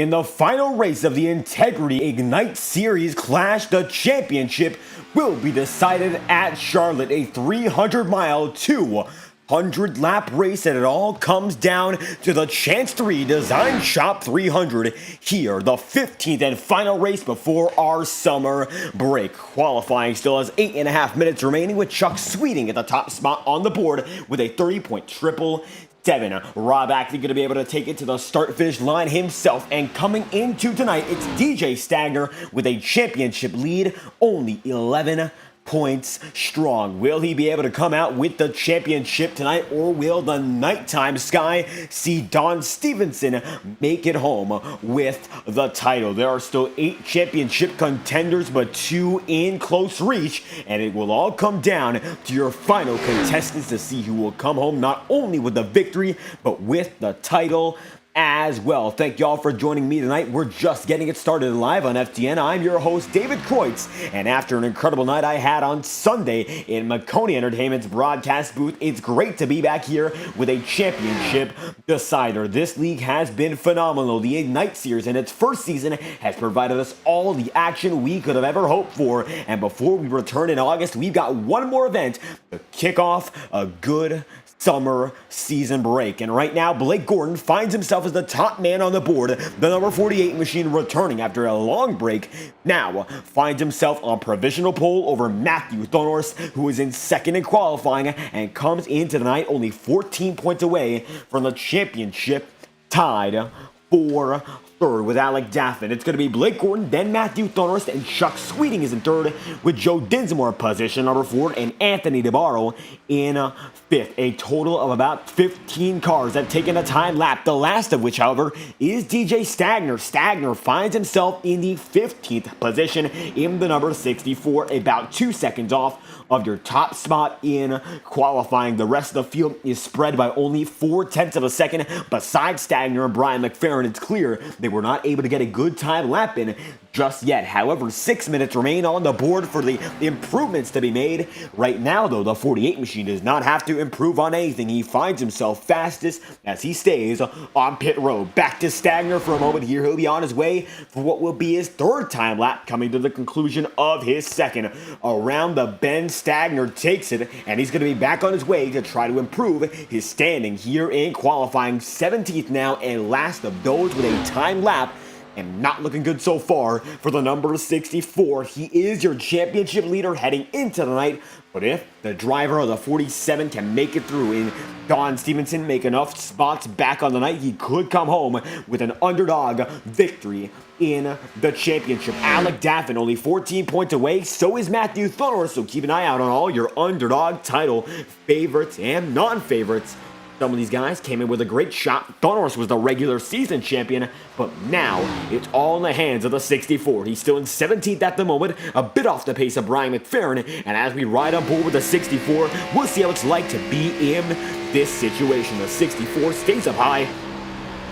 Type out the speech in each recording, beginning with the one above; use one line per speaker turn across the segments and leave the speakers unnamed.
In the final race of the Integrity Ignite Series Clash, the championship will be decided at Charlotte, a 300-mile, 200-lap race, and it all comes down to the Chance 3 Design Shop 300 here, the 15th and final race before our summer break. Qualifying still has 8.5 minutes remaining, with Chuck Sweeting at the top spot on the board with a 30-point triple. Rob Ackley going to be able to take it to the start-finish line himself, and coming into tonight, it's DJ Stagner with a championship lead, only 11 points strong. Will he be able to come out with the championship tonight, or will the nighttime sky see Don Stevenson make it home with the title? There are still 8 championship contenders, but 2 in close reach, and it will all come down to your final contestants to see who will come home not only with the victory, but with the title as well. Thank y'all for joining me tonight. We're just getting it started live on FTN. I'm your host, David Kreutz, and after an incredible night I had on Sunday in Marconi Entertainment's broadcast booth, it's great to be back here with a championship decider. This league has been phenomenal. The Ignite Series in its first season has provided us all the action we could have ever hoped for, and before we return in August, we've got one more event to kick off a good summer season break. And right now, Blake Gordon finds himself as the top man on the board. The number 48 machine, returning after a long break, now finds himself on provisional pole over Matthew Thornhorst, who is in second in qualifying and comes into the night only 14 points away from the championship, tied for third with Alec Daffin. It's going to be Blake Gordon, then Matthew Thornhorst, and Chuck Sweeting is in third, with Joe Dinsmore position number 4 and Anthony DeBarro in 5th. A total of about 15 cars have taken a time lap, the last of which, however, is DJ Stagner. Stagner finds himself in the 15th position in the number 64, about 2 seconds off of your top spot in qualifying. The rest of the field is spread by only 0.4 of a second. Besides Stagner and Brian McFerrin, it's clear they were not able to get a good time lap in just yet. However, 6 minutes remain on the board for the improvements to be made. Right now, though, the 48 machine does not have to improve on anything. He finds himself fastest as he stays on pit road. Back to Stagner for a moment here. He'll be on his way for what will be his third time lap, coming to the conclusion of his second. Around the bend, Stagner takes it, and he's going to be back on his way to try to improve his standing here in qualifying. 17th now, and last of those with a time lap, and not looking good so far for the number 64. He is your championship leader heading into the night, but if the driver of the 47 can make it through and Don Stevenson make enough spots back on the night, he could come home with an underdog victory in the championship. Alec Daffin only 14 points away, so is Matthew Thornhorst, so keep an eye out on all your underdog title favorites and non-favorites. Some of these guys came in with a great shot. Thornhorst was the regular season champion, but now it's all in the hands of the 64. He's still in 17th at the moment, a bit off the pace of Brian McFerrin, and as we ride on board with the 64, we'll see how it's like to be in this situation. The 64 stays up high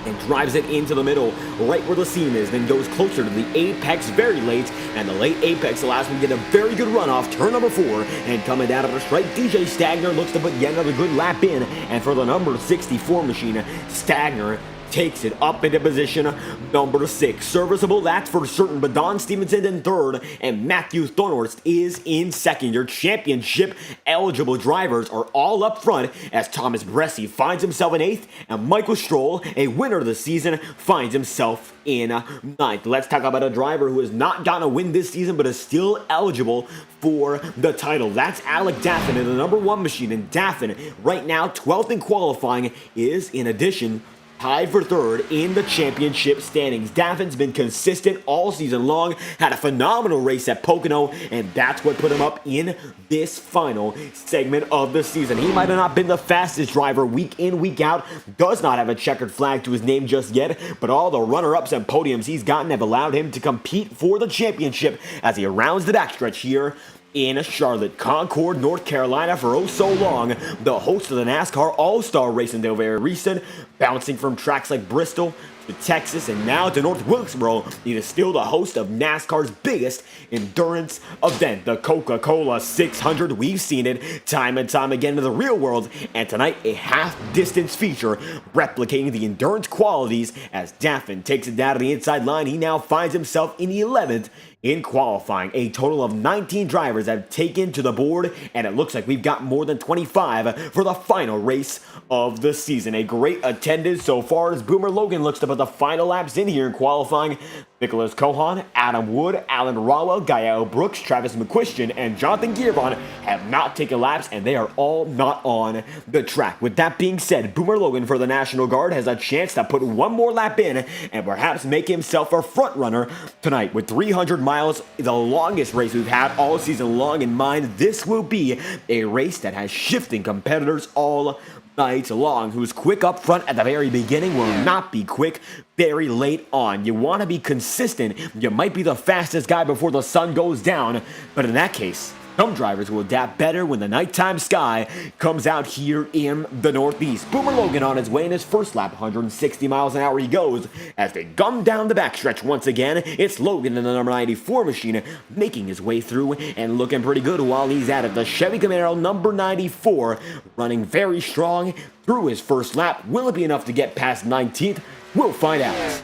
and drives it into the middle, right where the seam is, then goes closer to the apex very late, and the late apex allows him to get a very good run off turn number 4, and coming down to the strike, DJ Stagner looks to put yet another good lap in, and for the number 64 machine, Stagner takes it up into position number 6. Serviceable, that's for certain, but Don Stevenson in third, and Matthew Thornhorst is in second. Your championship eligible drivers are all up front, as Thomas Bresci finds himself in 8th, and Michael Stroll, a winner of the season, finds himself in 9th. Let's talk about a driver who has not gotten a win this season, but is still eligible for the title. That's Alec Daffin in the number 1 machine, and Daffin, right now 12th in qualifying, is in addition tied for third in the championship standings. Daffin's been consistent all season long, had a phenomenal race at Pocono, and that's what put him up in this final segment of the season. He might have not been the fastest driver week in, week out, does not have a checkered flag to his name just yet, but all the runner-ups and podiums he's gotten have allowed him to compete for the championship as he rounds the backstretch here in Charlotte, Concord, North Carolina for oh so long. The host of the NASCAR All-Star Racing, they're very recent, bouncing from tracks like Bristol, to Texas, and now to North Wilkesboro. It is still the host of NASCAR's biggest endurance event, the Coca-Cola 600. We've seen it time and time again in the real world, and tonight a half-distance feature replicating the endurance qualities as Daffin takes it down to the inside line. He now finds himself in the 11th in qualifying. A total of 19 drivers have taken to the board, and it looks like we've got more than 25 for the final race of the season. A great attendance so far as Boomer Logan looks to put the final laps in here in qualifying. Nicholas Cohan, Adam Wood, Alan Rowell, Gael Brooks, Travis McQuistion, and Jonathan Gearbon have not taken laps, and they are all not on the track. With that being said, Boomer Logan for the National Guard has a chance to put one more lap in and perhaps make himself a front runner tonight. With 300 miles, the longest race we've had all season long in mind, this will be a race that has shifting competitors all night long. Who's quick up front at the very beginning will not be quick very late on. You want to be consistent. You might be the fastest guy before the sun goes down, but in that case, some drivers will adapt better when the nighttime sky comes out here in the Northeast. Boomer Logan on his way in his first lap, 160 miles an hour he goes as they gum down the backstretch once again. It's Logan in the number 94 machine making his way through and looking pretty good while he's at it. The Chevy Camaro number 94 running very strong through his first lap. Will it be enough to get past 19th? We'll find out.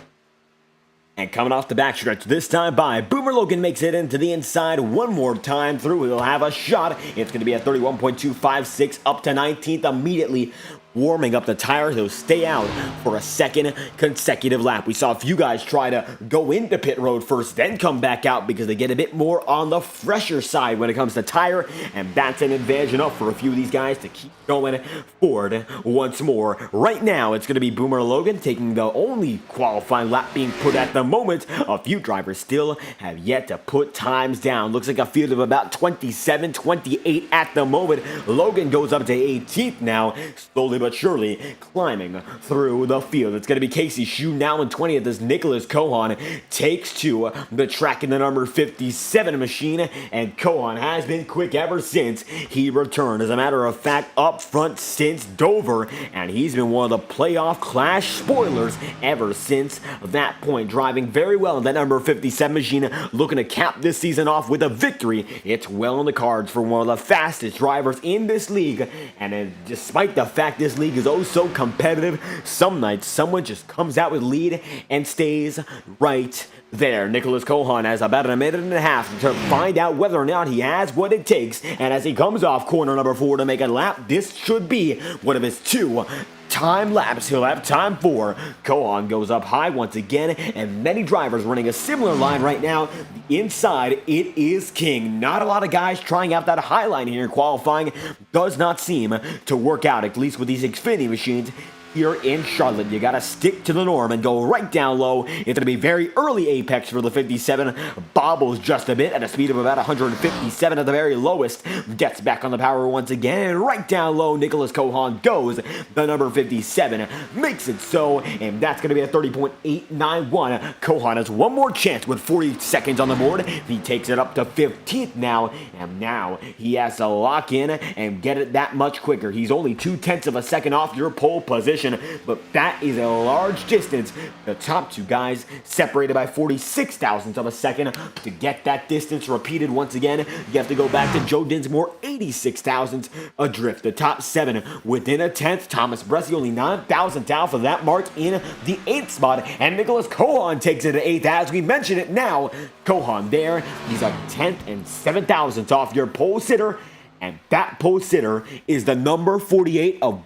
And coming off the backstretch this time by, Boomer Logan makes it into the inside one more time through. He'll have a shot. It's going to be at 31.256 up to 19th immediately. Warming up the tires, he'll stay out for a second consecutive lap. We saw a few guys try to go into pit road first, then come back out because they get a bit more on the fresher side when it comes to tire, and that's an advantage enough for a few of these guys to keep going forward once more. Right now, it's going to be Boomer Logan taking the only qualifying lap being put at the moment. A few drivers still have yet to put times down. Looks like a field of about 27, 28 at the moment. Logan goes up to 18th now, slowly but surely climbing through the field. It's going to be Casey Shue now in 20th as Nicholas Cohan takes to the track in the number 57 machine, and Cohan has been quick ever since he returned. As a matter of fact, up front since Dover, and he's been one of the playoff clash spoilers ever since that point, driving very well in that number 57 machine, looking to cap this season off with a victory. It's well in the cards for one of the fastest drivers in this league, and despite the fact this league is oh so competitive, some nights someone just comes out with lead and stays right there. Nicholas Cohan has about a minute and a half to find out whether or not he has what it takes, and as he comes off corner number 4 to make a lap, this should be one of his 2 time laps he'll have time for. Cohan goes up high once again, and many drivers running a similar line right now. The inside, it is king. Not a lot of guys trying out that high line here in qualifying. Does not seem to work out, at least with these Xfinity machines here in Charlotte. You gotta stick to the norm and go right down low. It's gonna be very early apex for the 57. Bobbles just a bit at a speed of about 157 at the very lowest. Gets back on the power once again, and right down low, Nicholas Cohan goes. The number 57 makes it so, and that's gonna be a 30.891. Cohan has one more chance with 40 seconds on the board. He takes it up to 15th now, and now he has to lock in and get it that much quicker. He's only 0.2 of a second off your pole position, but that is a large distance. The top 2 guys separated by 46 thousandths of a second. To get that distance repeated once again, you have to go back to Joe Dinsmore, 86 thousandths adrift. The top 7 within a 10th. Thomas Bresci only 9 thousandths out for that mark in the 8th spot, and Nicholas Cohan takes it to 8th. As we mentioned it now, Cohan there, he's a 10th and 7 thousandths off your pole sitter, and that pole sitter is the number 48 of,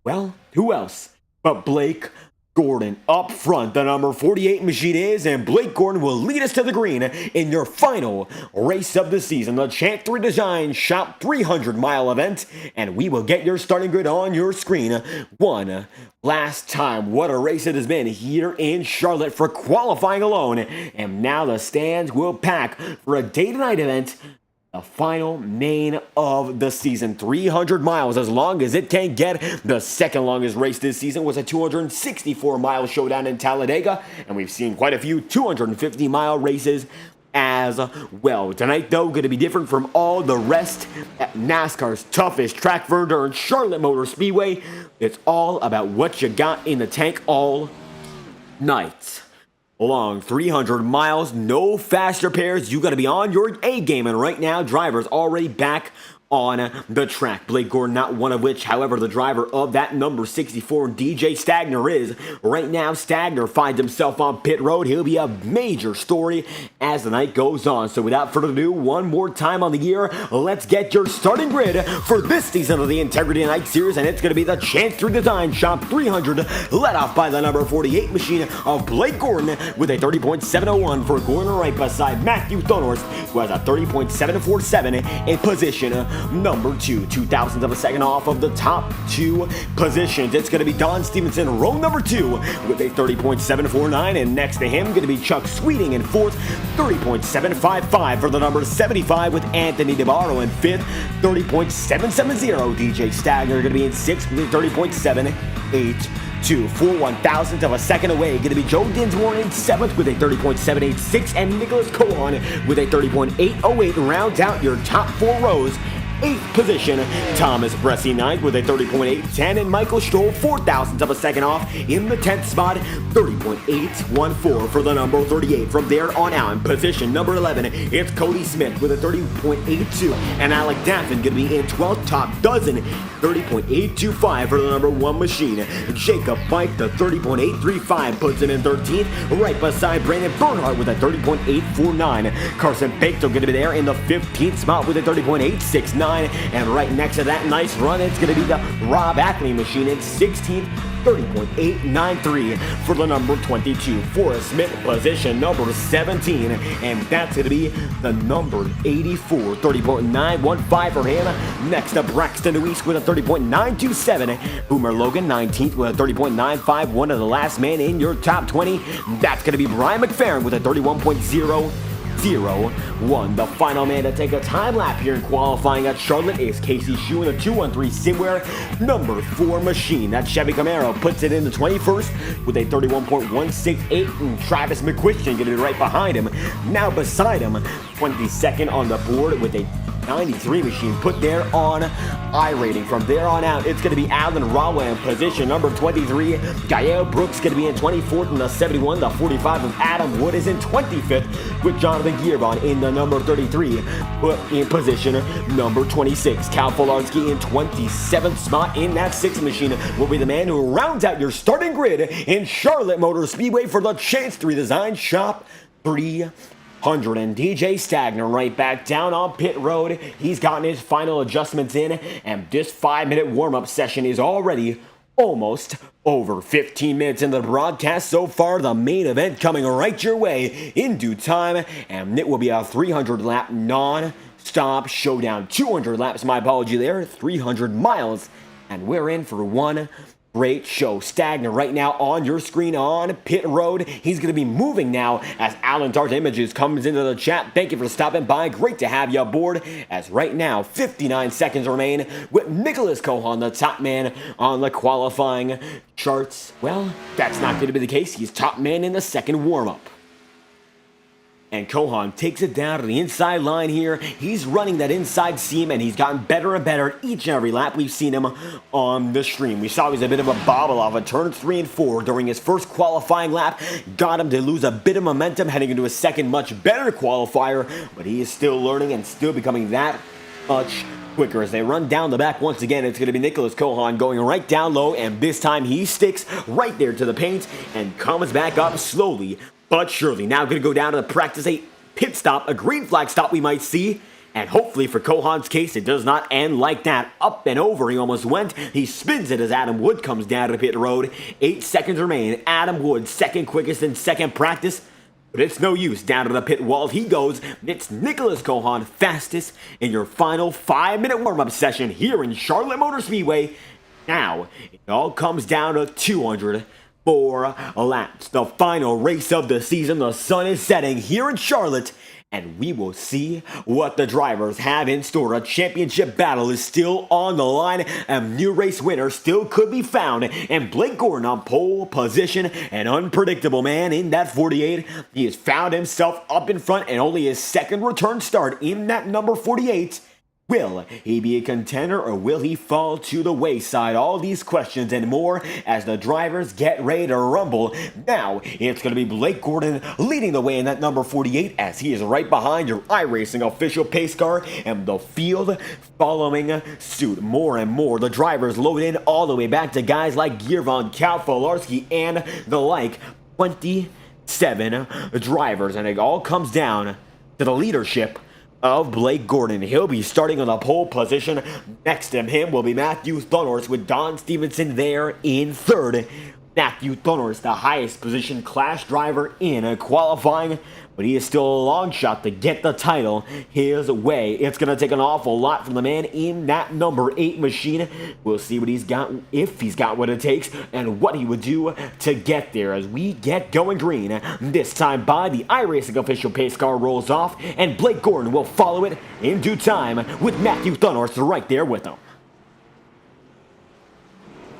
well, who else but Blake Gordon. Up front, the number 48 machine is, and Blake Gordon will lead us to the green in your final race of the season, the Champ 3 Design Shop 300-mile event, and we will get your starting grid on your screen one last time. What a race it has been here in Charlotte for qualifying alone, and now the stands will pack for a day-to-night event. The final main of the season, 300 miles, as long as it can get. The second longest race this season was a 264-mile showdown in Talladega, and we've seen quite a few 250-mile races as well. Tonight, though, going to be different from all the rest at NASCAR's toughest track for endurance, Charlotte Motor Speedway. It's all about what you got in the tank all night long 300 miles, no faster pairs. You got to be on your A game, and right now drivers already back on the track. Blake Gordon not one of which, however, the driver of that number 64 DJ Stagner is. Right now Stagner finds himself on pit road. He'll be a major story as the night goes on. So without further ado, one more time on the gear, let's get your starting grid for this season of the Integrity Night Series, and it's going to be the Chance 3 Design Shop 300, led off by the number 48 machine of Blake Gordon with a 30.701 for Gordon, right beside Matthew Thornhorst, who has a 30.747 in position number 2, 2,000ths of a second off of the top 2 positions. It's going to be Don Stevenson, row number 2, with a 30.749, and next to him going to be Chuck Sweeting in 4th, 30.755 for the number 75, with Anthony DeBarro in 5th, 30.770. DJ Stagner going to be in 6th with a 30.782. 4/1000th of a second away, going to be Joe Dinsmore in 7th with a 30.786, and Nicholas Cohen with a 30.808 rounds out your top 4 rows. 8th position, Thomas Bressie 9th with a 30.810, and Michael Stroll 4,000ths of a second off in the 10th spot, 30.814 for the number 38. From there on out, in position number 11, it's Cody Smith with a 30.82, and Alec Daffin going to be in 12th, top dozen, 30.825 for the number 1 machine. Jacob Pike, the 30.835, puts him in 13th, right beside Brandon Bernhardt with a 30.849. Carson Paketo going to be there in the 15th spot with a 30.869. And right next to that nice run, it's going to be the Rob Ackley machine in 16th, 30.893 for the number 22. Forrest Smith, position number 17, and that's going to be the number 84, 30.915 for him. Next to Braxton Luis with a 30.927. Boomer Logan, 19th with a 30.95, one of the last man in your top 20. That's going to be Brian McFerrin with a 31.001. The final man to take a time lap here in qualifying at Charlotte is Casey Shue in the 213 Simware number 4 machine. That Chevy Camaro puts it in the 21st with a 31.168, and Travis McQuistion going to be right behind him. Now beside him, 22nd on the board with a 93 machine put there on iRacing. From there on out, it's going to be Alan Rawa in position number 23. Gael Brooks going to be in 24th in the 71. The 45 of Adam Wood is in 25th with Jonathan Gierbon in the number 33. Put in position number 26. Cal Polarski in 27th spot in that 6th machine will be the man who rounds out your starting grid in Charlotte Motor Speedway for the Chance 3 Design Shop 300. And DJ Stagner right back down on pit road. He's gotten his final adjustments in, and this 5-minute warm-up session is already almost over. 15 minutes in the broadcast so far. The main event coming right your way in due time, and it will be a 300-lap non-stop showdown. 200 laps, my apology there, 300 miles, and we're in for one great show. Stagner right now on your screen on pit road. He's going to be moving now as Alan Dart Images comes into the chat. Thank you for stopping by. Great to have you aboard, as right now 59 seconds remain with Nicholas Cohan, the top man on the qualifying charts. Well, that's not going to be the case. He's top man in the second warm-up. And Cohan takes it down to the inside line here. He's running that inside seam, and he's gotten better and better each and every lap we've seen him on the stream. We saw he was a bit of a bobble off of turn 3 and 4 during his first qualifying lap. Got him to lose a bit of momentum heading into a second much better qualifier, but he is still learning and still becoming that much quicker. As they run down the back once again, it's going to be Nicholas Cohan going right down low, and this time he sticks right there to the paint and comes back up slowly but surely. Now going to go down to the practice 8 pit stop, a green flag stop we might see, and hopefully for Cohan's case it does not end like that. Up and over he almost went. He spins it as Adam Wood comes down to the pit road. 8 seconds remain. Adam Wood second quickest in second practice, but it's no use. Down to the pit wall he goes. It's Nicholas Cohan fastest in your final 5-minute warm-up session here in Charlotte Motor Speedway. Now it all comes down to 204 laps. The final race of the season. The sun is setting here in Charlotte, and we will see what the drivers have in store. A championship battle is still on the line. A new race winner still could be found, and Blake Gordon on pole position, an unpredictable man in that 48. He has found himself up in front, and only his second return start in that number 48. Will he be a contender or will he fall to the wayside? All these questions and more as the drivers get ready to rumble. Now it's going to be Blake Gordon leading the way in that number 48 as he is right behind your iRacing official pace car and the field following suit. More and more the drivers load in all the way back to guys like Giervon, Falarski, and the like. 27 drivers, and it all comes down to the leadership of Blake Gordon. He'll be starting on the pole position. Next to him will be Matthew Thunhorst with Don Stevenson there in third. Matthew Thunhorst, the highest position class driver in qualifying, but he is still a long shot to get the title his way. It's going to take an awful lot from the man in that number 8 machine. We'll see what he's got, if he's got what it takes, and what he would do to get there as we get going green. This time by the iRacing official pace car rolls off, and Blake Gordon will follow it in due time with Matthew Thunhorst right there with him.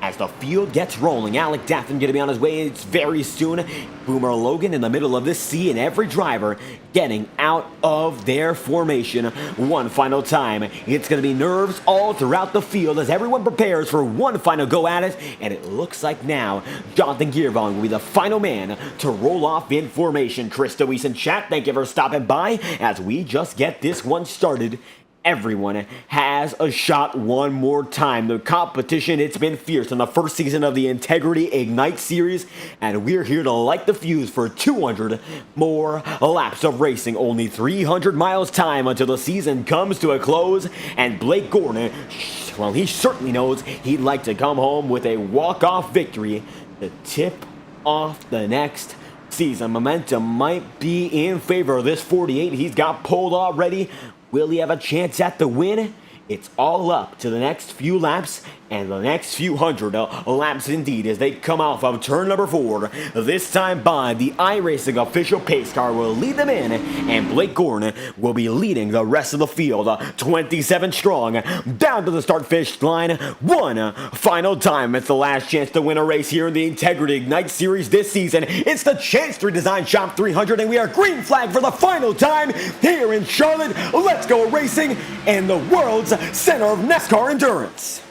As the field gets rolling, Alec Daffin going to be on his way very soon. Boomer Logan in the middle of this sea, and every driver getting out of their formation one final time. It's going to be nerves all throughout the field as everyone prepares for one final go at it, and it looks like now Jonathan Giervon will be the final man to roll off in formation. Chris DeWeese in chat, thank you for stopping by as we just get this one started. Everyone has a shot one more time. The competition, it's been fierce in the first season of the Integrity Ignite series, and we're here to light the fuse for 200 more laps of racing. Only 300 miles time until the season comes to a close, and Blake Gordon, well, he certainly knows he'd like to come home with a walk-off victory to tip off the next season. Momentum might be in favor of this 48. He's got pulled already. Will he have a chance at the win? It's all up to the next few laps and the next few hundred laps indeed as they come off of turn number 4. This time by the iRacing official pace car will lead them in, and Blake Gordon will be leading the rest of the field 27 strong down to the start finish line one final time. It's the last chance to win a race here in the Integrity Ignite series this season. It's the Chance to Redesign Shop 300, and we are green flag for the final time here in Charlotte. Let's go racing and the world's center of NASCAR endurance.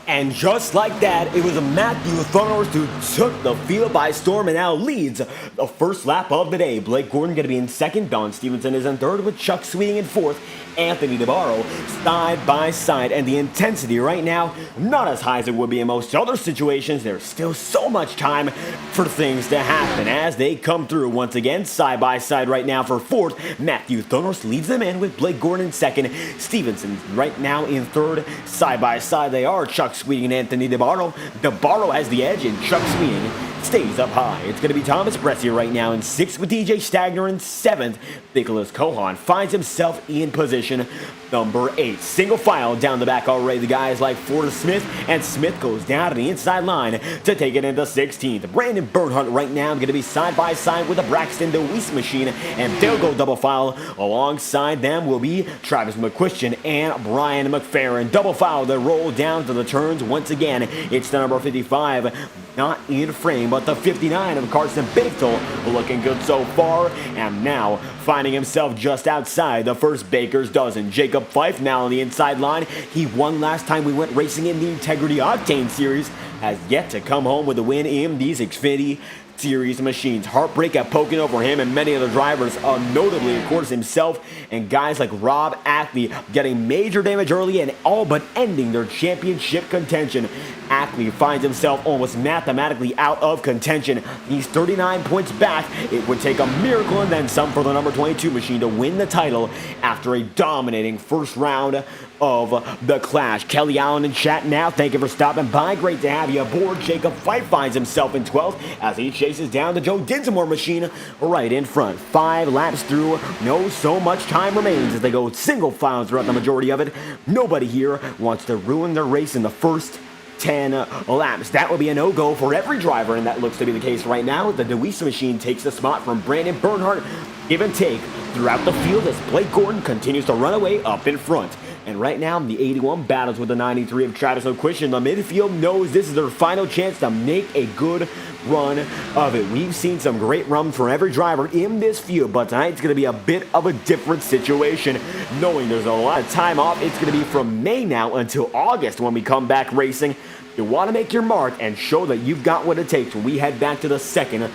And just like that, it was Matthew Thunhorst who took the field by storm and now leads the first lap of the day. Blake Gordon going to be in second. Don Stevenson is in third with Chuck Sweeting in fourth. Anthony DeBarro side by side. And the intensity right now, not as high as it would be in most other situations. There's still so much time for things to happen as they come through once again. Side by side right now for fourth. Matthew Thunhorst leads them in with Blake Gordon in second. Stevenson right now in third. Side by side they are. Chuck Sweeting and Anthony DeBarro. DeBarro has the edge and Chuck Sweeting stays up high. It's going to be Thomas Brescia right now in 6th with DJ Stagner in 7th. Nicholas Cohan finds himself in position number 8. Single file down the back already. The guys like Ford Smith, and Smith goes down to the inside line to take it into 16th. Brandon Bernhardt right now going to be side by side with the Braxton DeWeese machine, and they'll go double file. Alongside them will be Travis McQuistion and Brian McFerrin. Double file that roll down to the turns once again. It's the number 55, not in frame, but the 59 of Carson Bechtel, looking good so far, and now finding himself just outside the first baker's dozen. Jacob Fife now on the inside line. He won last time we went racing in the Integrity Octane Series, has yet to come home with a win in these Xfinity Series machines. Heartbreak at poking over him and many other drivers, notably, of course, himself and guys like Rob Athley getting major damage early and all but ending their championship contention. Ackley finds himself almost mathematically out of contention. He's 39 points back. It would take a miracle and then some for the number 22 machine to win the title after a dominating first round of the clash. Kelly Allen in chat now. Thank you for stopping by. Great to have you aboard. Jacob Fife finds himself in 12th as he chases down the Joe Dinsmore machine right in front. 5 laps through. No so much time remains as they go single file throughout the majority of it. Nobody here wants to ruin their race in the first 10 laps. That would be a no-go for every driver, and that looks to be the case right now. The DeWeese machine takes the spot from Brandon Bernhardt. Give and take throughout the field as Blake Gordon continues to run away up in front. And right now, the 81 battles with the 93 of Travis O'Quistion. The midfield knows this is their final chance to make a good run of it. We've seen some great runs for every driver in this field, but tonight's going to be a bit of a different situation. Knowing there's a lot of time off, it's going to be from May now until August when we come back racing. You want to make your mark and show that you've got what it takes when we head back to the second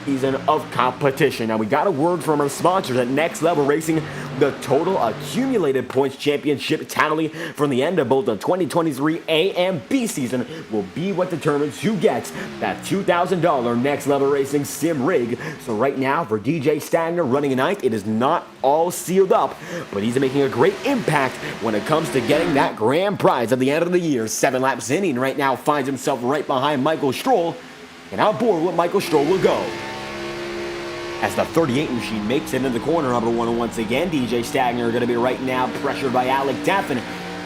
season of competition. Now, we got a word from our sponsors at Next Level Racing. The total accumulated points championship tally from the end of both the 2023 A and B season will be what determines who gets that $2,000 Next Level Racing sim rig. So right now, for DJ Stagner running tonight, it is not all sealed up, but he's making a great impact when it comes to getting that grand prize at the end of the year. 7 laps in, and right now finds himself right behind Michael Stroll, and how bored what Michael Stroll will go. As the 38 machine makes it into the corner, number 1 once again, DJ Stagner going to be right now pressured by Alec Daffin.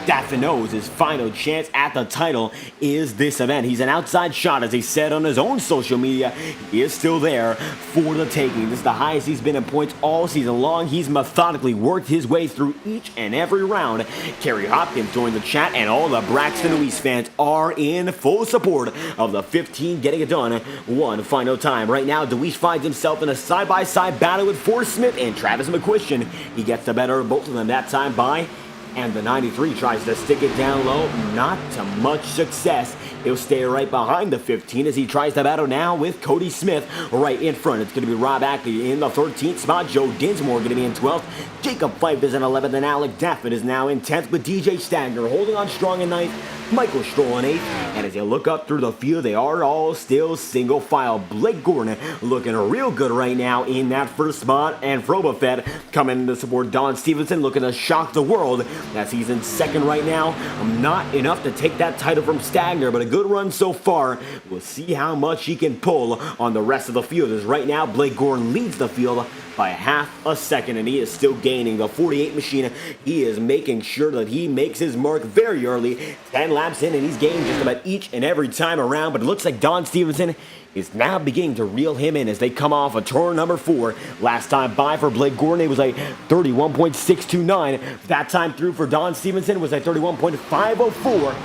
Daffin knows his final chance at the title is this event. He's an outside shot, as he said on his own social media. He is still there for the taking. This is the highest he's been in points all season long. He's methodically worked his way through each and every round. Kerry Hopkins joined the chat, and all the Braxton Louise fans are in full support of the 15 getting it done one final time. Right now, DeWeese finds himself in a side-by-side battle with Forrest Smith and Travis McQuistion. He gets the better of both of them that time by, and the 93 tries to stick it down low, not to much success. He'll stay right behind the 15 as he tries to battle now with Cody Smith right in front. It's going to be Rob Ackley in the 13th spot. Joe Dinsmore going to be in 12th. Jacob Fife is in 11th, and Alec Daffin is now in 10th, with DJ Stagner holding on strong in 9th. Michael Stroll in 8th, and as you look up through the field, they are all still single file. Blake Gordon looking real good right now in that first spot, and Frobofet coming to support Don Stevenson, looking to shock the world as he's in second right now. Not enough to take that title from Stagner, but a good run so far. We'll see how much he can pull on the rest of the field, as right now Blake Gordon leads the field by half a second, and he is still gaining. The 48 machine, he is making sure that he makes his mark very early. 10 laps in, and he's gained just about each and every time around, but it looks like Don Stevenson is now beginning to reel him in as they come off a turn number 4. Last time by for Blake Gordon, it was a 31.629. That time through for Don Stevenson was a 31.504.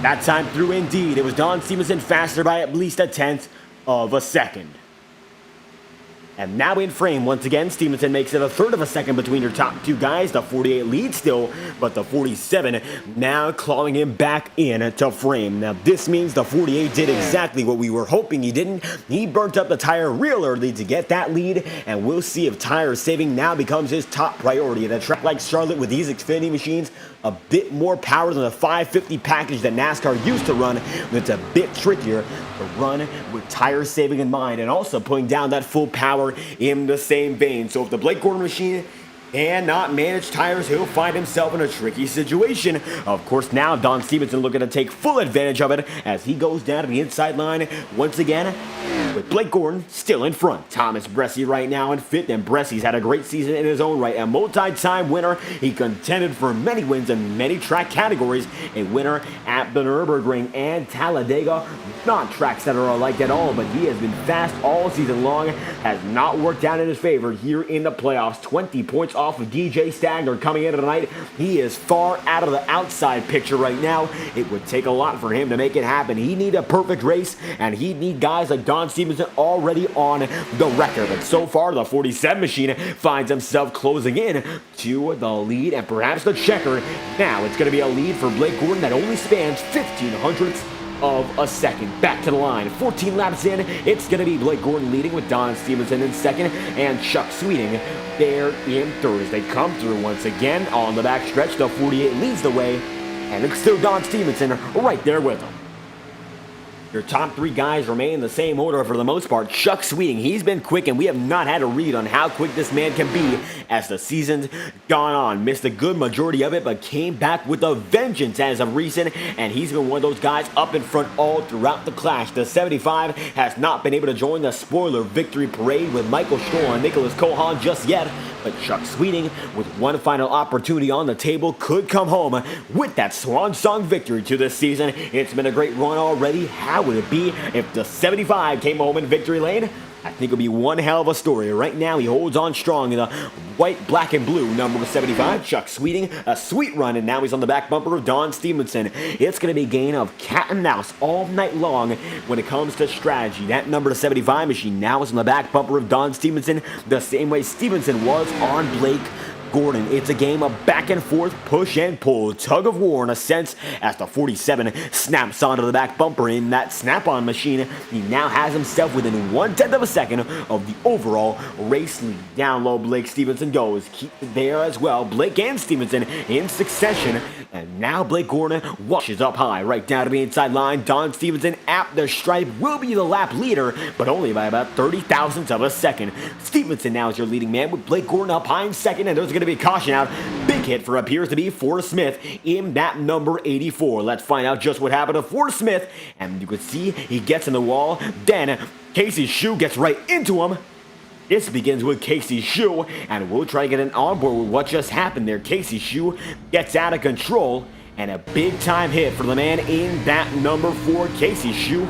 That time through, indeed, it was Don Stevenson faster by at least a tenth of a second. And now in frame, once again, Stevenson makes it a third of a second between your top two guys. The 48 leads still, but the 47 now clawing him back in to frame. Now this means the 48 did exactly what we were hoping he didn't. He burnt up the tire real early to get that lead, and we'll see if tire saving now becomes his top priority. At a track like Charlotte with these Xfinity machines, a bit more power than the 550 package that NASCAR used to run, it's a bit trickier to run with tire saving in mind, and also putting down that full power in the same vein. So if the Blake Gordon machine cannot manage tires, he'll find himself in a tricky situation. Of course, now Don Stevenson looking to take full advantage of it as he goes down to the inside line once again, with Blake Gordon still in front. Thomas Bressie right now in 5th, and Bressie's had a great season in his own right. A multi-time winner. He contended for many wins in many track categories. A winner at the Nürburgring and Talladega. Not tracks that are alike at all, but he has been fast all season long. Has not worked out in his favor here in the playoffs. 20 points off of DJ Stagner coming in tonight. He is far out of the outside picture right now. It would take a lot for him to make it happen. He'd need a perfect race, and he'd need guys like Don Stevenson already on the record. But so far, the 47 machine finds himself closing in to the lead and perhaps the checker. Now it's going to be a lead for Blake Gordon that only spans 0.15 of a second. Back to the line, 14 laps in, it's going to be Blake Gordon leading with Don Stevenson in second and Chuck Sweeting there in third. They come through once again on the back stretch. The 48 leads the way, and it's still Don Stevenson right there with him. Your top three guys remain in the same order for the most part. Chuck Sweeting, he's been quick, and we have not had a read on how quick this man can be as the season's gone on. Missed a good majority of it, but came back with a vengeance as of recent, and he's been one of those guys up in front all throughout the clash. The 75 has not been able to join the spoiler victory parade with Michael Stroll and Nicholas Cohan just yet, but Chuck Sweeting, with one final opportunity on the table, could come home with that swan song victory to this season. It's been a great run already. How would it be if the 75 came home in victory lane? I think it'll be one hell of a story. Right now, he holds on strong in the white, black, and blue number 75. Chuck Sweeting, a sweet run, and now he's on the back bumper of Don Stevenson. It's going to be a game of cat and mouse all night long when it comes to strategy. That number 75 machine now is on the back bumper of Don Stevenson, the same way Stevenson was on Blake Gordon. It's a game of back and forth, push and pull, tug of war in a sense, as the 47 snaps onto the back bumper in that snap-on machine. He now has himself within 1/10 of a second of the overall race lead. Down low, Blake Stevenson goes. Keep it there as well. Blake and Stevenson in succession. And now Blake Gordon washes up high, right down to the inside line. Don Stevenson at the stripe will be the lap leader, but only by about 30 thousandths of a second. Stevenson now is your leading man with Blake Gordon up high in second, and there's going to be a caution out. Big hit for appears to be Forrest Smith in that number 84. Let's find out just what happened to Forrest Smith, and you can see he gets in the wall. Then Casey's shoe gets right into him. This begins with Casey's shoe, and we'll try to get an onboard with what just happened there. Casey's shoe gets out of control, and a big-time hit for the man in that number 4. Casey's shoe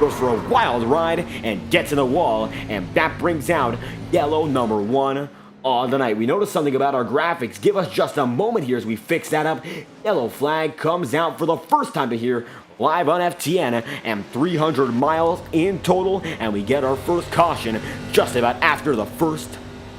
goes for a wild ride and gets in the wall, and that brings out yellow number 1 on the night. We noticed something about our graphics. Give us just a moment here as we fix that up. Yellow flag comes out for the first time to here live on FTN, and 300 miles in total, and we get our first caution just about after the first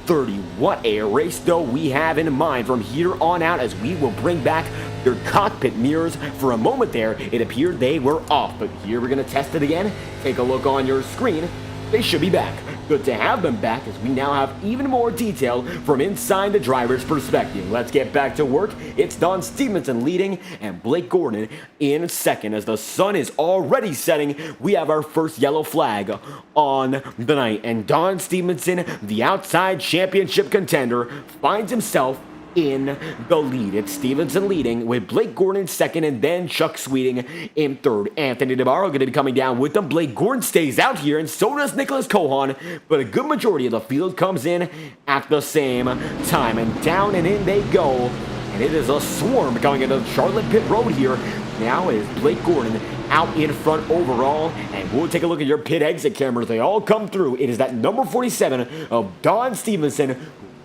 30. What a race though we have in mind from here on out, as we will bring back your cockpit mirrors. For a moment there, it appeared they were off, but here we're going to test it again. Take a look on your screen. They should be back. Good to have them back, as we now have even more detail from inside the driver's perspective. Let's get back to work. It's Don Stevenson leading and Blake Gordon in second. As the sun is already setting, we have our first yellow flag on the night. And Don Stevenson, the outside championship contender, finds himself in the lead. It's Stevenson leading with Blake Gordon second, and then Chuck Sweeting in third. Anthony DeBarro going to be coming down with them. Blake Gordon stays out here, and so does Nicholas Cohan, but a good majority of the field comes in at the same time, and down and in they go, and it is a swarm coming into Charlotte pit road here. Now it is Blake Gordon out in front overall, and we'll take a look at your pit exit cameras. They all come through. It is that number 47 of Don Stevenson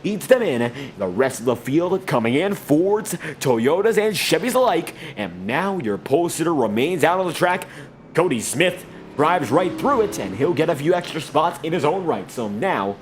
leads them in. The rest of the field coming in, Fords, Toyotas, and Chevys alike. And now your pole sitter remains out on the track. Cody Smith drives right through it, and he'll get a few extra spots in his own right. So now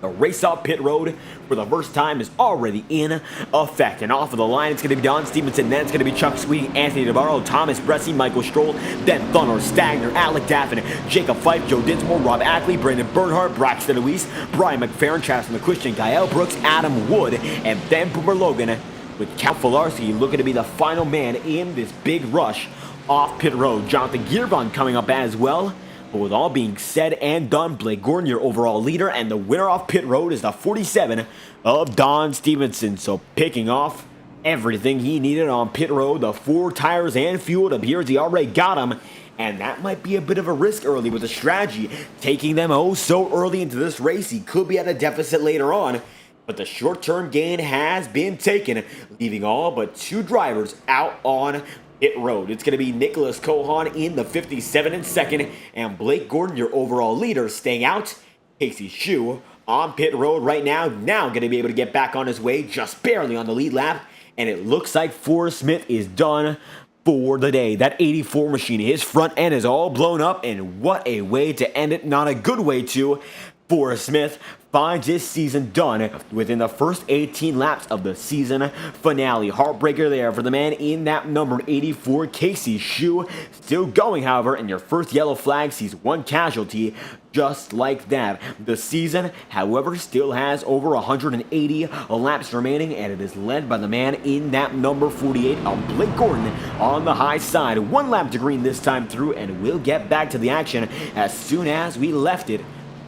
the race off pit road for the first time is already in effect. And off of the line, it's going to be Don Stevenson, then it's going to be Chuck Sweeting, Anthony DeBarro, Thomas Bresci, Michael Stroll, then Thunor, Stagner, Alec Daffin, Jacob Fife, Joe Dinsmore, Rob Ackley, Brandon Bernhardt, Braxton Luis, Brian McFerrin, Chaston Christian, Kyle Brooks, Adam Wood, and then Boomer Logan, with Cal Falarski looking to be the final man in this big rush off pit road. Jonathan Gearbon coming up as well. But with all being said and done, Blake Gordon, your overall leader, and the winner off pit road is the 47 of Don Stevenson. So picking off everything he needed on pit road, the 4 tires and fuel, it appears he already got them. And that might be a bit of a risk early with the strategy. Taking them so early into this race, he could be at a deficit later on. But the short-term gain has been taken, leaving all but 2 drivers out on pit road. It's going to be Nicholas Cohan in the 57 in second, and Blake Gordon, your overall leader, staying out. Casey Shue on pit road right now going to be able to get back on his way, just barely on the lead lap, and it looks like Forrest Smith is done for the day. That 84 machine, his front end is all blown up, and what a way to end it. Not a good way to. Forrest Smith finds his season done within the first 18 laps of the season finale. Heartbreaker there for the man in that number 84, Casey Shue. Still going, however, and your first yellow flag sees one casualty just like that. The season, however, still has over 180 laps remaining, and it is led by the man in that number 48 of Blake Gordon on the high side. 1 lap to green this time through, and we'll get back to the action as soon as we left it.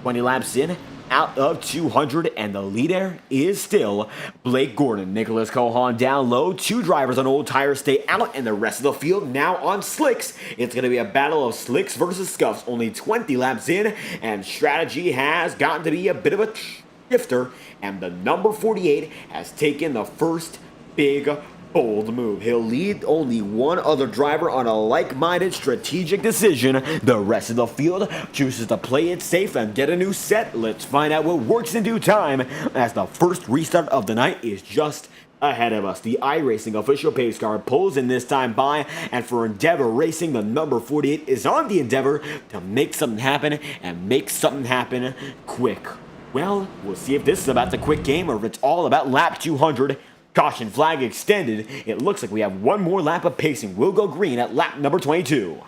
20 laps in, out of 200, and the leader is still Blake Gordon. Nicholas Cohan down low. 2 drivers on old tires stay out, and the rest of the field now on slicks. It's going to be a battle of slicks versus scuffs. Only 20 laps in, and strategy has gotten to be a bit of a shifter, and the number 48 has taken the first big bold move. He'll lead only one other driver on a like-minded strategic decision. The rest of the field chooses to play it safe and get a new set. Let's find out what works in due time, as the first restart of the night is just ahead of us. The iRacing official pace car pulls in this time by, and for Endeavor Racing, the number 48 is on the endeavor to make something happen, and make something happen quick. Well, we'll see if this is about the quick game or if it's all about lap 200. Caution flag extended. It looks like we have one more lap of pacing. We'll go green at lap number 22.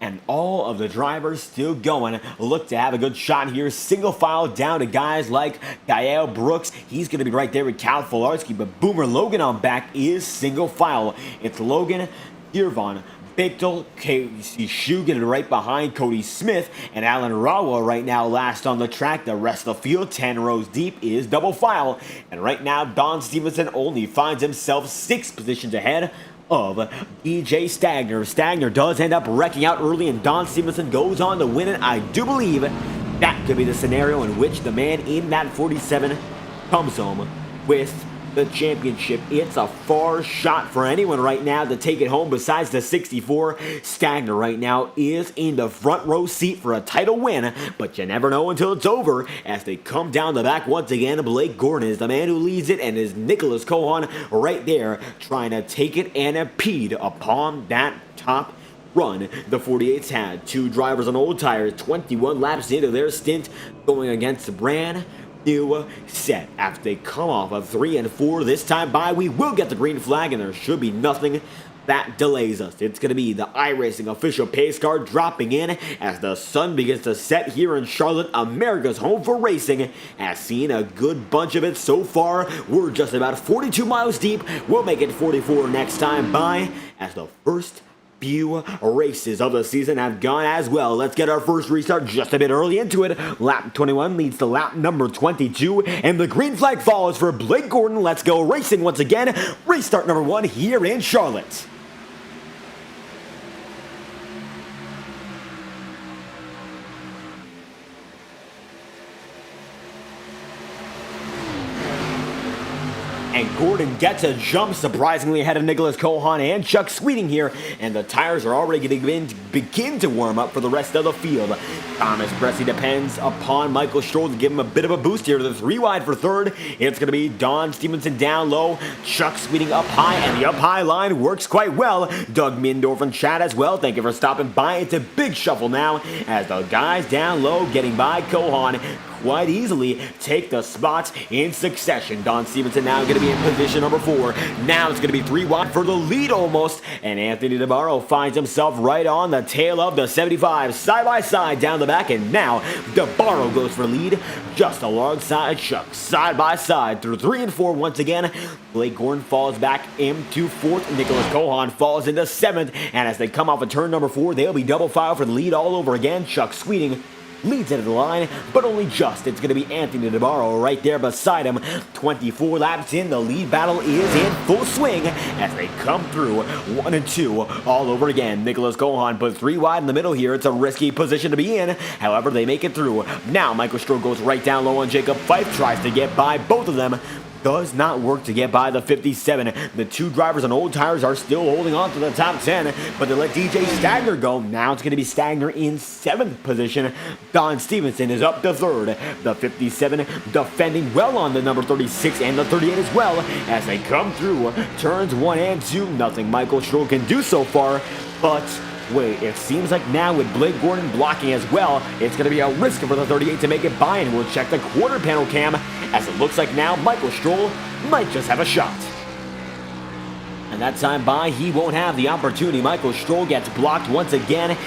And all of the drivers still going. Look to have a good shot here. Single file down to guys like Gael Brooks. He's going to be right there with Cal Filarski. But Boomer Logan on back is single file. It's Logan, Irvon, Bichtel, Casey Shue getting right behind Cody Smith, and Alan Rawa right now last on the track. The rest of the field, 10 rows deep, is double file. And right now, Don Stevenson only finds himself 6 positions ahead of EJ Stagner. Stagner does end up wrecking out early, and Don Stevenson goes on to win it. I do believe that could be the scenario in which the man in that 47 comes home with the championship. It's a far shot for anyone right now to take it home besides the 64. Stagner right now is in the front row seat for a title win, but you never know until it's over as they come down the back once again. Blake Gordon is the man who leads it, and is Nicholas Cohan right there trying to take it and impede upon that top run. The 48s had 2 drivers on old tires, 21 laps into their stint, going against the brand new set. After they come off of 3 and 4 this time by, we will get the green flag, and there should be nothing that delays us. It's going to be the iRacing official pace car dropping in as the sun begins to set here in Charlotte, America's home for racing. Has seen a good bunch of it so far. We're just about 42 miles deep. We'll make it 44 next time by, as the first few races of the season have gone as well. Let's get our first restart just a bit early into it. Lap 21 leads to lap number 22, and the green flag follows for Blake Gordon. Let's go racing once again. Restart number 1 here in Charlotte. And Gordon gets a jump, surprisingly ahead of Nicholas Cohan and Chuck Sweeting here, and the tires are already going to begin to warm up for the rest of the field. Thomas Bressie depends upon Michael Stroll to give him a bit of a boost here to the 3 wide for third. It's going to be Don Stevenson down low, Chuck Sweeting up high, and the up high line works quite well. Doug Mindorf and Chad as well, thank you for stopping by. It's a big shuffle now as the guys down low getting by Cohan quite easily take the spots in succession. Don Stevenson now going to be in position number 4. Now it's going to be 3 wide for the lead almost, and Anthony DeBarro finds himself right on the tail of the 75, side by side down the back, and now DeBarro goes for lead just alongside Chuck, side by side through 3 and 4 once again. Blake Gordon falls back into 4th. Nicholas Cohan falls into 7th, and as they come off of turn number 4, they'll be double file for the lead all over again. Chuck Sweeting leads into the line, but only just. It's going to be Anthony DeBarro right there beside him. 24 laps in, the lead battle is in full swing as they come through 1 and 2 all over again. Nicholas Cohan put 3 wide in the middle here. It's a risky position to be in. However, they make it through. Now Michael Stroh goes right down low on Jacob Fife, tries to get by both of them. Does not work to get by the 57. The 2 drivers on old tires are still holding on to the top 10, but they let DJ Stagner go. Now it's going to be Stagner in 7th position. Don Stevenson is up to 3rd. The 57 defending well on the number 36 and the 38 as well as they come through turns 1 and 2. Nothing Michael Stroh can do so far, but Wait, it seems like now with Blake Gordon blocking as well, it's going to be a risk for the 38 to make it by, and we'll check the quarter panel cam, as it looks like now Michael Stroll might just have a shot. And that time by, he won't have the opportunity. Michael Stroll gets blocked once again, and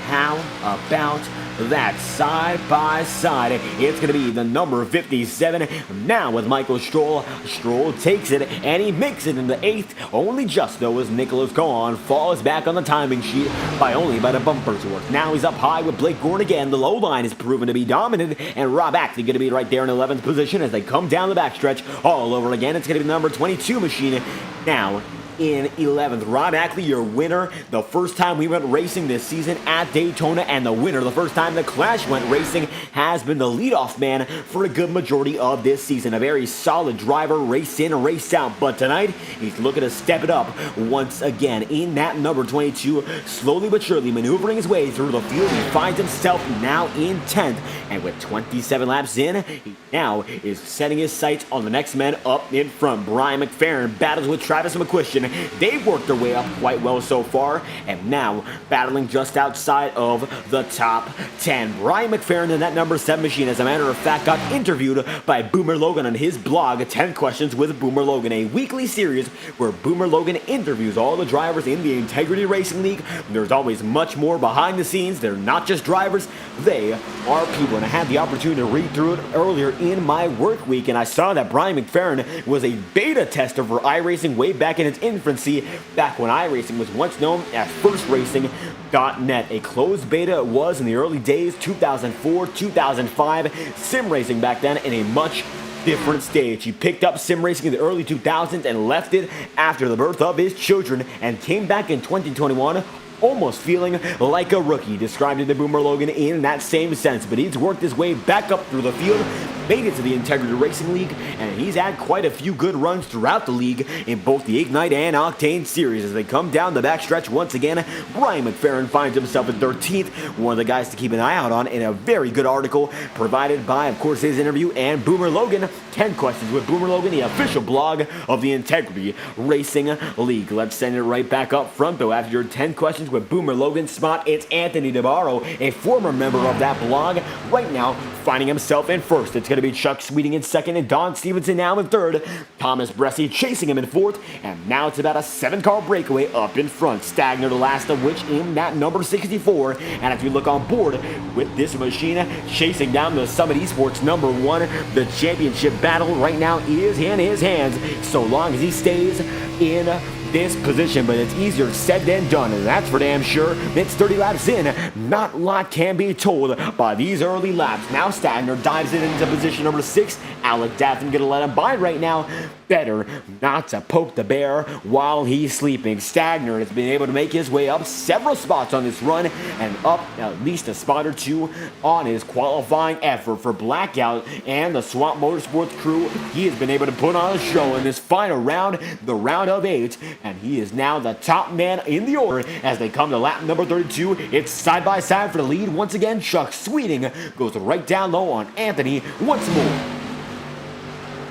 how about that side by side? It's going to be the number 57 now with Michael Stroll. Stroll takes it and he makes it in the 8th, only just though as Nicholas Cohen falls back on the timing sheet by only about a bumper's worth. Now he's up high with Blake Gordon again. The low line is proven to be dominant, and Rob Ackley going to be right there in 11th position as they come down the backstretch all over again. It's going to be the number 22 machine now in 11th. Rob Ackley, your winner the first time we went racing this season at Daytona, and the winner the first time the Clash went racing, has been the leadoff man for a good majority of this season. A very solid driver, race in, race out, but tonight he's looking to step it up once again in that number 22, slowly but surely maneuvering his way through the field. He finds himself now in 10th, and with 27 laps in, he now is setting his sights on the next man up in front. Brian McFerrin battles with Travis McQuistion. They've worked their way up quite well so far, and now battling just outside of the top 10. Brian McFerrin in that number 7 machine, as a matter of fact, got interviewed by Boomer Logan on his blog, 10 Questions with Boomer Logan, a weekly series where Boomer Logan interviews all the drivers in the Integrity Racing League. There's always much more behind the scenes. They're not just drivers, they are people, and I had the opportunity to read through it earlier in my work week, and I saw that Brian McFerrin was a beta tester for iRacing way back in its infancy, back when iRacing was once known as FirstRacing.net. A closed beta it was in the early days, 2004, 2005, sim racing back then in a much different stage. He picked up sim racing in the early 2000s and left it after the birth of his children, and came back in 2021 almost feeling like a rookie, described it to Boomer Logan in that same sense. But he's worked his way back up through the field, made it to the Integrity Racing League, and he's had quite a few good runs throughout the league in both the Ignite and Octane series. As they come down the backstretch once again, Brian McFerrin finds himself in 13th, one of the guys to keep an eye out on, in a very good article provided by, of course, his interview and Boomer Logan, 10 Questions with Boomer Logan, the official blog of the Integrity Racing League. Let's send it right back up front, though, after your 10 Questions with Boomer Logan spot. It's Anthony DeBarro, a former member of that blog, right now finding himself in first. It's going to be Chuck Sweeting in second, and Don Stevenson now in third. Thomas Bresci chasing him in fourth, and now it's about a 7-car breakaway up in front. Stagner, the last of which in that number 64. And if you look on board with this machine chasing down the Summit Esports number 1, the championship battle right now is in his hands, so long as he stays in this position. But it's easier said than done, and that's for damn sure. It's 30 laps in. Not a lot can be told by these early laps. Now Stagner dives it into position number 6. Alec Daffin gonna let him by right now. Better not to poke the bear while he's sleeping. Stagner has been able to make his way up several spots on this run, and up at least a spot or two on his qualifying effort for Blackout and the Swamp Motorsports crew. He has been able to put on a show in this final round, the round of 8, and he is now the top man in the order as they come to lap number 32. It's side by side for the lead. Once again, Chuck Sweeting goes right down low on Anthony once more.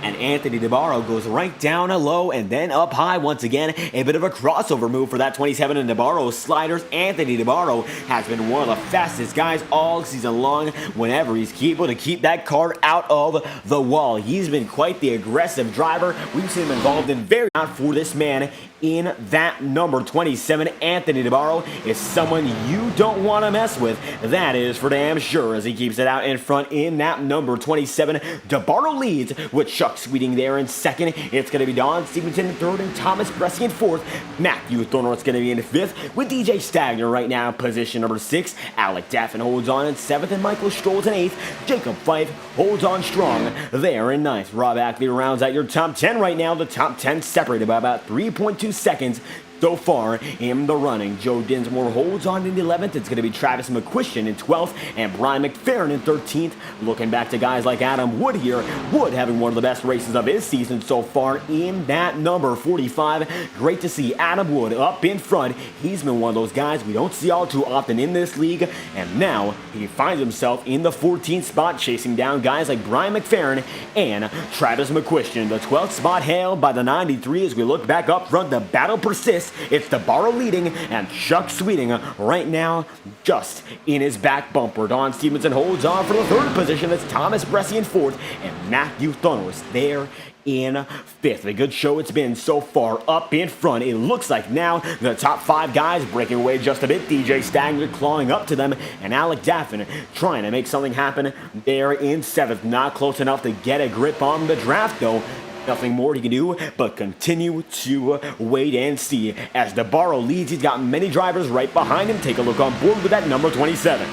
And Anthony DeBarro goes right down low and then up high once again. A bit of a crossover move for that 27 in DeBarro's sliders. Anthony DeBarro has been one of the fastest guys all season long whenever he's able to keep that car out of the wall. He's been quite the aggressive driver. We've seen him involved in very not for this man in that number 27. Anthony DeBarro is someone you don't want to mess with. That is for damn sure, as he keeps it out in front in that number 27. DeBarro leads with Chuck Sweeting there in second. It's going to be Don Stevenson in third and Thomas Bresci in fourth. Matthew Thornworth's going to be in fifth with DJ Stagner right now in position number 6. Alec Daffin holds on in 7th, and Michael Stroll's in 8th. Jacob Fife holds on strong there in 9th. Rob Ackley rounds out your top 10 right now. The top 10 separated by about 3.2 seconds so far in the running. Joe Dinsmore holds on in 11th. It's going to be Travis McQuistion in 12th and Brian McFerrin in 13th. Looking back to guys like Adam Wood here. Wood having one of the best races of his season so far in that number 45. Great to see Adam Wood up in front. He's been one of those guys we don't see all too often in this league, and now he finds himself in the 14th spot, chasing down guys like Brian McFerrin and Travis McQuistion. The 12th spot held by the 93 as we look back up front. The battle persists. race. It's DeBarro leading and Chuck Sweeting right now just in his back bumper. Don Stevenson holds on for the third position. It's Thomas Bressi in fourth and Matthew Thonos there in fifth. A good show it's been so far up in front. It looks like now the top 5 guys breaking away just a bit. DJ Stagner clawing up to them and Alec Daffin trying to make something happen there in seventh. Not close enough to get a grip on the draft though. Nothing more he can do but continue to wait and see. As DeBarro leads, he's got many drivers right behind him. Take a look on board with that number 27.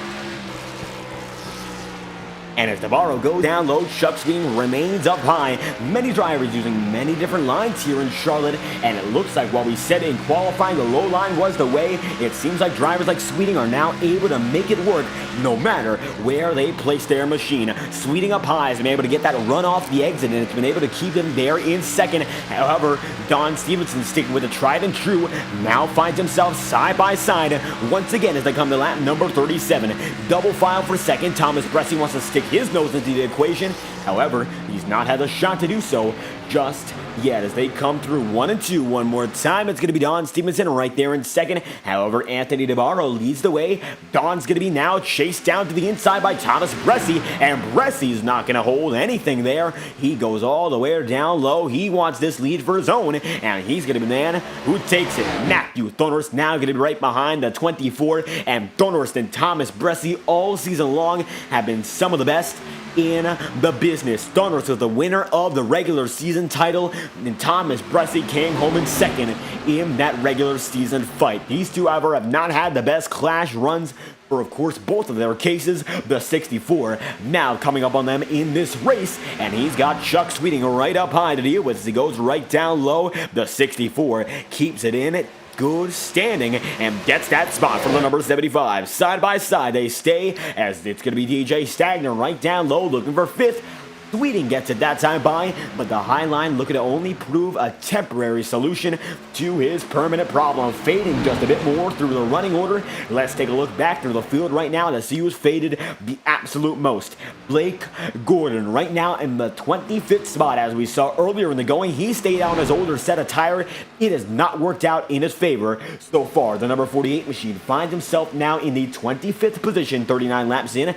And as DeBarro goes down low, Chuck Sweeting remains up high. Many drivers using many different lines here in Charlotte, and it looks like while we said in qualifying the low line was the way, it seems like drivers like Sweeting are now able to make it work no matter where they place their machine. Sweeting up high has been able to get that run off the exit, and it's been able to keep him there in second. However, Don Stevenson, sticking with the tried and true, now finds himself side by side once again as they come to lap number 37. Double file for second. Thomas Bressi wants to stick his nose into the equation. However, he's not had a shot to do so just yet as they come through 1 and 2 one more time. It's going to be Don Stevenson right there in second. However, Anthony DeBarro leads the way. Don's going to be now chased down to the inside by Thomas Bressi, and Bressy's not going to hold anything there. He goes all the way down low. He wants this lead for his own, and he's going to be the man who takes it. Matthew Thornhurst now going to be right behind the 24, and Thornhurst and Thomas Bressi all season long have been some of the best in the business. Thornhurst was the winner of the regular season title, and Thomas Bressi came home in second in that regular season fight. These two, however, have not had the best clash runs for, of course, both of their cases. The 64 now coming up on them in this race, and he's got Chuck Sweeting right up high to deal with as he goes right down low. The 64 keeps it in good standing and gets that spot from the number 75. Side by side they stay as it's going to be DJ Stagner right down low looking for fifth. Sweeting gets it that time by, but the High Line looking to only prove a temporary solution to his permanent problem, fading just a bit more through the running order. Let's take a look back through the field right now to see who's faded the absolute most. Blake Gordon right now in the 25th spot. As we saw earlier in the going, he stayed on his older set of tire. It has not worked out in his favor so far. The number 48 machine finds himself now in the 25th position, 39 laps in,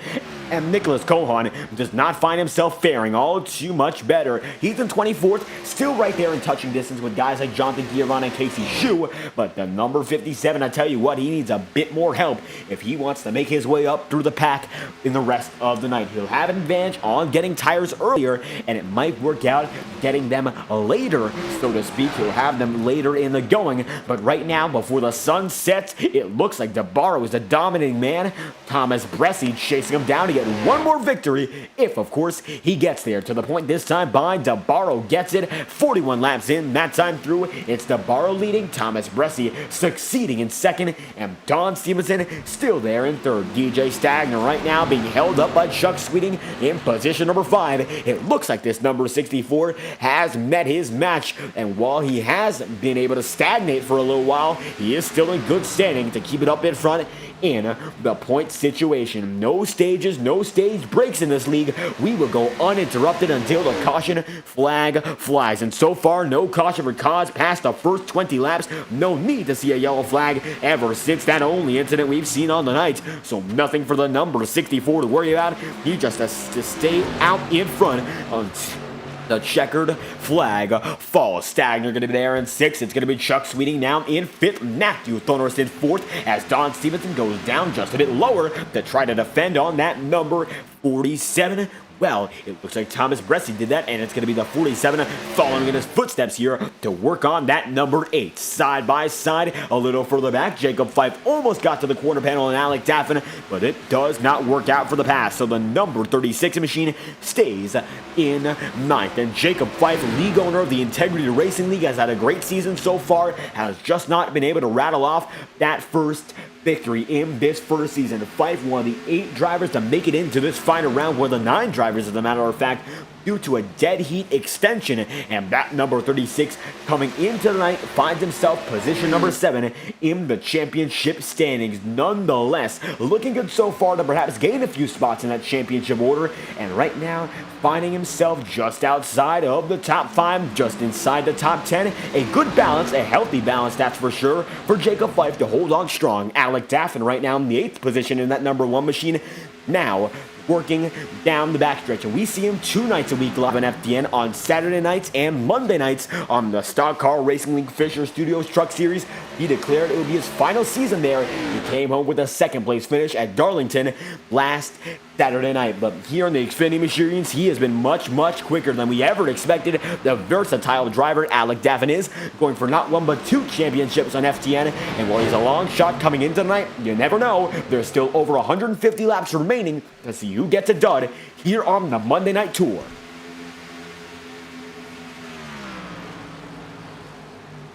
and Nicholas Cohan does not find himself faring all too much better. He's in 24th, still right there in touching distance with guys like Jonathan Giovanni and Casey Shue, but the number 57, I tell you what, he needs a bit more help if he wants to make his way up through the pack in the rest of the night. He'll have an advantage on getting tires earlier, and it might work out getting them later, so to speak. He'll have them later in the going, but right now, before the sun sets, it looks like DeBarro is the dominating man. Thomas Bressi chasing him down to get one more victory, if, of course, he gets there. To the point this time by DeBarro gets it. 41 laps in, that time through, it's DeBarro leading, Thomas Bressi succeeding in second, and Don Stevenson still there in third. DJ Stagner right now being held up by Chuck Sweeting in position number 5. It looks like this number 64 has met his match, and while he has been able to stagnate for a little while, he is still in good standing to keep it up in front in the point situation. No stages, no stage breaks in this league. We will go uninterrupted until the caution flag flies. And so far, no caution for cause past the first 20 laps. No need to see a yellow flag ever since that only incident we've seen on the night. So nothing for the number 64 to worry about. He just has to stay out in front until the checkered flag falls. Stagner going to be there in 6th. It's going to be Chuck Sweeting now in 5th. Matthew Thornhurst in 4th as Don Stevenson goes down just a bit lower to try to defend on that number 47. Well, it looks like Thomas Bressi did that, and it's going to be the 47 following in his footsteps here to work on that number 8. Side by side, a little further back, Jacob Fife almost got to the corner panel and Alec Daffin, but it does not work out for the pass. So the number 36 machine stays in 9th. And Jacob Fife, league owner of the Integrity Racing League, has had a great season so far, has just not been able to rattle off that first victory in this first season. Fife, one of the 8 drivers to make it into this final round, one of the 9 drivers, as a matter of fact, due to a dead heat extension, and that number 36 coming into the night finds himself position number 7 in the championship standings. Nonetheless, looking good so far to perhaps gain a few spots in that championship order, and right now finding himself just outside of the top 5, just inside the top 10. A good balance, a healthy balance, that's for sure, for Jacob Fife to hold on strong. Alec Daffin right now in the 8th position in that number 1 machine, now working down the backstretch. And we see him 2 nights a week live on FTN on Saturday nights and Monday nights on the Stock Car Racing League Fisher Studios Truck Series. He declared it would be his final season there. He came home with a 2nd place finish at Darlington last Saturday night. But here in the Xfinity machines, he has been much, much quicker than we ever expected. The versatile driver Alec Daffin is going for not 1 but 2 championships on FTN. And while he's a long shot coming into tonight, you never know. There's still over 150 laps remaining to see who gets a dud here on the Monday Night Tour.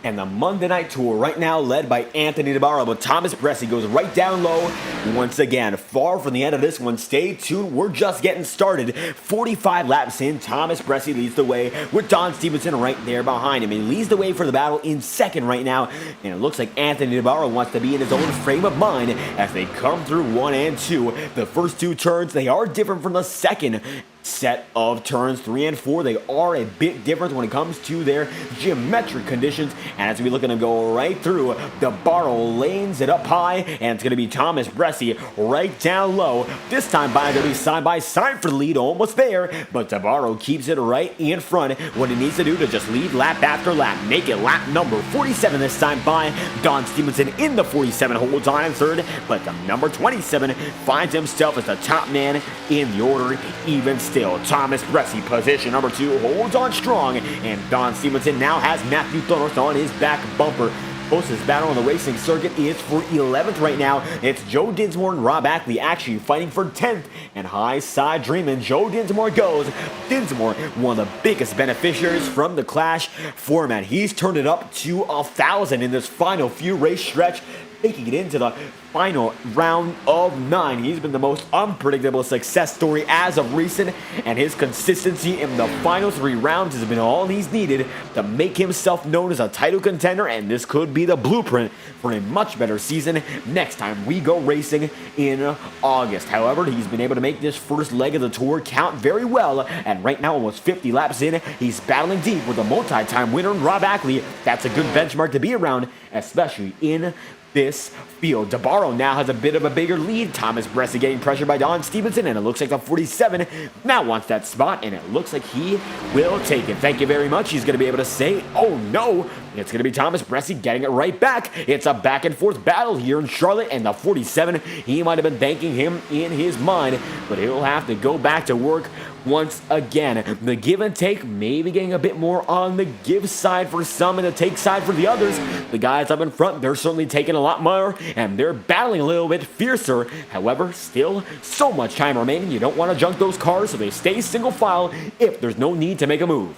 And the Monday Night Tour right now led by Anthony DeBarro, but Thomas Bressie goes right down low once again. Far from the end of this one. Stay tuned. We're just getting started. 45 laps in, Thomas Bressie leads the way with Don Stevenson right there behind him. He leads the way for the battle in 2nd right now, and it looks like Anthony DeBarro wants to be in his own frame of mind as they come through 1 and 2. The first 2 turns, they are different from the second set of turns. 3 and 4, they are a bit different when it comes to their geometric conditions. And as we look at them go right through, DeBarro lanes it up high, and it's going to be Thomas Bressie right down low. This time by going to be side by side for the lead, almost there, but DeBarro keeps it right in front. What he needs to do to just lead lap after lap, make it lap number 47 this time by Don Stevenson in the 47, holds on in 3rd, but the number 27 finds himself as the top man in the order even still. Thomas Bressie, position number 2, holds on strong, and Don Stevenson now has Matthew Thornton on his back bumper. Closest battle on the racing circuit is for 11th right now. It's Joe Dinsmore and Rob Ackley actually fighting for 10th, and high side dreaming. Joe Dinsmore goes. Dinsmore, one of the biggest beneficiaries from the Clash format. He's turned it up to 1,000 in this final few race stretch, making it into the final round of 9. He's been the most unpredictable success story as of recent, and his consistency in the final 3 rounds has been all he's needed to make himself known as a title contender, and this could be the blueprint for a much better season next time we go racing in August. However, he's been able to make this first leg of the tour count very well, and right now, almost 50 laps in, he's battling deep with a multi-time winner, Rob Ackley. That's a good benchmark to be around, especially in this field. DeBarro now has a bit of a bigger lead. Thomas Bressie getting pressured by Don Stevenson, and it looks like the 47 now wants that spot, and it looks like he will take it. Thank you very much. He's going to be able to say, oh no, it's going to be Thomas Bressie getting it right back. It's a back and forth battle here in Charlotte, and the 47, he might have been thanking him in his mind, but he'll have to go back to work once again. The give and take maybe getting a bit more on the give side for some and the take side for the others. The guys up in front, they're certainly taking a lot more, and they're battling a little bit fiercer. However, still so much time remaining. You don't want to junk those cars, so they stay single file if there's no need to make a move.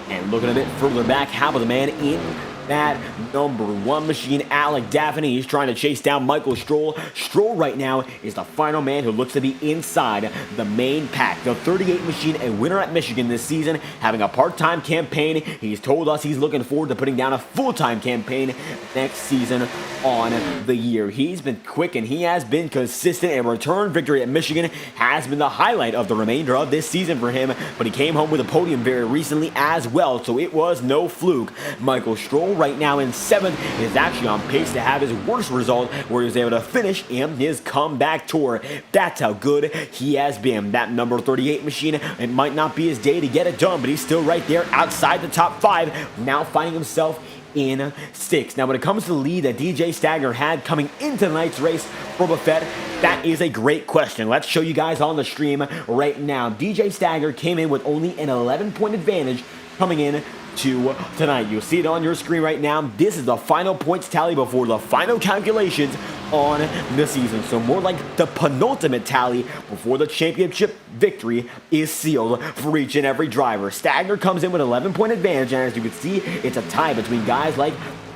And looking a bit further back, how about the man in that number 1 machine, Alec Daffin? He's trying to chase down Michael Stroll. Stroll right now is the final man who looks to be inside the main pack. The 38 machine, a winner at Michigan this season, having a part-time campaign. He's told us he's looking forward to putting down a full-time campaign next season on the year. He's been quick and he has been consistent. A return victory at Michigan has been the highlight of the remainder of this season for him, but he came home with a podium very recently as well, so it was no fluke. Michael Stroll right now in 7th is actually on pace to have his worst result, where he was able to finish in his comeback tour. That's how good he has been. That number 38 machine, it might not be his day to get it done, but he's still right there outside the top 5, now finding himself in 6th. Now, when it comes to the lead that DJ Stagner had coming into tonight's race for Buffett, that is a great question. Let's show you guys on the stream right now. DJ Stagner came in with only an 11-point advantage coming in to tonight. You'll see it on your screen right now. This is the final points tally before the final calculations on the season. So more like the penultimate tally before the championship victory is sealed for each and every driver. Stagner comes in with an 11-point advantage, and as you can see, it's a tie between guys like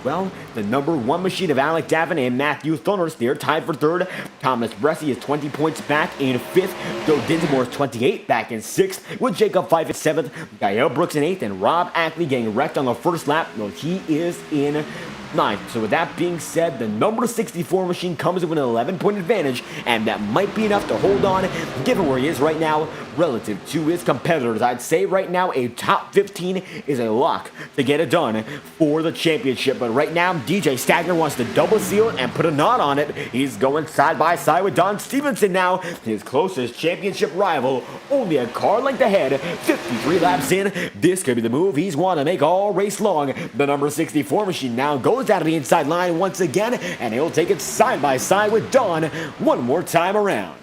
well, the number 1 machine of Alec Davin and Matthew Thorners, they're tied for 3rd. Thomas Bressi is 20 points back in 5th. Joe Dinsmore is 28 back in 6th, with Jacob Fife in 7th, Gael Brooks in 8th, and Rob Ackley getting wrecked on the first lap. No, he is in 9th. So with that being said, the number 64 machine comes with an 11-point advantage, and that might be enough to hold on, given where he is right now relative to his competitors. I'd say right now a top 15 is a lock to get it done for the championship. But right now, DJ Stagner wants to double seal it and put a knot on it. He's going side by side with Don Stevenson now, his closest championship rival, only a car length ahead, 53 laps in. This could be the move he's wanted to make all race long. The number 64 machine now goes out of the inside line once again, and he'll take it side by side with Don one more time around.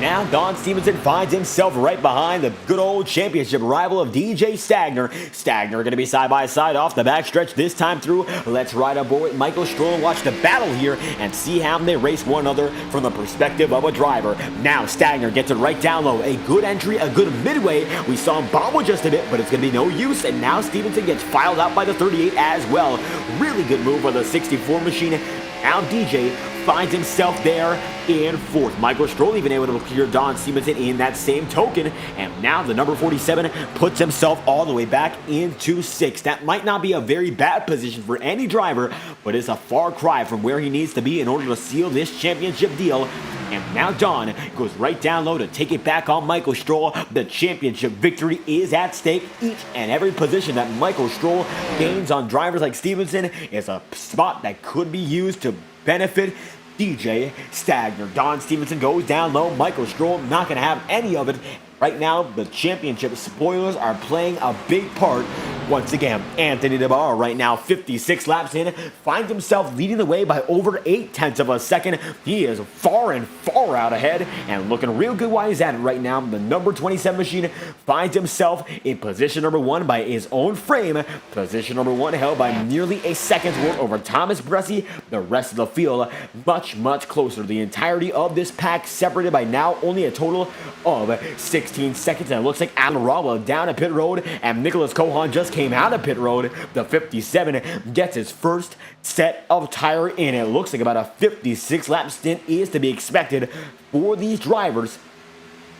Now Don Stevenson finds himself right behind the good old championship rival of DJ Stagner. Stagner going to be side by side off the backstretch this time through. Let's ride aboard with Michael Stroll and watch the battle here and see how they race one another from the perspective of a driver. Now Stagner gets it right down low. A good entry, a good midway. We saw him bobble just a bit, but it's going to be no use. And now Stevenson gets filed out by the 38 as well. Really good move for the 64 machine. Now DJ finds himself there in 4th. Michael Stroll even able to clear Don Stevenson in that same token. And now the number 47 puts himself all the way back into 6th. That might not be a very bad position for any driver, but it's a far cry from where he needs to be in order to seal this championship deal. And now Don goes right down low to take it back on Michael Stroll. The championship victory is at stake. Each and every position that Michael Stroll gains on drivers like Stevenson is a spot that could be used to benefit DJ Stagner. Don Stevenson goes down low. Michael Stroll not going to have any of it. Right now, the championship spoilers are playing a big part once again. Anthony DeBarra right now, 56 laps in, finds himself leading the way by over 0.8 of a second. He is far and far out ahead and looking real good while he's at it right now. The number 27 machine finds himself in position number 1 by his own frame. Position number 1 held by nearly a second's worth over Thomas Bressi. The rest of the field much, much closer. The entirety of this pack separated by now only a total of 16 seconds. And it looks like Alan Rawa down at pit road, and Nicholas Cohan just came out of pit road. The 57 gets his first set of tire in. It looks like about a 56 lap stint is to be expected for these drivers,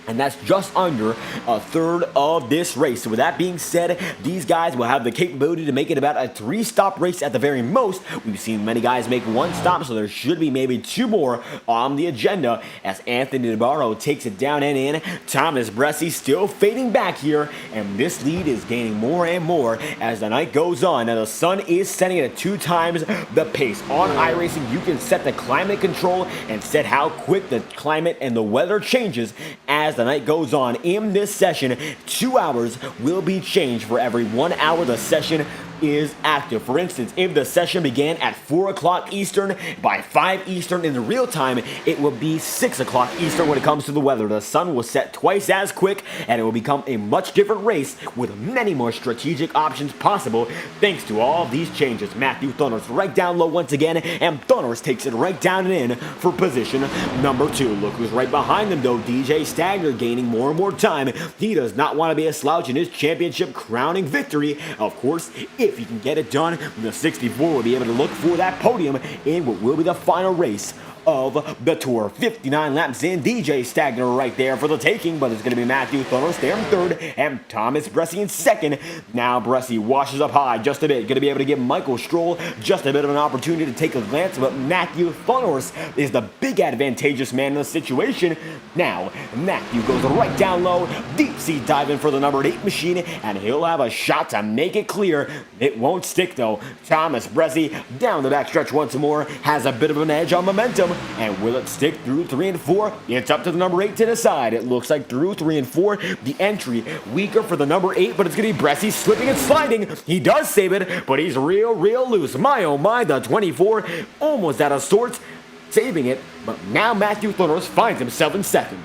and that's just under a third of this race. So with that being said, these guys will have the capability to make it about a 3-stop race at the very most. We've seen many guys make 1 stop, so there should be maybe 2 more on the agenda as Anthony DeBarro takes it down and in. Thomas Bressi still fading back here, and this lead is gaining more and more as the night goes on. Now the sun is setting it at 2 times the pace. On iRacing, you can set the climate control and set how quick the climate and the weather changes as the night goes on. In this session, 2 hours will be changed for every 1 hour the session is active. For instance, if the session began at 4 o'clock Eastern, by 5 Eastern in the real time, it will be 6 o'clock Eastern when it comes to the weather. The sun will set twice as quick, and it will become a much different race with many more strategic options possible thanks to all of these changes. Matthew Thorners right down low once again, and Thorners takes it right down and in for position number 2. Look who's right behind them though. DJ Stagner gaining more and more time. He does not want to be a slouch in his championship crowning victory. Of course, if he can get it done, the 64 will be able to look for that podium in what will be the final race of the tour. 59 laps in, DJ Stagner right there for the taking, but it's going to be Matthew Thorners there in 3rd and Thomas Bressi in 2nd. Now Bressi washes up high just a bit, going to be able to give Michael Stroll just a bit of an opportunity to take a glance, but Matthew Thorners is the big advantageous man in the situation. Now Matthew goes right down low, deep sea diving for the number 8 machine, and he'll have a shot to make it clear. It won't stick though. Thomas Bressi down the backstretch once more, has a bit of an edge on momentum. And will it stick through 3 and 4? It's up to the number 8 to decide. It looks like through 3 and 4, the entry weaker for the number 8, but it's going to be Bressi slipping and sliding. He does save it, but he's real loose. My oh my, the 24 almost out of sorts, saving it, but now Matthew Thorners finds himself in 2nd.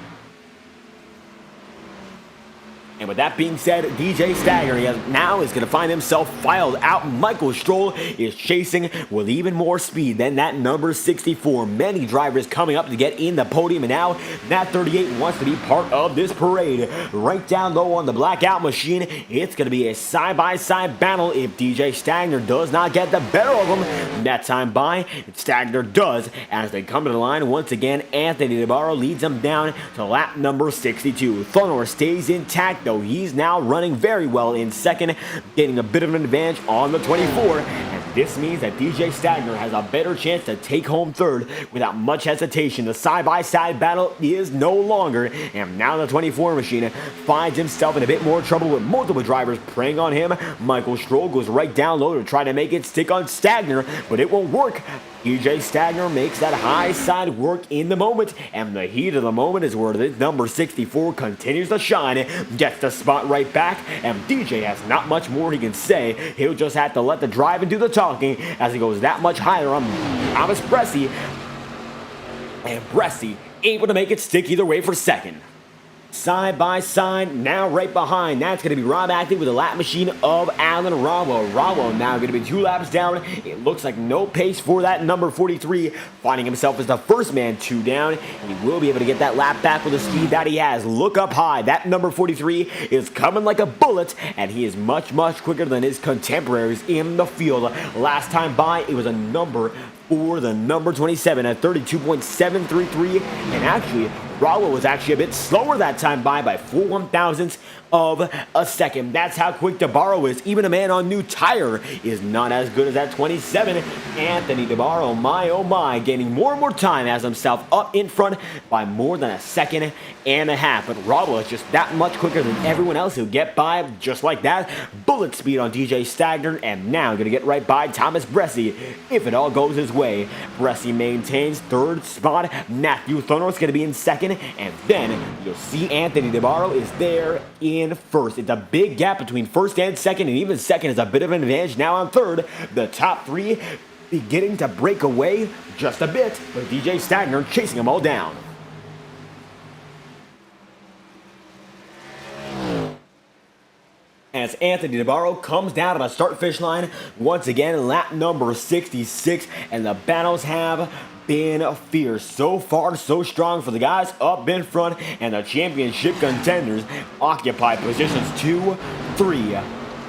And with that being said, DJ Stagner now is going to find himself filed out. Michael Stroll is chasing with even more speed than that number 64. Many drivers coming up to get in the podium, and now that 38 wants to be part of this parade. Right down low on the blackout machine, it's going to be a side-by-side battle if DJ Stagner does not get the better of him. That time by, Stagner does. As they come to the line, once again, Anthony DeBarro leads them down to lap number 62. Thunor stays intact, though he's now running very well in second, getting a bit of an advantage on the 24. And this means that DJ Stagner has a better chance to take home third without much hesitation. The side-by-side battle is no longer, and now the 24 machine finds himself in a bit more trouble with multiple drivers preying on him. Michael Stroll goes right down low to try to make it stick on Stagner, but it won't work. DJ Stagner makes that high side work in the moment, and the heat of the moment is where the number 64 continues to shine, gets the spot right back, and DJ has not much more he can say. He'll just have to let the drive and do the talking as he goes that much higher on Thomas Bressi, and Bressi able to make it stick either way for second. Side by side, now right behind. That's going to be Rob Ackley with the lap machine of Alan Rowell. Rowell now going to be 2 laps down. It looks like no pace for that number 43, finding himself as the first man 2 down. And he will be able to get that lap back with the speed that he has. Look up high. That number 43 is coming like a bullet, and he is much, much quicker than his contemporaries in the field. Last time by, it was a number for the number 27 at 32.733, and actually Rowell was actually a bit slower that time by 4 1,000ths of a second. That's how quick DeBarro is. Even a man on new tire is not as good as that 27. Anthony DeBarro, my oh my, gaining more and more time as himself up in front by more than a second and a half. But Rowell is just that much quicker than everyone else who get by just like that. Bullet speed on DJ Stagner, and now going to get right by Thomas Bressi if it all goes his way. Bressi maintains third spot. Matthew Thunor is going to be in second, and then you'll see Anthony DeBarro is there in first. It's a big gap between first and second, and even second is a bit of an advantage now on third. The top 3 beginning to break away just a bit, but DJ Stagner chasing them all down. As Anthony DeBarro comes down to the start-finish line, once again, lap number 66, and the battles have been fierce. So far, so strong for the guys up in front, and the championship contenders occupy positions 2, 3,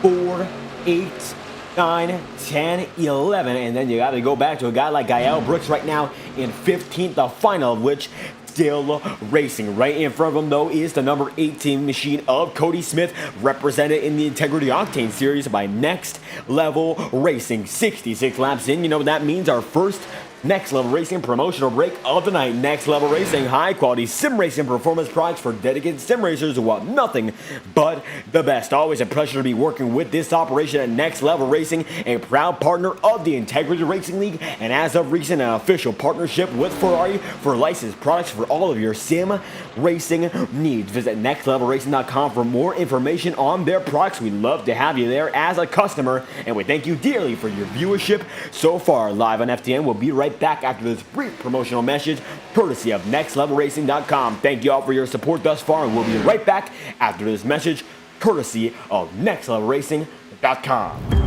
4, 8, 9, 10, 11, and then you got to go back to a guy like Gael Brooks right now in 15th, the final of which still racing. Right in front of him, though, is the number 18 machine of Cody Smith, represented in the Integrity Octane Series by Next Level Racing. 66 laps in, you know what that means? Our first Next Level Racing promotional break of the night. Next Level Racing, high quality sim racing performance products for dedicated sim racers who want nothing but the best. Always a pleasure to be working with this operation at Next Level Racing, a proud partner of the Integrity Racing League, and as of recent, an official partnership with Ferrari for licensed products for all of your sim racing needs. Visit nextlevelracing.com for more information on their products. We'd love to have you there as a customer, and we thank you dearly for your viewership so far. Live on FTN, we'll be right back after this brief promotional message courtesy of nextlevelracing.com. Thank you all for your support thus far, and we'll be right back after this message courtesy of nextlevelracing.com.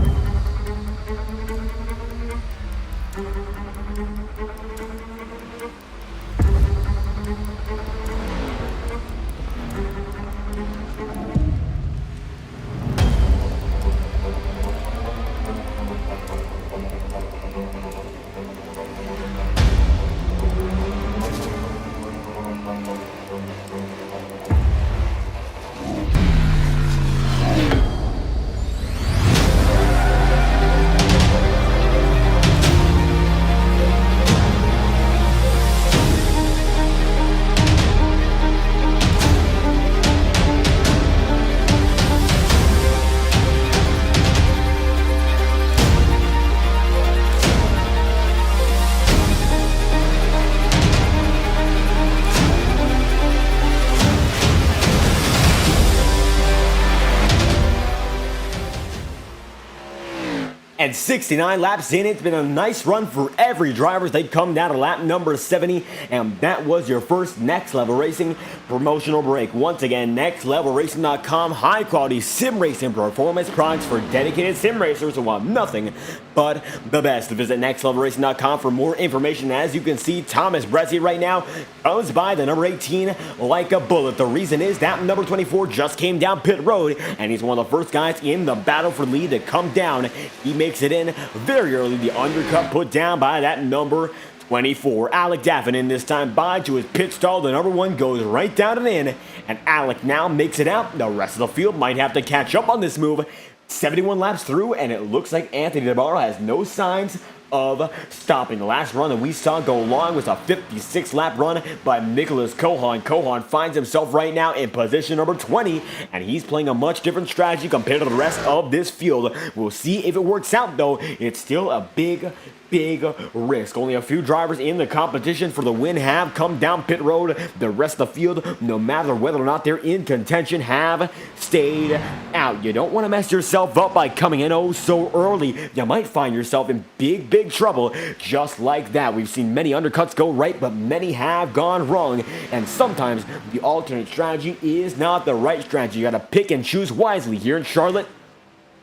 And 69 laps in, it's been a nice run for every driver as they come down to lap number 70. And that was your first Next Level Racing promotional break. Once again, nextlevelracing.com, high quality sim racing performance products for dedicated sim racers who want nothing but the best. Visit nextlevelracing.com for more information. As you can see, Thomas Bressi right now comes by the number 18 like a bullet. The reason is that number 24 just came down pit road, and he's one of the first guys in the battle for lead to come down. He makes it in very early. The undercut put down by that number 24. Alec Daffin in this time by to his pit stall. The number 1 goes right down and in, and Alec now makes it out. The rest of the field might have to catch up on this move. 71 laps through, and it looks like Anthony DeBarro has no signs of stopping. The last run that we saw go long was a 56-lap run by Nicholas Cohan. Cohan finds himself right now in position number 20, and he's playing a much different strategy compared to the rest of this field. We'll see if it works out, though. It's still a big risk. Only a few drivers in the competition for the win have come down pit road. The rest of the field, no matter whether or not they're in contention, have stayed out. You don't want to mess yourself up by coming in oh so early. You might find yourself in big trouble just like that. We've seen many undercuts go right, but many have gone wrong, and sometimes the alternate strategy is not the right strategy. You got to pick and choose wisely here in Charlotte.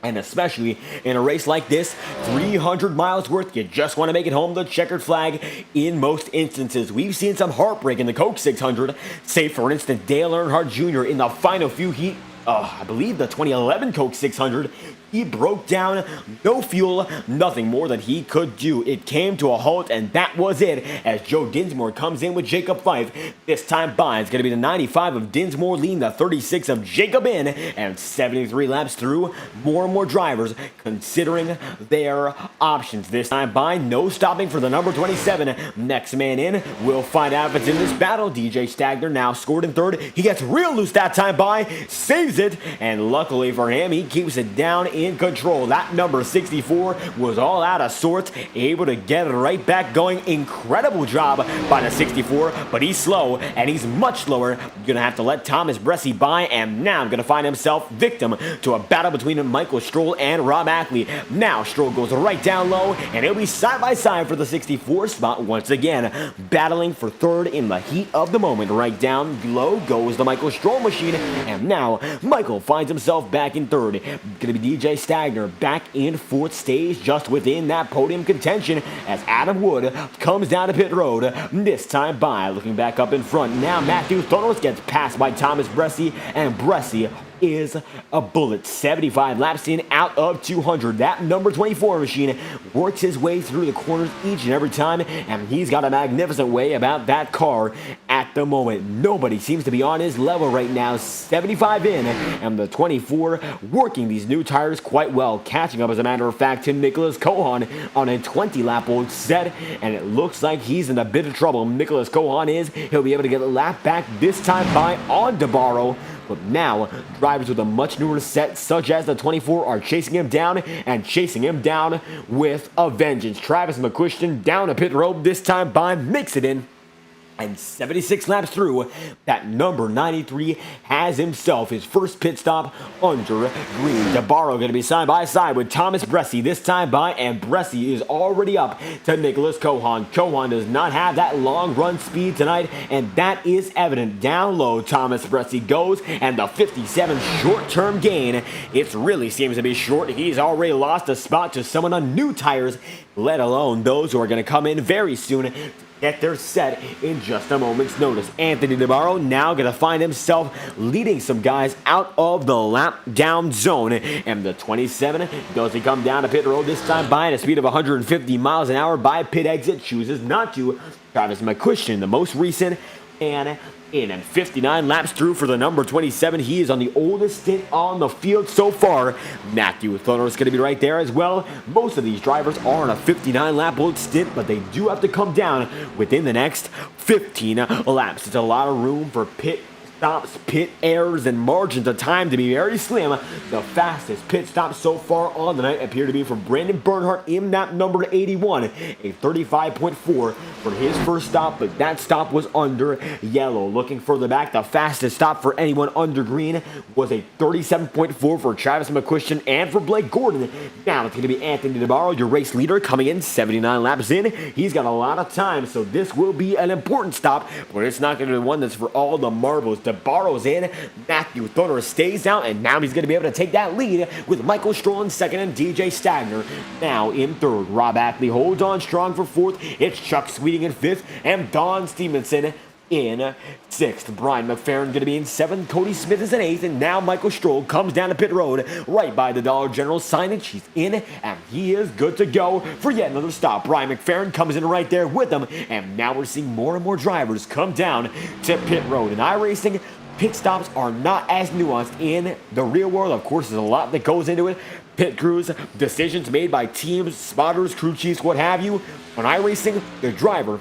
And especially in a race like this, 300 miles worth, you just want to make it home the checkered flag in most instances. We've seen some heartbreak in the Coke 600. Say, for instance, Dale Earnhardt Jr. in the final few heat, I believe the 2011 Coke 600, he broke down, no fuel, nothing more that he could do. It came to a halt, and that was it, as Joe Dinsmore comes in with Jacob Fife. This time by, it's going to be the 95 of Dinsmore leading the 36 of Jacob in, and 73 laps through, more and more drivers considering their options. This time by, no stopping for the number 27. Next man in, we'll find out if it's in this battle. DJ Stagner now scored in third. He gets real loose that time by, saves it, and luckily for him, he keeps it down in control. That number 64 was all out of sorts, able to get it right back going. Incredible job by the 64, but he's slow, and he's much slower. Gonna have to let Thomas Bressi by, and now gonna find himself victim to a battle between Michael Stroll and Rob Ackley. Now Stroll goes right down low, and it'll be side by side for the 64 spot once again, battling for third in the heat of the moment. Right down low goes the Michael Stroll machine, and now Michael finds himself back in third. Gonna be DJ Stagner back in fourth, stays just within that podium contention as Adam Wood comes down to pit road. This time by, looking back up in front. Now Matthew Thonos gets passed by Thomas Bressi, and Bressi is a bullet. 75 laps in out of 200. That number 24 machine works his way through the corners each and every time, and he's got a magnificent way about that car at the moment. Nobody seems to be on his level right now. 75 in, and the 24 working these new tires quite well, catching up, as a matter of fact, to Nicholas Cohan on a 20-lap old set, and it looks like he's in a bit of trouble. Nicholas Cohan is. He'll be able to get a lap back this time by on DeBarro. But now, drivers with a much newer set, such as the 24, are chasing him down, and chasing him down with a vengeance. Travis McQuiston down a pit road, this time by, makes it in. And 76 laps through, that number 93 has himself his first pit stop under green. DeBarro going to be side by side with Thomas Bressi this time by, and Bressi is already up to Nicholas Cohan. Cohan does not have that long run speed tonight, and that is evident. Down low, Thomas Bressi goes, and the 57 short-term gain, it really seems to be short. He's already lost a spot to someone on new tires, let alone those who are going to come in very soon get their set in just a moment's notice. Anthony DeBarro now going to find himself leading some guys out of the lap down zone. And the 27 does he come down to pit road this time by at a speed of 150 miles an hour by pit exit, chooses not to. Travis McQuiston, the most recent, and in, and 59 laps through for the number 27. He is on the oldest stint on the field so far. Matthew Thoner is going to be right there as well. Most of these drivers are on a 59 lap old stint, but they do have to come down within the next 15 laps. It's a lot of room for pit stops, pit errors, and margins of time to be very slim. The fastest pit stop so far on the night appear to be for Brandon Bernhardt in that number 81, a 35.4 for his first stop, but that stop was under yellow. Looking further back, the fastest stop for anyone under green was a 37.4 for Travis McQuistion and for Blake Gordon. Now it's going to be Anthony DeBarro, your race leader, coming in 79 laps in. He's got a lot of time, so this will be an important stop, but it's not going to be one that's for all the marbles. DeBarro's in, Matthew Thunder stays out, and now he's going to be able to take that lead with Michael Stroll in second and DJ Stagner now in third. Rob Ackley holds on strong for fourth. It's Chuck Sweeting in fifth, and Don Stevenson in sixth. Brian McFerrin going to be in seventh. Cody Smith is in eighth, and now Michael Stroll comes down to pit road right by the Dollar General signage. He's in, and he is good to go for yet another stop. Brian McFerrin comes in right there with him, and now we're seeing more and more drivers come down to pit road. In iRacing, pit stops are not as nuanced in the real world. Of course, there's a lot that goes into it. Pit crews, decisions made by teams, spotters, crew chiefs, what have you. On iRacing, the driver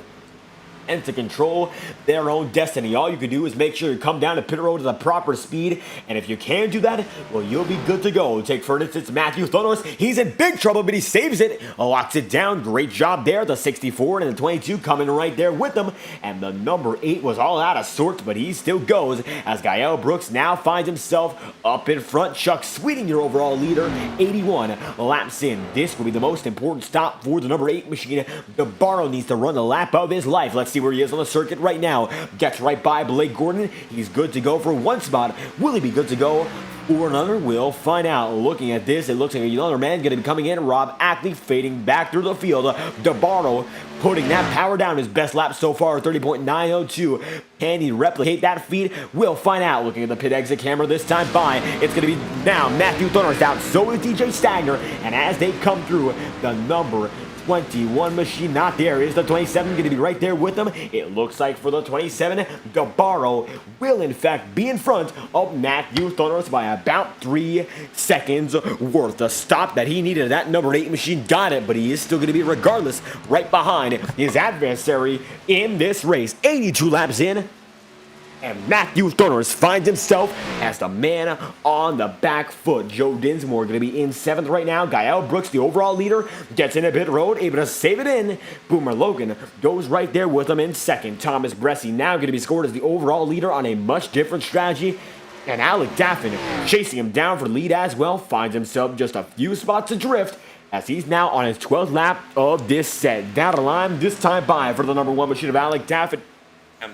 and to control their own destiny. All you can do is make sure you come down to pit road at the proper speed, and if you can do that, well, you'll be good to go. Take, for instance, Matthew Thonos. He's in big trouble, but he saves it, locks it down. Great job there. The 64 and the 22 coming right there with them, and the number 8 was all out of sorts, but he still goes as Gael Brooks now finds himself up in front. Chuck Sweeting, your overall leader, 81 laps in. This will be the most important stop for the number 8 machine. DeBarro needs to run the lap of his life. Let's see where he is on the circuit right now. Gets right by Blake Gordon. He's good to go for one spot. Will he be good to go for another? We'll find out. Looking at this, it looks like another man going to be coming in. Rob Ackley fading back through the field. DeBarro putting that power down. His best lap so far, 30.902. Can he replicate that feat? We'll find out. Looking at the pit exit camera this time by, it's going to be now Matthew Thorner's out. So is DJ Stagner. And as they come through, the number 21 machine not there. Is the 27 going to be right there with them? It looks like for the 27, DeBarro will in fact be in front of Matthew Thorners by about 3 seconds worth. The stop that he needed, that number 8 machine got it, but he is still going to be regardless right behind his adversary in this race. 82 laps in, and Matthew Thorners finds himself as the man on the back foot. Joe Dinsmore going to be in 7th right now. Gael Brooks, the overall leader, gets into pit road, able to save it in. Boomer Logan goes right there with him in 2nd. Thomas Bressie now going to be scored as the overall leader on a much different strategy. And Alec Daffin, chasing him down for the lead as well, finds himself just a few spots adrift as he's now on his 12th lap of this set. Down the line, this time by for the number 1 machine of Alec Daffin.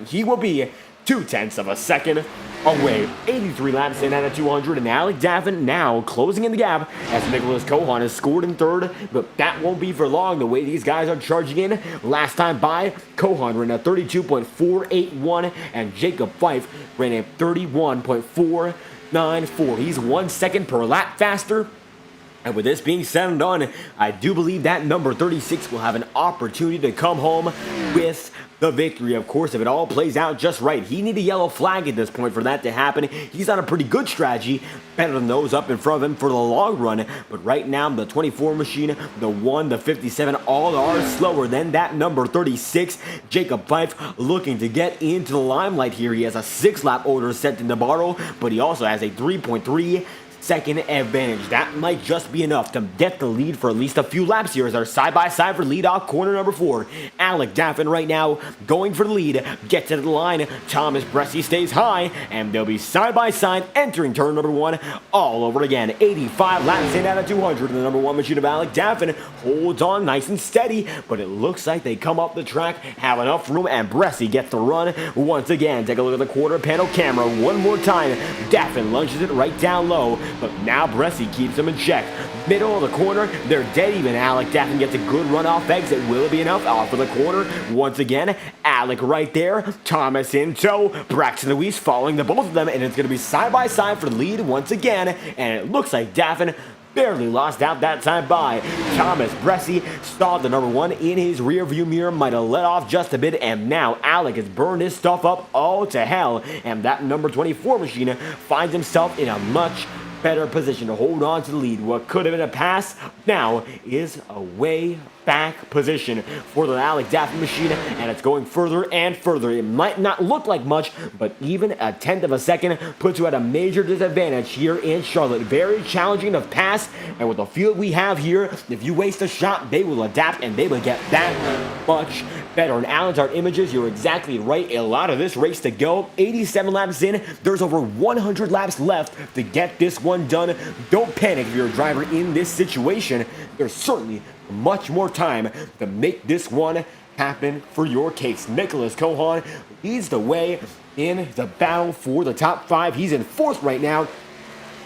He will be 0.2 of a second away. 83 laps in at a 200, and Alec Daffin now closing in the gap as Nicholas Cohan has scored in 3rd, but that won't be for long the way these guys are charging in. Last time by, Cohan ran a 32.481, and Jacob Fife ran a 31.494. He's 1 second per lap faster. And with this being said and done, I do believe that number 36 will have an opportunity to come home with the victory. Of course, if it all plays out just right, he needs a yellow flag at this point for that to happen. He's on a pretty good strategy, better than those up in front of him for the long run. But right now, the 24 machine, the 1, the 57, all are slower than that number 36. Jacob Fife looking to get into the limelight here. He has a 6-lap order set to Navarro, but he also has a 3.3 second advantage. That might just be enough to get the lead for at least a few laps here as our side-by-side for lead-off corner number 4. Alec Daffin right now going for the lead, gets into the line. Thomas Bressie stays high, and they'll be side-by-side entering turn number 1 all over again. 85 laps in out of 200, and the number 1 machine of Alec Daffin holds on nice and steady, but it looks like they come up the track, have enough room, and Bressie gets the run once again. Take a look at the quarter panel camera one more time. Daffin lunges it right down low, but now Bressie keeps him in check. Middle of the corner, they're dead even. Alec Daffin gets a good run-off exit. Will it be enough? Off of the corner once again. Alec right there. Thomas in tow. Braxton Louise following the both of them, and it's going to be side-by-side for the lead once again. And it looks like Daffin barely lost out that time by. Thomas Bressie stalled the number 1 in his rearview mirror, might have let off just a bit, and now Alec has burned his stuff up all to hell, and that number 24 machine finds himself in a much better position to hold on to the lead. What could have been a pass now is a way back position for the Alex Daffin machine, and it's going further and further. It might not look like much, but even a tenth of a second puts you at a major disadvantage here in Charlotte. Very challenging to pass, and with the field we have here, if you waste a shot, they will adapt and they will get that much better. And Alan's Art Images, you're exactly right. A lot of this race to go. 87 laps in. There's over 100 laps left to get this one done. Don't panic if you're a driver in this situation. There's certainly much more time to make this one happen for your case. Nicholas Cohan leads the way in the battle for the top 5. He's in 4th right now,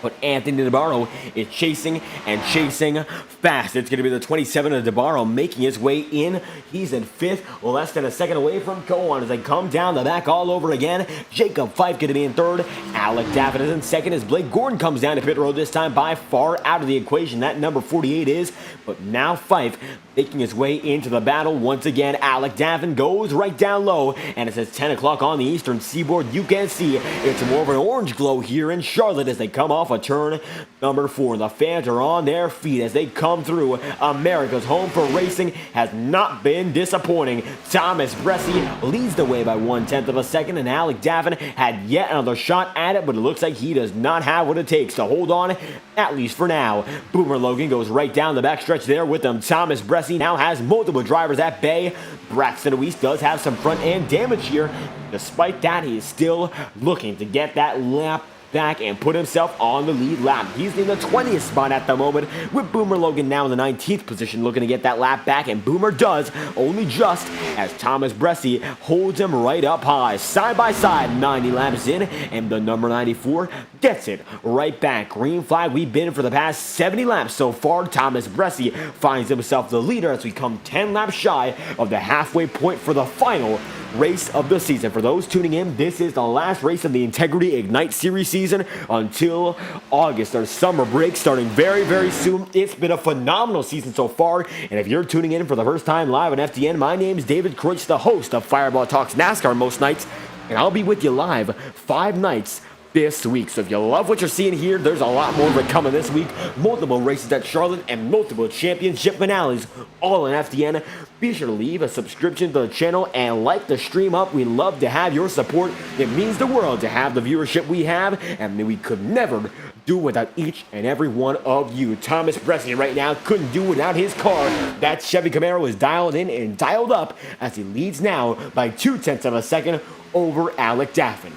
but Anthony DeBarro is chasing and chasing fast. It's going to be the 27 of DeBarro making his way in. He's in 5th, less than a second away from Cohen as they come down the back all over again. Jacob Fife going to be in 3rd. Alec Daffin is in 2nd as Blake Gordon comes down to pit road, this time by far out of the equation. That number 48 is, but now Fife making his way into the battle once again. Alec Daffin goes right down low, and it says 10 o'clock on the eastern seaboard. You can see it's more of an orange glow here in Charlotte as they come off a turn number 4. The fans are on their feet as they come through. America's home for racing has not been disappointing. Thomas Bresci leads the way by 1/10 of a second, and Alec Daffin had yet another shot at it, but it looks like he does not have what it takes to hold on, at least for now. Boomer Logan goes right down the backstretch there with them. Thomas Bresci now has multiple drivers at bay. Braxton Weiss does have some front end damage here. Despite that, he is still looking to get that lap back and put himself on the lead lap. He's in the 20th spot at the moment, with Boomer Logan now in the 19th position looking to get that lap back, and Boomer does, only just as Thomas Bresci holds him right up high. Side by side, 90 laps in, and the number 94 gets it right back. Green flag, we've been for the past 70 laps so far. Thomas Bresci finds himself the leader as we come 10 laps shy of the halfway point for the final race of the season. For those tuning in, this is the last race of the Integrity Ignite Series season until August. There's summer break starting very, very soon. It's been a phenomenal season so far, and if you're tuning in for the first time live on FDN, my name is David Kreutz, the host of Fireball Talks NASCAR most nights, and I'll be with you live 5 nights this week. So if you love what you're seeing here, there's a lot more of it coming this week. Multiple races at Charlotte and multiple championship finales, all on FDN. Be sure to leave a subscription to the channel and like the stream up. We love to have your support. It means the world to have the viewership we have, and we could never do without each and every one of you. Thomas Bresci right now couldn't do without his car. That Chevy Camaro is dialed in and dialed up as he leads now by 2/10 of a second over Alec Daffin.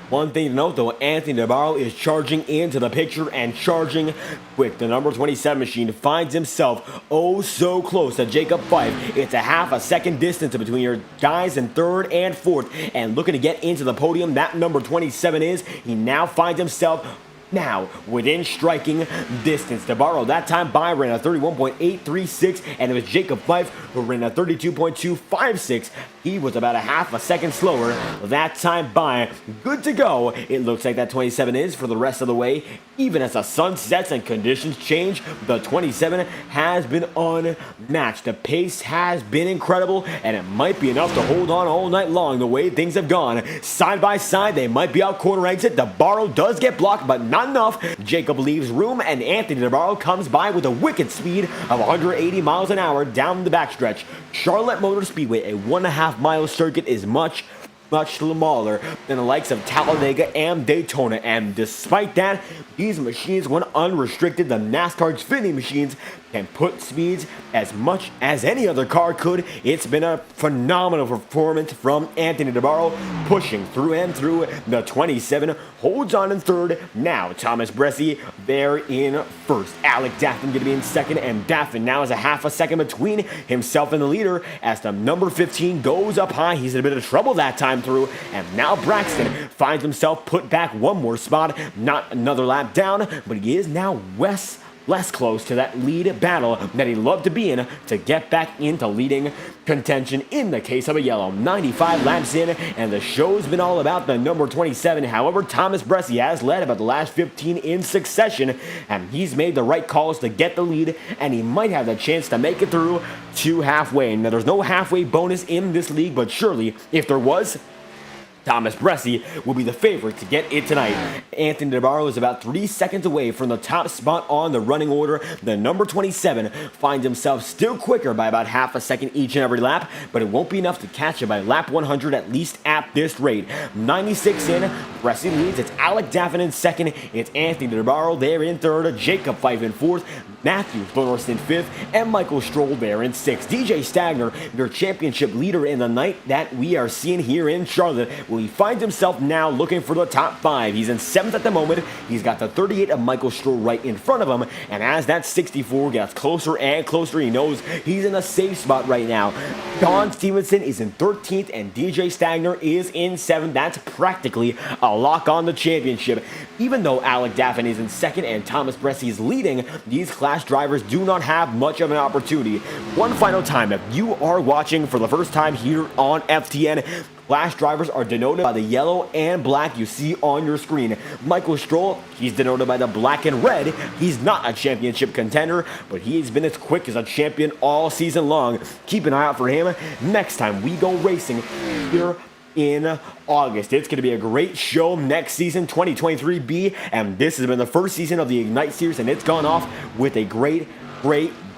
One thing to note though, Anthony DeBarro is charging into the picture and charging quick. The number 27 machine finds himself oh so close to Jacob Fife. It's a half a second distance between your guys in 3rd and 4th, and looking to get into the podium, that number 27 is. He now finds himself now within striking distance. DeBarro that time by ran a 31.836, and it was Jacob Fife who ran a 32.256. He was about a half a second slower that time by. Good to go. It looks like that 27 is for the rest of the way. Even as the sun sets and conditions change, the 27 has been unmatched. The pace has been incredible, and it might be enough to hold on all night long the way things have gone. Side by side, they might be out corner exit. DeBarro does get blocked, but not enough. Jacob leaves room, and Anthony DeBarro comes by with a wicked speed of 180 miles an hour down the backstretch. Charlotte Motor Speedway, a 1.5-mile circuit, is much smaller than the likes of Talladega and Daytona, and despite that, these machines, when unrestricted, the NASCAR Xfinity machines, can put speeds as much as any other car could. It's been a phenomenal performance from Anthony DeBarro, pushing through and through. The 27 holds on in 3rd. Now Thomas Bresci there in 1st. Alec Daffin going to be in 2nd, and Daffin now has a half a second between himself and the leader as the number 15 goes up high. He's in a bit of trouble that time through, and now Braxton finds himself put back one more spot, not another lap down, but he is now less close to that lead battle that he loved to be in to get back into leading contention in the case of a yellow. 95 laps in, and the show's been all about the number 27. However, Thomas Bresci has led about the last 15 in succession, and he's made the right calls to get the lead, and he might have the chance to make it through to halfway. Now, there's no halfway bonus in this league, but surely, if there was, Thomas Bressi will be the favorite to get it tonight. Anthony DeBarro is about 3 seconds away from the top spot on the running order. The number 27 finds himself still quicker by about half a second each and every lap, but it won't be enough to catch him by lap 100 at least at this rate. 96 in, Bressi leads. It's Alec Daffin in second. It's Anthony DeBarro there in third. Jacob Fife in fourth. Matthew Thornhurst in fifth. And Michael Stroll there in sixth. DJ Stagner, your championship leader in the night that we are seeing here in Charlotte, he finds himself now looking for the top 5. He's in 7th at the moment. He's got the 38 of Michael Stroll right in front of him, and as that 64 gets closer and closer, he knows he's in a safe spot right now. Don Stevenson is in 13th, and DJ Stagner is in 7th. That's practically a lock on the championship. Even though Alec Daffin is in 2nd and Thomas Bressi is leading, these Clash drivers do not have much of an opportunity. One final time, if you are watching for the first time here on FTN, Clash drivers are denoted by the yellow and black you see on your screen. Michael Stroll, he's denoted by the black and red. He's not a championship contender, but he's been as quick as a champion all season long. Keep an eye out for him next time we go racing here in August. It's going to be a great show next season, 2023B, and this has been the first season of the Ignite Series, and it's gone off with a great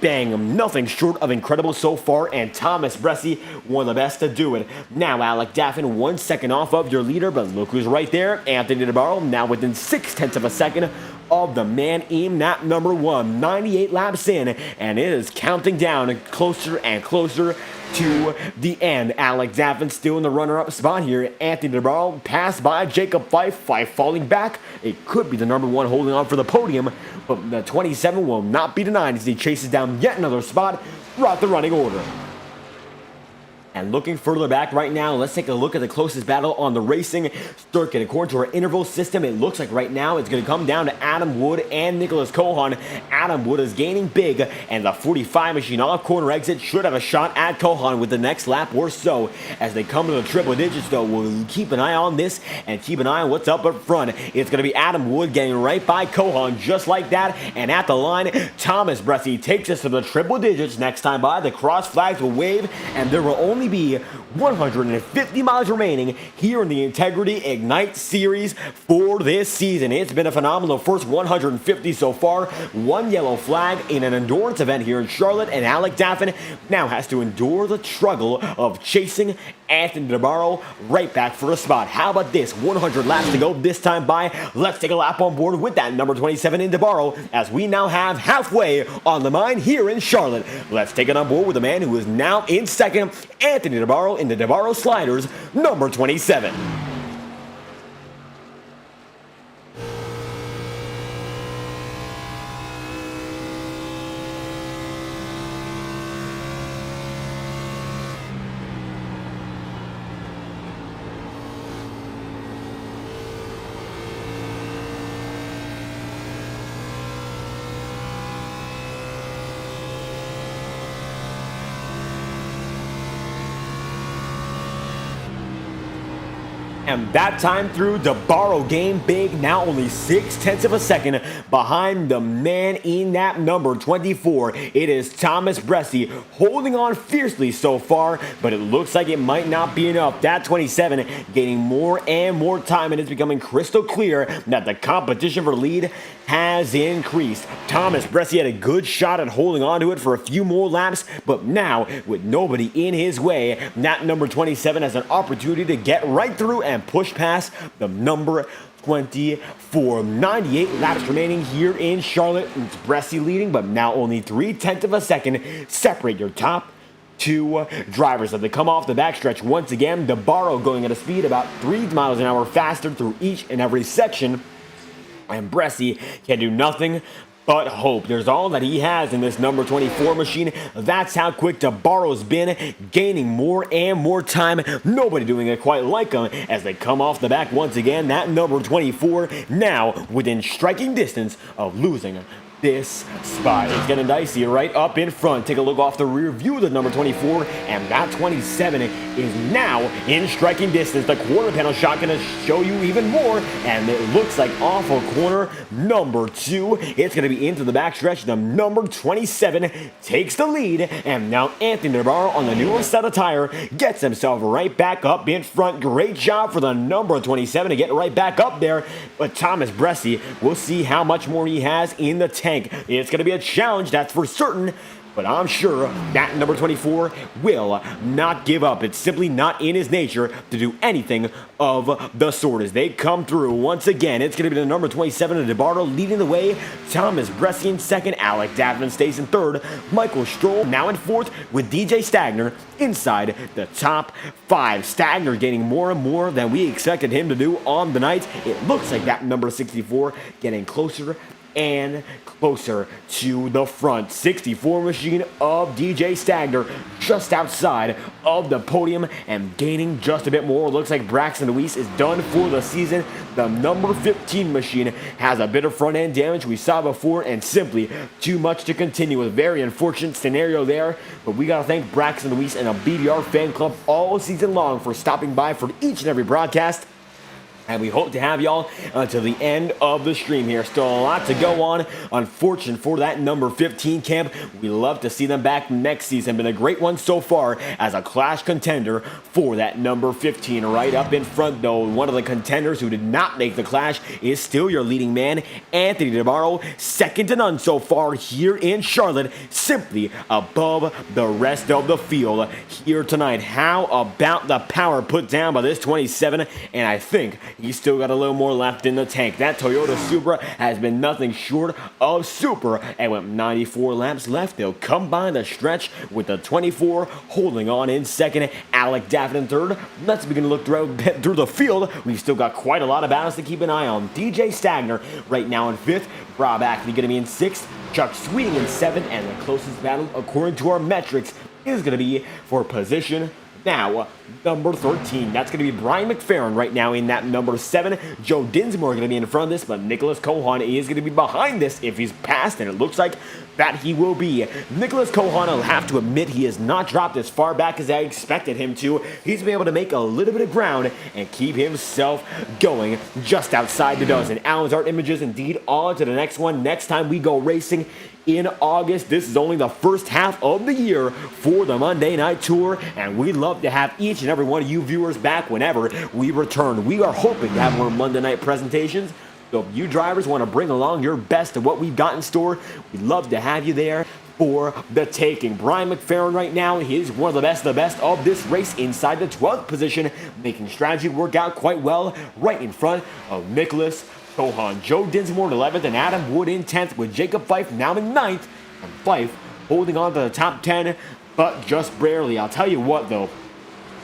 bang. Nothing short of incredible so far, and Thomas Bressi, one of the best to do it. Now Alec Daffin 1 second off of your leader, but look who's right there. Anthony DeBarro now within 0.6 of a second of the man in that number 1. 98 laps in, and it is counting down closer and closer to the end. Alec Daffin still in the runner-up spot here. Anthony DeBarro passed by Jacob Fife. Fife falling back. It could be the number 1 holding on for the podium, but the 27 will not be denied as he chases down yet another spot throughout the running order. And looking further back right now, let's take a look at the closest battle on the racing circuit. According to our interval system, it looks like right now it's going to come down to Adam Wood and Nicholas Cohan. Adam Wood is gaining big, and the 45 machine off corner exit should have a shot at Cohan with the next lap or so. As they come to the triple digits, though, we'll keep an eye on this and keep an eye on what's up front. It's going to be Adam Wood getting right by Cohan just like that, and at the line, Thomas Bressi takes us to the triple digits. Next time by, the cross flags will wave, and there will only be 150 miles remaining here in the Integrity Ignite Series for this season. It's been a phenomenal first 150 so far. One yellow flag in an endurance event here in Charlotte, and Alec Daffin now has to endure the struggle of chasing Anthony DeBarro right back for a spot. How about this? 100 laps to go this time by. Let's take a lap on board with that number 27 in DeBarro, as we now have halfway on the mine here in Charlotte. Let's take it on board with the man who is now in second, Anthony DeBarro in the DeBarro Sliders, number 27. And that time through, DeBarro game big, now only 0.6 of a second behind the man in that number 24. It is Thomas Bressi holding on fiercely so far, but it looks like it might not be enough. That 27 gaining more and more time, and it's becoming crystal clear that the competition for lead has increased. Thomas Bressi had a good shot at holding on to it for a few more laps, but now with nobody in his way, that number 27 has an opportunity to get right through and push past the number 24. 98 laps remaining here in Charlotte. It's Bressi leading, but now only 0.3 of a second separate your top 2 drivers. As they come off the backstretch once again, DeBarro going at a speed about 3 miles an hour faster through each and every section, and Bressi can do nothing but hope. There's all that he has in this number 24 machine. That's how quick DeBarro's been, gaining more and more time. Nobody doing it quite like him as they come off the back once again. That number 24 now within striking distance of losing this spot. It's getting dicey right up in front. Take a look off the rear view of the number 24, and that 27 is now in striking distance. The quarter panel shot going to show you even more, and it looks like off of corner number 2. It's going to be into the backstretch. The number 27 takes the lead, and now Anthony Navarro on the newer set of tire gets himself right back up in front. Great job for the number 27 to get right back up there, but Thomas Bresci, we'll see how much more he has in the tank. It's going to be a challenge, that's for certain. But I'm sure that number 24 will not give up. It's simply not in his nature to do anything of the sort as they come through. Once again, it's going to be the number 27 of DeBardo leading the way. Thomas Bresci in second. Alec Daffin stays in third. Michael Stroll now in fourth with DJ Stagner inside the top 5. Stagner gaining more and more than we expected him to do on the night. It looks like that number 64 getting closer and closer to the front. 64 machine of DJ Stagner just outside of the podium and gaining just a bit more. Looks like Braxton Luis is done for the season. The number 15 machine has a bit of front end damage we saw before, and simply too much to continue with. Very unfortunate scenario there, but we gotta thank Braxton Luis and a BDR fan club all season long for stopping by for each and every broadcast. And we hope to have y'all until the end of the stream here. Still a lot to go on. Unfortunate for that number 15 camp. We love to see them back next season. Been a great one so far as a clash contender for that number 15. Right up in front, though, one of the contenders who did not make the clash is still your leading man, Anthony DeBarro. Second to none so far here in Charlotte. Simply above the rest of the field here tonight. How about the power put down by this 27? And I think he's still got a little more left in the tank. That Toyota Supra has been nothing short of super. And with 94 laps left, they'll come by the stretch with the 24 holding on in second. Alec Daffin in third. Let's begin to look through the field. We've still got quite a lot of battles to keep an eye on. DJ Stagner right now in fifth. Rob Ackley going to be in sixth. Chuck Sweeting in seventh. And the closest battle, according to our metrics, is going to be for position now number 13. That's going to be Brian McFerrin right now in that number 7. Joe Dinsmore going to be in front of this, but Nicholas Cohan is going to be behind this if he's passed, and it looks like that he will be. Nicholas Cohan, I'll have to admit, he has not dropped as far back as I expected him to. He's been able to make a little bit of ground and keep himself going just outside the dozen. Alan's Art Images indeed on to the next one. Next time we go racing in August. This is only the first half of the year for the Monday Night Tour, and we'd love to have each and every one of you viewers back whenever we return. We are hoping to have more Monday night presentations, so if you drivers want to bring along your best of what we've got in store, we'd love to have you there for the taking. Brian McFerrin right now, he's one of the best of this race inside the 12th position, making strategy work out quite well right in front of Nicholas Cohan. Joe Dinsmore in 11th and Adam Wood in 10th with Jacob Fife now in 9th. And Fife holding on to the top 10, but just barely. I'll tell you what though,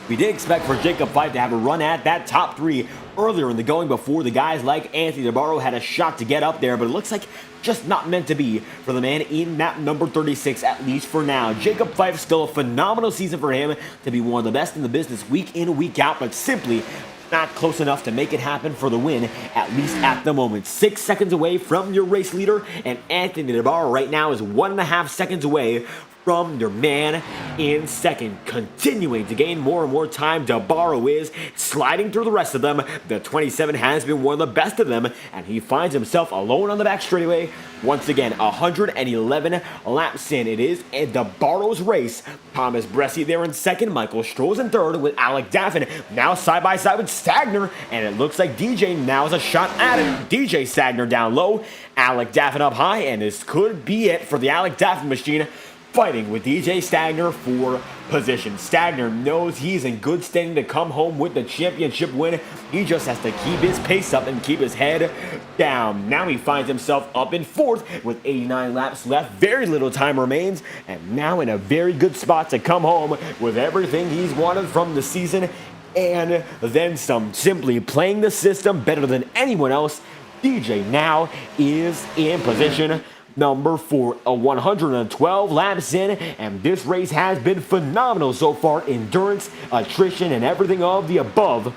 we did expect for Jacob Fife to have a run at that top 3 earlier in the going before the guys like Anthony DeBarro had a shot to get up there, but it looks like just not meant to be for the man in that number 36, at least for now. Jacob Fife, still a phenomenal season for him to be one of the best in the business week in, week out, but simply not close enough to make it happen for the win, at least at the moment. 6 seconds away from your race leader, and Anthony DeBarro right now is 1.5 seconds away from your man in second. Continuing to gain more and more time, DeBarro is sliding through the rest of them. The 27 has been one of the best of them, and he finds himself alone on the back straightaway. Once again, 111 laps in. It is DeBarro's race. Thomas Bresci there in second. Michael Stroll's in third with Alec Daffin now side by side with Stagner, and it looks like DJ now has a shot at it. DJ Stagner down low, Alec Daffin up high, and this could be it for the Alec Daffin machine, fighting with DJ Stagner for position. Stagner knows he's in good standing to come home with the championship win. He just has to keep his pace up and keep his head down. Now he finds himself up in fourth with 89 laps left. Very little time remains, and now in a very good spot to come home with everything he's wanted from the season and then some. Simply playing the system better than anyone else. DJ now is in position number 4, 112 laps in, and this race has been phenomenal so far. Endurance, attrition, and everything of the above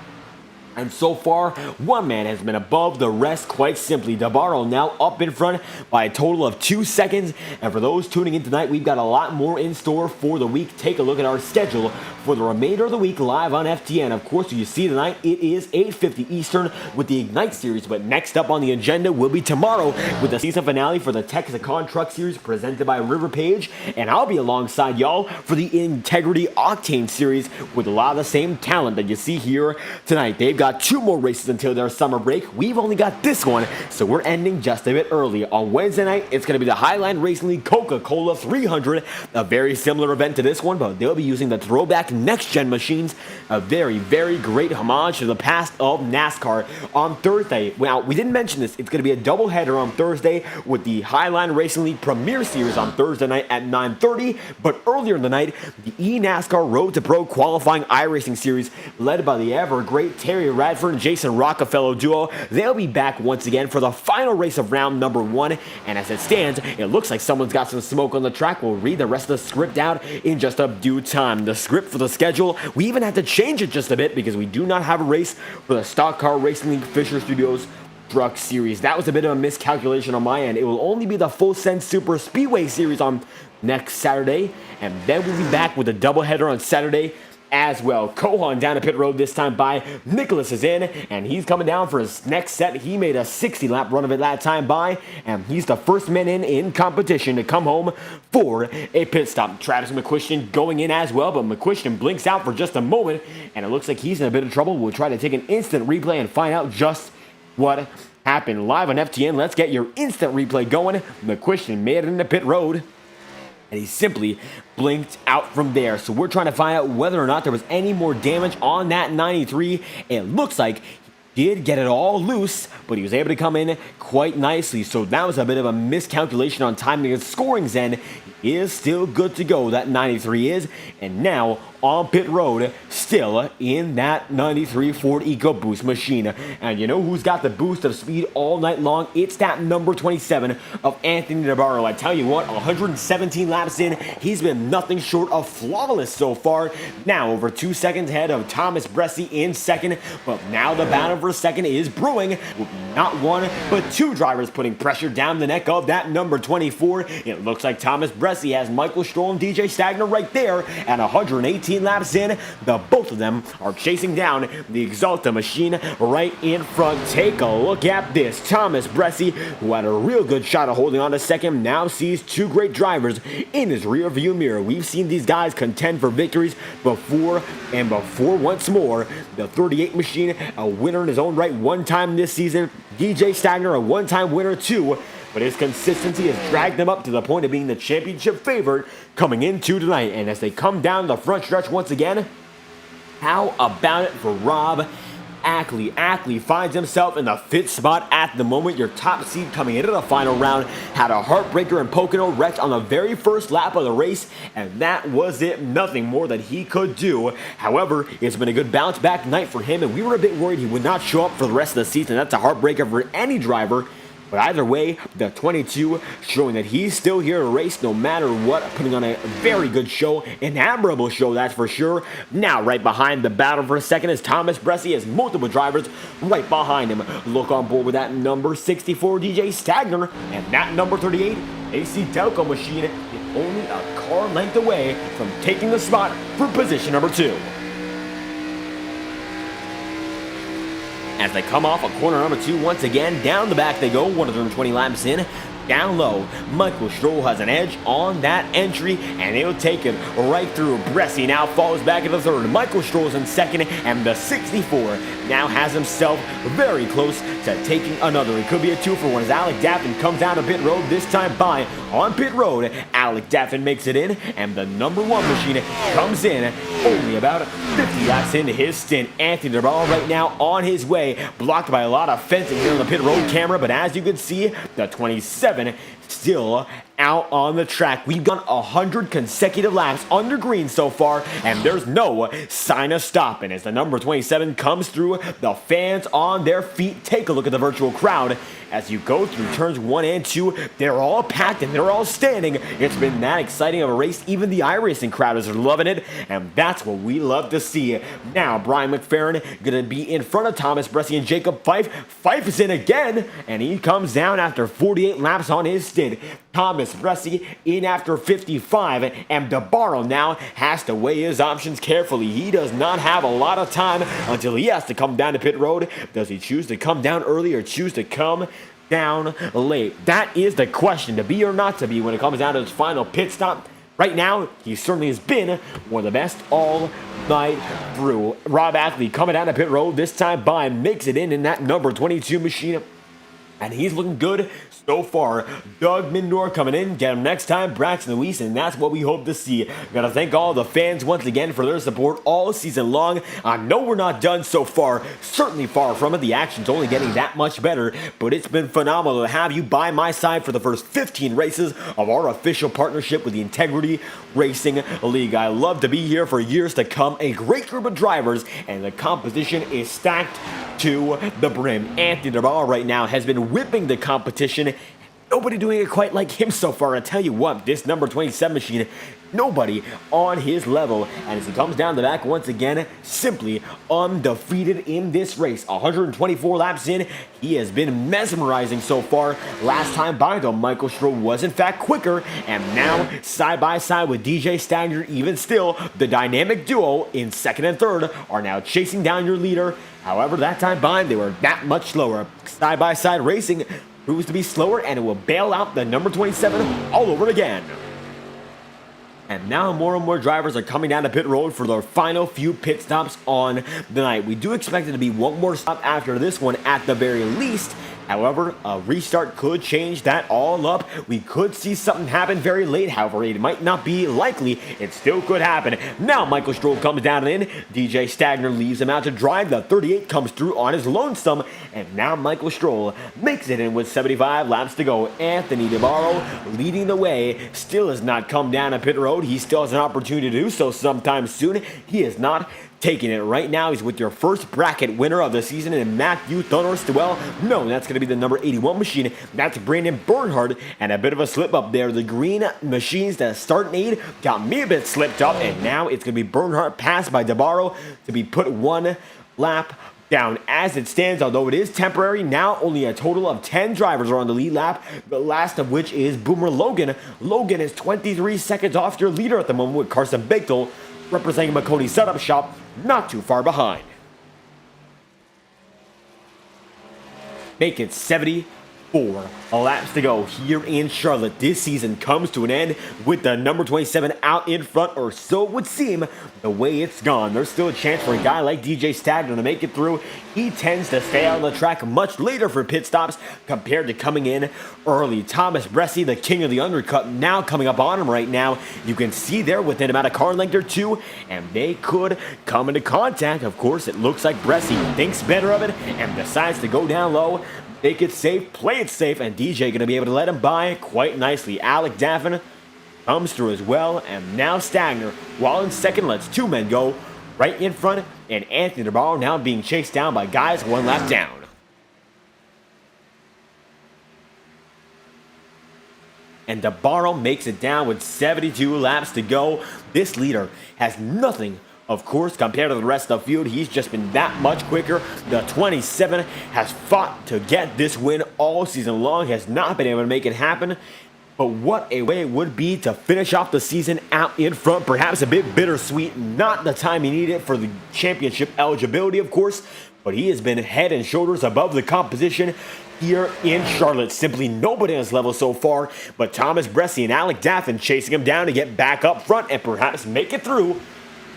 And so far, one man has been above the rest quite simply. Navarro now up in front by a total of 2 seconds. And for those tuning in tonight, we've got a lot more in store for the week. Take a look at our schedule for the remainder of the week live on FTN. Of course, you see tonight, it is 8:50 Eastern with the Ignite Series. But next up on the agenda will be tomorrow with the season finale for the Texaco Truck Series presented by River Page. And I'll be alongside y'all for the Integrity Octane Series with a lot of the same talent that you see here tonight. They've got 2 more races until their summer break. We've only got this one, so we're ending just a bit early. On Wednesday night, it's going to be the Highline Racing League Coca-Cola 300, a very similar event to this one, but they'll be using the throwback next-gen machines, a very, very great homage to the past of NASCAR. On Thursday, well, we didn't mention this, it's going to be a doubleheader on Thursday with the Highline Racing League Premier Series on Thursday night at 9:30, but earlier in the night, the eNASCAR Road to Pro qualifying iRacing Series led by the ever-great Terry Radford and Jason Rockefeller duo. They'll be back once again for the final race of round number 1. And as it stands, it looks like someone's got some smoke on the track. We'll read the rest of the script out in just a due time. The script for the schedule, we even had to change it just a bit because we do not have a race for the Stock Car Racing League Fisher Studios Truck Series. That was a bit of a miscalculation on my end. It will only be the Full Send Super Speedway Series on next Saturday. And then we'll be back with a doubleheader on Saturday as well. Kohan down to pit road this time by. Nicholas is in, and he's coming down for his next set. He made a 60-lap run of it that time by, and he's the first man in competition to come home for a pit stop. Travis McQuiston going in as well, but McQuiston blinks out for just a moment, and it looks like he's in a bit of trouble. We'll try to take an instant replay and find out just what happened. Live on FTN, let's get your instant replay going. McQuiston made it into pit road, and he simply blinked out from there. So we're trying to find out whether or not there was any more damage on that 93. It looks like he did get it all loose, but he was able to come in quite nicely. So that was a bit of a miscalculation on timing and scoring's end. He is still good to go, that 93 is. And now on pit road, still in that 93 Ford EcoBoost machine. And you know who's got the boost of speed all night long? It's that number 27 of Anthony Navarro. I tell you what, 117 laps in, he's been nothing short of flawless so far. Now over 2 seconds ahead of Thomas Bressi in second, but now the battle for second is brewing with not one, but 2 drivers putting pressure down the neck of that number 24. It looks like Thomas Bressi has Michael Stroll and DJ Stagner right there at 118 laps in. The both of them are chasing down the Exalta machine right in front. Take a look at this. Thomas Bressi, who had a real good shot of holding on to second, now sees 2 great drivers in his rear view mirror. We've seen these guys contend for victories before and before once more. The 38 machine, a winner in his own right one time this season. DJ Stagner, a one-time winner too. But his consistency has dragged them up to the point of being the championship favorite coming into tonight. And as they come down the front stretch once again, how about it for Rob Ackley? Ackley finds himself in the 5th spot at the moment. Your top seed coming into the final round had a heartbreaker in Pocono, wrecked on the very first lap of the race, and that was it. Nothing more that he could do. However, it's been a good bounce back night for him, and we were a bit worried he would not show up for the rest of the season. That's a heartbreaker for any driver. But either way, the 22 showing that he's still here to race no matter what, putting on a very good show, an admirable show, that's for sure. Now, right behind the battle for a second is Thomas Bressi, has multiple drivers right behind him. Look on board with that number 64 DJ Stagner, and that number 38 AC Delco machine is only a car length away from taking the spot for position number 2. As they come off of corner number 2 once again, down the back they go, 120 laps in. Down low, Michael Stroll has an edge on that entry, and he'll take it right through. Bressi now falls back into 3rd. Michael Stroll's in 2nd, and the 64 now has himself very close to taking another. It could be a 2-for-1 as Alec Daffin comes down to pit road, this time by on pit road. Alec Daffin makes it in, and the number 1 machine comes in only about 50 laps into his stint. Anthony Navarro right now on his way, blocked by a lot of fencing here on the pit road camera, but as you can see, the 27 still out on the track. We've gone 100 consecutive laps under green so far, and there's no sign of stopping. As the number 27 comes through, the fans on their feet. Take a look at the virtual crowd. As you go through turns 1 and 2, they're all packed and they're all standing. It's been that exciting of a race. Even the iRacing crowd is loving it, and that's what we love to see. Now, Brian McFerrin going to be in front of Thomas Bressi and Jacob Fife. Fife is in again, and he comes down after 48 laps on his stint. Thomas Bressi in after 55, and DeBarro now has to weigh his options carefully. He does not have a lot of time until he has to come down to pit road. Does he choose to come down early or choose to come down late? That is the question, to be or not to be, when it comes down to his final pit stop. Right now, he certainly has been one of the best all night through. Rob Ackley coming down to pit road this time by, makes it in that number 22 machine, and he's looking good so far. Doug Mindor coming in, get him next time, Braxton Luis, and that's what we hope to see. Gotta thank all the fans once again for their support all season long. I know we're not done so far, certainly far from it. The action's only getting that much better, but it's been phenomenal to have you by my side for the first 15 races of our official partnership with the Integrity Racing League. I love to be here for years to come. A great group of drivers, and the competition is stacked to the brim. Anthony DeBarro right now has been whipping the competition. Nobody doing it quite like him so far. I tell you what, this number 27 machine, nobody on his level. And as he comes down the back once again, simply undefeated in this race. 124 laps in, he has been mesmerizing so far. Last time by, though, Michael Stroh was in fact quicker. And now, side by side with DJ Stagner, even still, the dynamic duo in second and third are now chasing down your leader. However, that time by, they were that much slower. Side by side racing proves to be slower, and it will bail out the number 27 all over again. And now more and more drivers are coming down to pit road for their final few pit stops on the night. We do expect it to be one more stop after this one at the very least. However, a restart could change that all up. We could see something happen very late. However, it might not be likely. It still could happen. Now Michael Stroll comes down and in. DJ Stagner leaves him out to drive. The 38 comes through on his lonesome. And now Michael Stroll makes it in with 75 laps to go. Anthony DeBarro leading the way. Still has not come down a pit road. He still has an opportunity to do so sometime soon. He is not taking it right now. He's with your first bracket winner of the season in Matthew Thornstwell. No, that's going to be the number 81 machine. That's Brandon Bernhardt, and a bit of a slip up there. The green machines that start and aid got me a bit slipped up, and now it's going to be Bernhardt passed by DeBarro to be put one lap down. As it stands, although it is temporary, now only a total of 10 drivers are on the lead lap, the last of which is Boomer Logan. Logan is 23 seconds off your leader at the moment, with Carson Bechtel representing McConey Setup Shop not too far behind. Make it 74 laps to go here in Charlotte. This season comes to an end with the number 27 out in front, or so it would seem the way it's gone. There's still a chance for a guy like DJ Stagner to make it through. He tends to stay on the track much later for pit stops compared to coming in early. Thomas Bressi, the king of the undercut, now coming up on him right now. You can see they're within about a car length or two, and they could come into contact. Of course, it looks like Bressi thinks better of it and decides to go down low, make it safe, play it safe, and DJ going to be able to let him by quite nicely. Alec Daffin comes through as well, and now Stagner, while in second, lets two men go right in front, and Anthony DeBarro now being chased down by guys one lap down. And DeBarro makes it down with 72 laps to go. This leader has nothing, of course, compared to the rest of the field. He's just been that much quicker. The 27 has fought to get this win all season long, has not been able to make it happen. But what a way it would be to finish off the season out in front. Perhaps a bit bittersweet. Not the time he needed for the championship eligibility, of course. But he has been head and shoulders above the competition here in Charlotte. Simply nobody on his level so far. But Thomas Bressi and Alec Daffin chasing him down to get back up front and perhaps make it through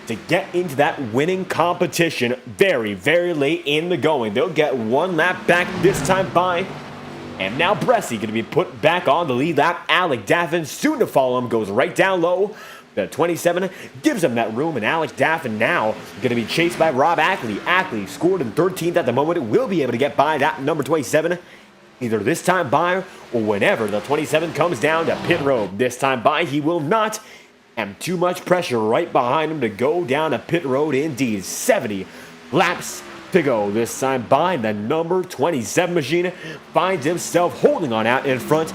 to get into that winning competition very, very late in the going. They'll get one lap back this time by. And now Bressi going to be put back on the lead lap. Alec Daffin, soon to follow him, goes right down low. The 27 gives him that room, and Alec Daffin now going to be chased by Rob Ackley. Ackley scored in 13th at the moment. Will be able to get by that number 27. either this time by or whenever the 27 comes down to pit road. This time by, he will not have too much pressure right behind him to go down to pit road indeed. 70 laps to go. This time by, the number 27 machine finds himself holding on out in front.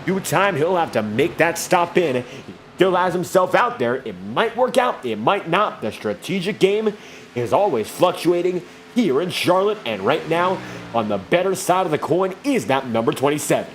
Due time, he'll have to make that stop in. He still has himself out there. It might work out, it might not. The strategic game is always fluctuating here in Charlotte, and right now, on the better side of the coin is that number 27.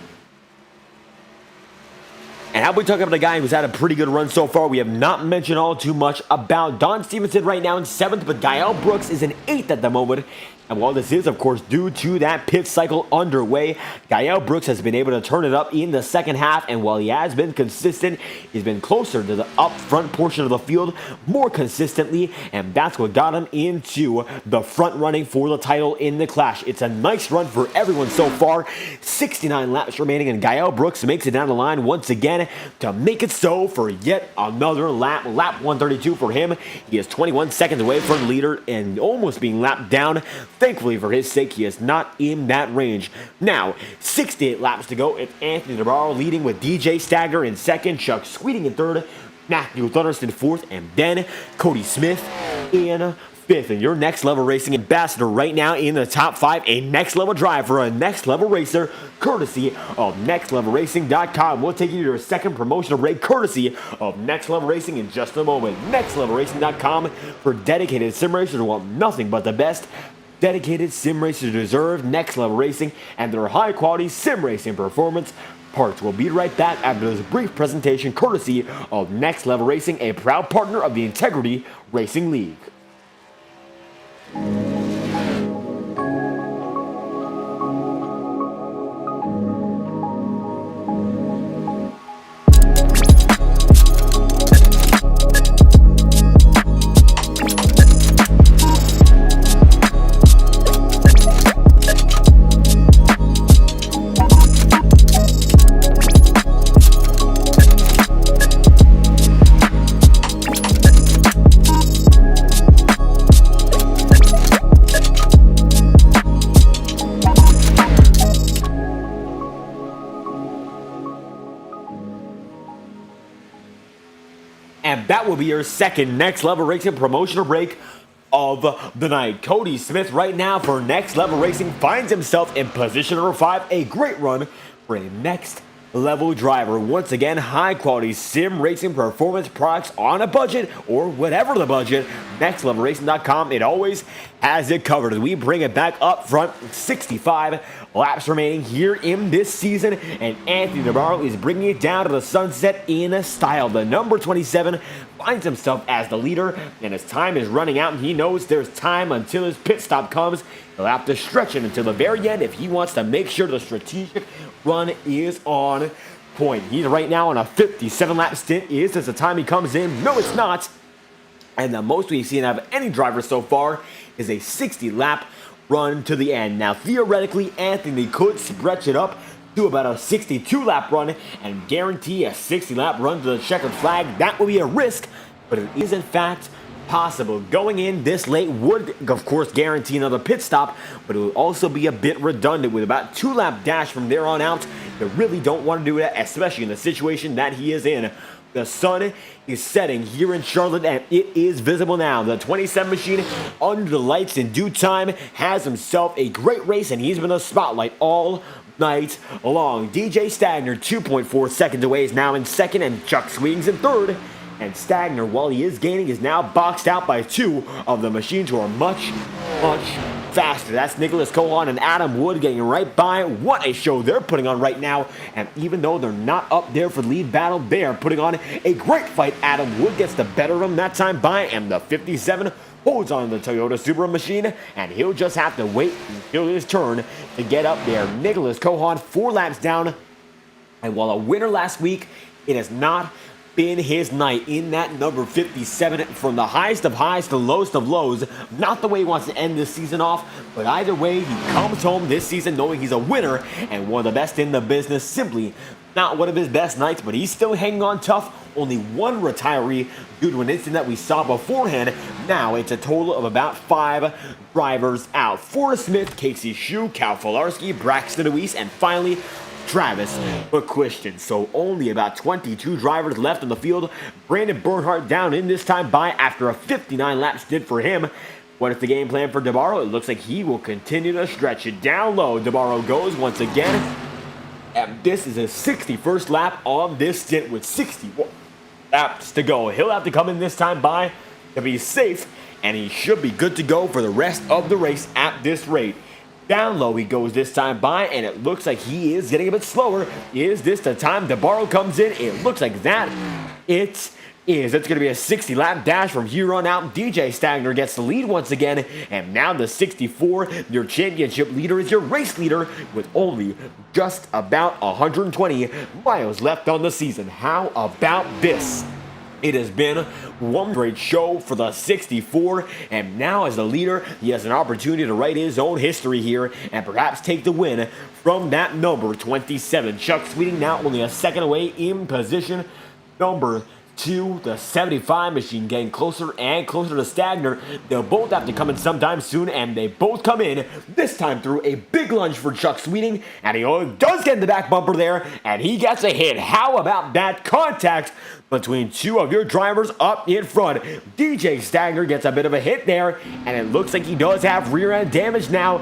And how about we talk about a guy who's had a pretty good run so far? We have not mentioned all too much about Don Stevenson right now in 7th, but Gael Brooks is in 8th at the moment. And while this is, of course, due to that pit cycle underway, Gael Brooks has been able to turn it up in the second half. And while he has been consistent, he's been closer to the up front portion of the field more consistently. And that's what got him into the front running for the title in the Clash. It's a nice run for everyone so far. 69 laps remaining, and Gael Brooks makes it down the line once again to make it so for yet another lap. Lap 132 for him. He is 21 seconds away from the leader and almost being lapped down. Thankfully for his sake, he is not in that range. Now, 68 laps to go. It's Anthony DeBarro leading with DJ Stagner in second, Chuck Sweeting in third, Matthew Thunderston fourth, and then Cody Smith in fifth. And your Next Level Racing ambassador right now in the top 5, a Next Level driver, a Next Level racer, courtesy of NextLevelRacing.com. We'll take you to your second promotional break, courtesy of Next Level Racing in just a moment. NextLevelRacing.com for dedicated sim racers who want nothing but the best. Dedicated sim racers deserve Next Level Racing and their high quality sim racing performance parts. We'll be right back after this brief presentation courtesy of Next Level Racing, a proud partner of the Integrity Racing League. And that will be your second Next Level Racing promotional break of the night. Cody Smith right now for Next Level Racing finds himself in position number 5. A great run for a Next Level driver. Once again, high quality sim racing performance products on a budget or whatever the budget. NextLevelRacing.com, it always has it covered. As we bring it back up front, 65 laps remaining here in this season, and Anthony DeBarro is bringing it down to the sunset in a style. The number 27 finds himself as the leader, and his time is running out, and he knows there's time until his pit stop comes. He'll have to stretch it until the very end if he wants to make sure the strategic run is on point. He's right now on a 57 lap stint. Is this the time he comes in? No, it's not. And the most we've seen out of any driver so far is a 60 lap run to the end. Now, theoretically, Anthony could stretch it up to about a 62 lap run and guarantee a 60 lap run to the checkered flag. That would be a risk, but it is in fact possible. Going in this late would, of course, guarantee another pit stop, but it would also be a bit redundant with about 2 lap dash from there on out. You really don't want to do that, especially in the situation that he is in. The sun is setting here in Charlotte, and it is visible now. The 27 machine, under the lights in due time, has himself a great race, and he's been a spotlight all night long. DJ Stagner, 2.4 seconds away, is now in second, and Chuck Swings in third. And Stagner, while he is gaining, is now boxed out by 2 of the machines who are much, much faster. That's Nicholas Cohan and Adam Wood getting right by. What a show they're putting on right now. And even though they're not up there for the lead battle, they are putting on a great fight. Adam Wood gets the better of him that time by, and the 57 holds on the Toyota Supra machine, and he'll just have to wait until his turn to get up there. Nicholas Cohan 4 laps down, and while a winner last week, it has not been his night in that number 57. From the highest of highs to lowest of lows. Not the way he wants to end this season off, but either way, he comes home this season knowing he's a winner and one of the best in the business. Simply not one of his best nights, but he's still hanging on tough. Only one retiree due to an incident that we saw beforehand. now it's a total of about 5 drivers out. Forrest Smith, Casey Shue, Cal Falarski, Braxton Luis, and finally Travis McQuiston. So only about 22 drivers left on the field. Brandon Bernhardt down in this time by after a 59 lap stint for him. What is the game plan for DeBarro? It looks like he will continue to stretch it down low. DeBarro goes once again. And this is his 61st lap on this stint with 61 laps to go. He'll have to come in this time by to be safe, and he should be good to go for the rest of the race at this rate. Down low he goes this time by, and it looks like he is getting a bit slower. Is this the time DeBarro comes in? It looks like that. It is. It's going to be a 60-lap dash from here on out. DJ Stagner gets the lead once again, and now the 64, your championship leader, is your race leader with only just about 120 miles left on the season. How about this? It has been one great show for the 64, and now as the leader, he has an opportunity to write his own history here and perhaps take the win from that number 27. Chuck Sweeting now only a second away in position. Number 2, the 75 machine getting closer and closer to Stagner. They'll both have to come in sometime soon, and they both come in, this time through a big lunge for Chuck Sweeting, and he does get in the back bumper there, and he gets a hit. How about that contact between two of your drivers up in front? DJ Stagner gets a bit of a hit there, and it looks like he does have rear end damage now.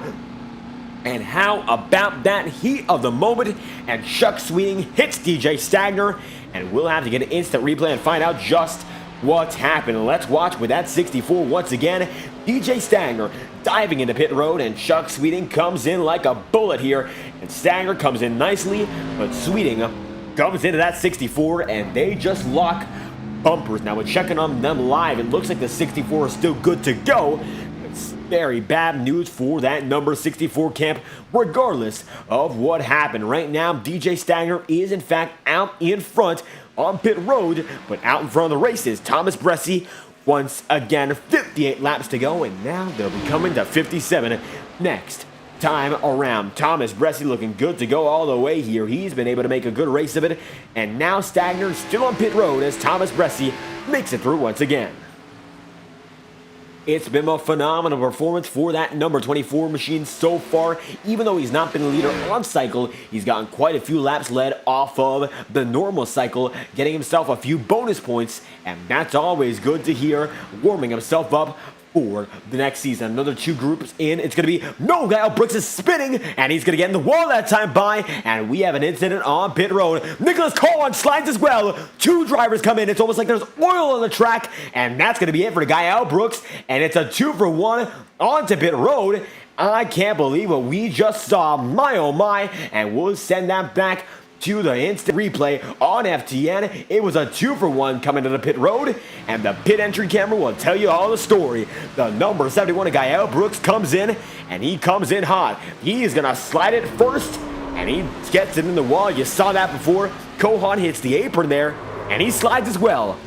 And how about that heat of the moment? And Chuck Sweeting hits DJ Stagner, and we'll have to get an instant replay and find out just what's happened. Let's watch with that 64 once again. DJ Stagner diving into pit road, and Chuck Sweeting comes in like a bullet here. And Stagner comes in nicely, but Sweeting comes into that 64, and they just lock bumpers. Now we're checking on them live. It looks like the 64 is still good to go. It's very bad news for that number 64 camp, regardless of what happened. Right now, DJ Stagner is in fact out in front on pit road, but out in front of the race is Thomas Bressi. Once again, 58 laps to go, and now they'll be coming to 57 next time around. Thomas Bressi looking good to go all the way here. He's been able to make a good race of it, and now Stagner still on pit road as Thomas Bressi makes it through once again. It's been a phenomenal performance for that number 24 machine so far. Even though he's not been the leader on cycle, he's gotten quite a few laps led off of the normal cycle, getting himself a few bonus points, and that's always good to hear, warming himself up for the next season. Another 2 groups in. It's going to be Kyle Brooks is spinning, and he's going to get in the wall that time by, and we have an incident on pit road. Nicholas Colon slides as well. 2 drivers come in. It's almost like there's oil on the track, and that's going to be it for Kyle Brooks, and it's a 2-for-1 onto pit road. I can't believe what we just saw. My oh my, and we'll send that back to the instant replay on FTN. It was a 2-for-1 coming to the pit road, and the pit entry camera will tell you all the story. The number 71 Kyle Brooks comes in, and he comes in hot. He's gonna slide it first, and he gets it in the wall. You saw that before. Kohan hits the apron there, and he slides as well.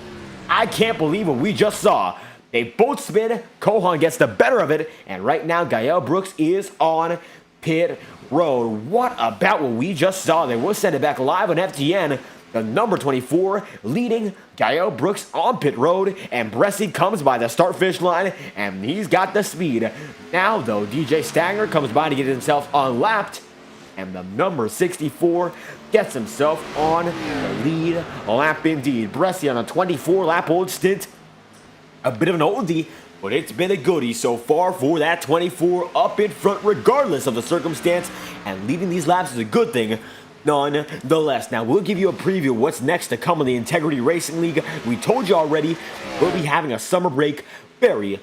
I can't believe what we just saw. They both spin. Kohan gets the better of it, and right now Kyle Brooks is on pit road. What about what we just saw? They will send it back live on FTN. The number 24 leading Kyle Brooks on pit road, and Bressi comes by the start-finish line, and he's got the speed. Now, though, DJ Stagner comes by to get himself unlapped, and the number 64 gets himself on the lead lap indeed. Bressi on a 24-lap old stint. A bit of an oldie, but it's been a goodie so far for that 24 up in front regardless of the circumstance, and leading these laps is a good thing nonetheless. Now we'll give you a preview of what's next to come in the Integrity Racing League. We told you already, we'll be having a summer break very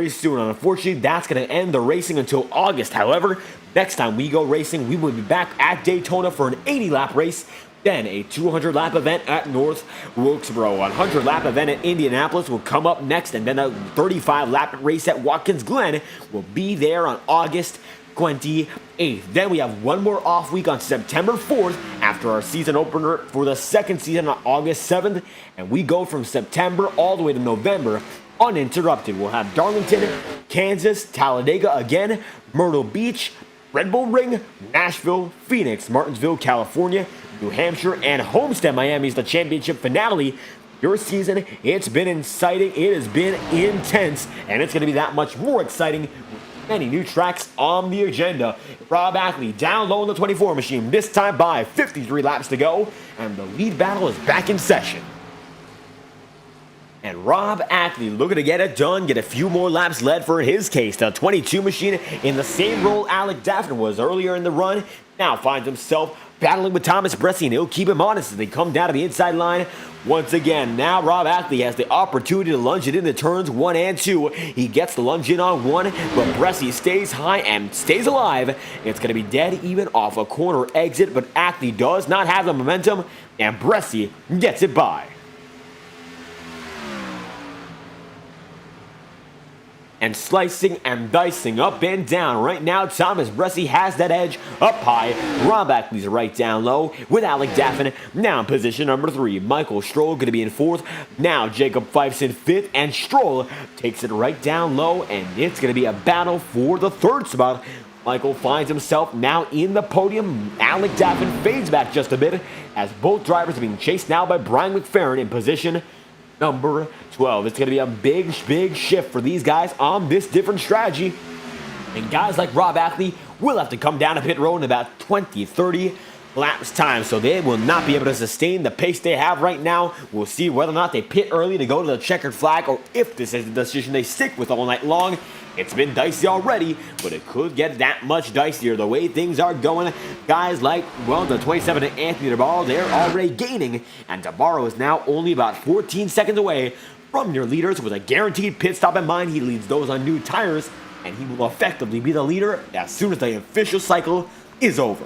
soon. Unfortunately, that's going to end the racing until August. However, next time we go racing, we will be back at Daytona for an 80-lap race, then a 200-lap event at North Wilkesboro. A 100-lap event at Indianapolis will come up next, and then a 35-lap race at Watkins Glen will be there on August 28th. Then we have one more off week on September 4th after our season opener for the second season on August 7th, and we go from September all the way to November uninterrupted. We'll have Darlington, Kansas, Talladega again, Myrtle Beach, Red Bull Ring, Nashville, Phoenix, Martinsville, California, New Hampshire, and Homestead, Miami is the championship finale. Your season, it's been exciting, it has been intense, and it's going to be that much more exciting with many new tracks on the agenda. Rob Ackley down low in the 24 machine, this time by 53 laps to go, and the lead battle is back in session. And Rob Ackley looking to get it done, get a few more laps led for his case. The 22 machine in the same role Alex Daffin was earlier in the run, now finds himself battling with Thomas Bresci, and he'll keep him honest as they come down to the inside line. Once again, now Rob Ackley has the opportunity to lunge it into turns 1 and 2. He gets the lunge in on 1, but Bresci stays high and stays alive. It's going to be dead even off a corner exit, but Ackley does not have the momentum, and Bresci gets it by. And slicing and dicing up and down. Right now, Thomas Bresci has that edge up high. Rob Ackley's right down low with Alec Daffin now in position number 3. Michael Stroll going to be in 4th. Now Jacob Fife's in 5th, and Stroll takes it right down low, and it's going to be a battle for the 3rd spot. Michael finds himself now in the podium. Alec Daffin fades back just a bit as both drivers are being chased now by Brian McFerrin in position number 12. It's going to be a big shift for these guys on this different strategy. And guys like Rob Ackley will have to come down to pit road in about 20-30 laps time. So they will not be able to sustain the pace they have right now. We'll see whether or not they pit early to go to the checkered flag, or if this is the decision they stick with all night long. It's been dicey already, but it could get that much dicier the way things are going. Guys like, well, the 27 and Anthony DeBarro, they're already gaining, and DeBarro is now only about 14 seconds away from your leaders. With a guaranteed pit stop in mind, he leads those on new tires, and he will effectively be the leader as soon as the official cycle is over.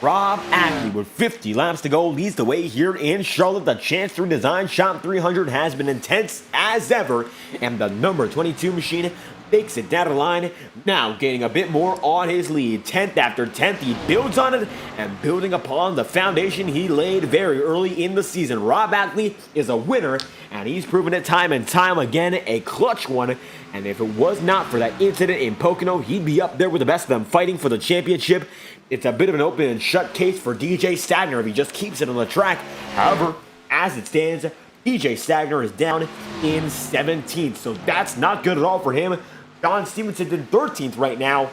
Rob Ackley, with 50 laps to go, leads the way here in Charlotte. The Chance 3 Design Shop 300 has been intense as ever, and the number 22 machine makes it down the line, now gaining a bit more on his lead. 10th after 10th, he builds on it, and building upon the foundation he laid very early in the season. Rob Ackley is a winner, and he's proven it time and time again, a clutch one. And if it was not for that incident in Pocono, he'd be up there with the best of them fighting for the championship. It's a bit of an open and shut case for DJ Stagner if he just keeps it on the track. However, as it stands, DJ Stagner is down in 17th, so that's not good at all for him. Don Stevenson's in 13th right now,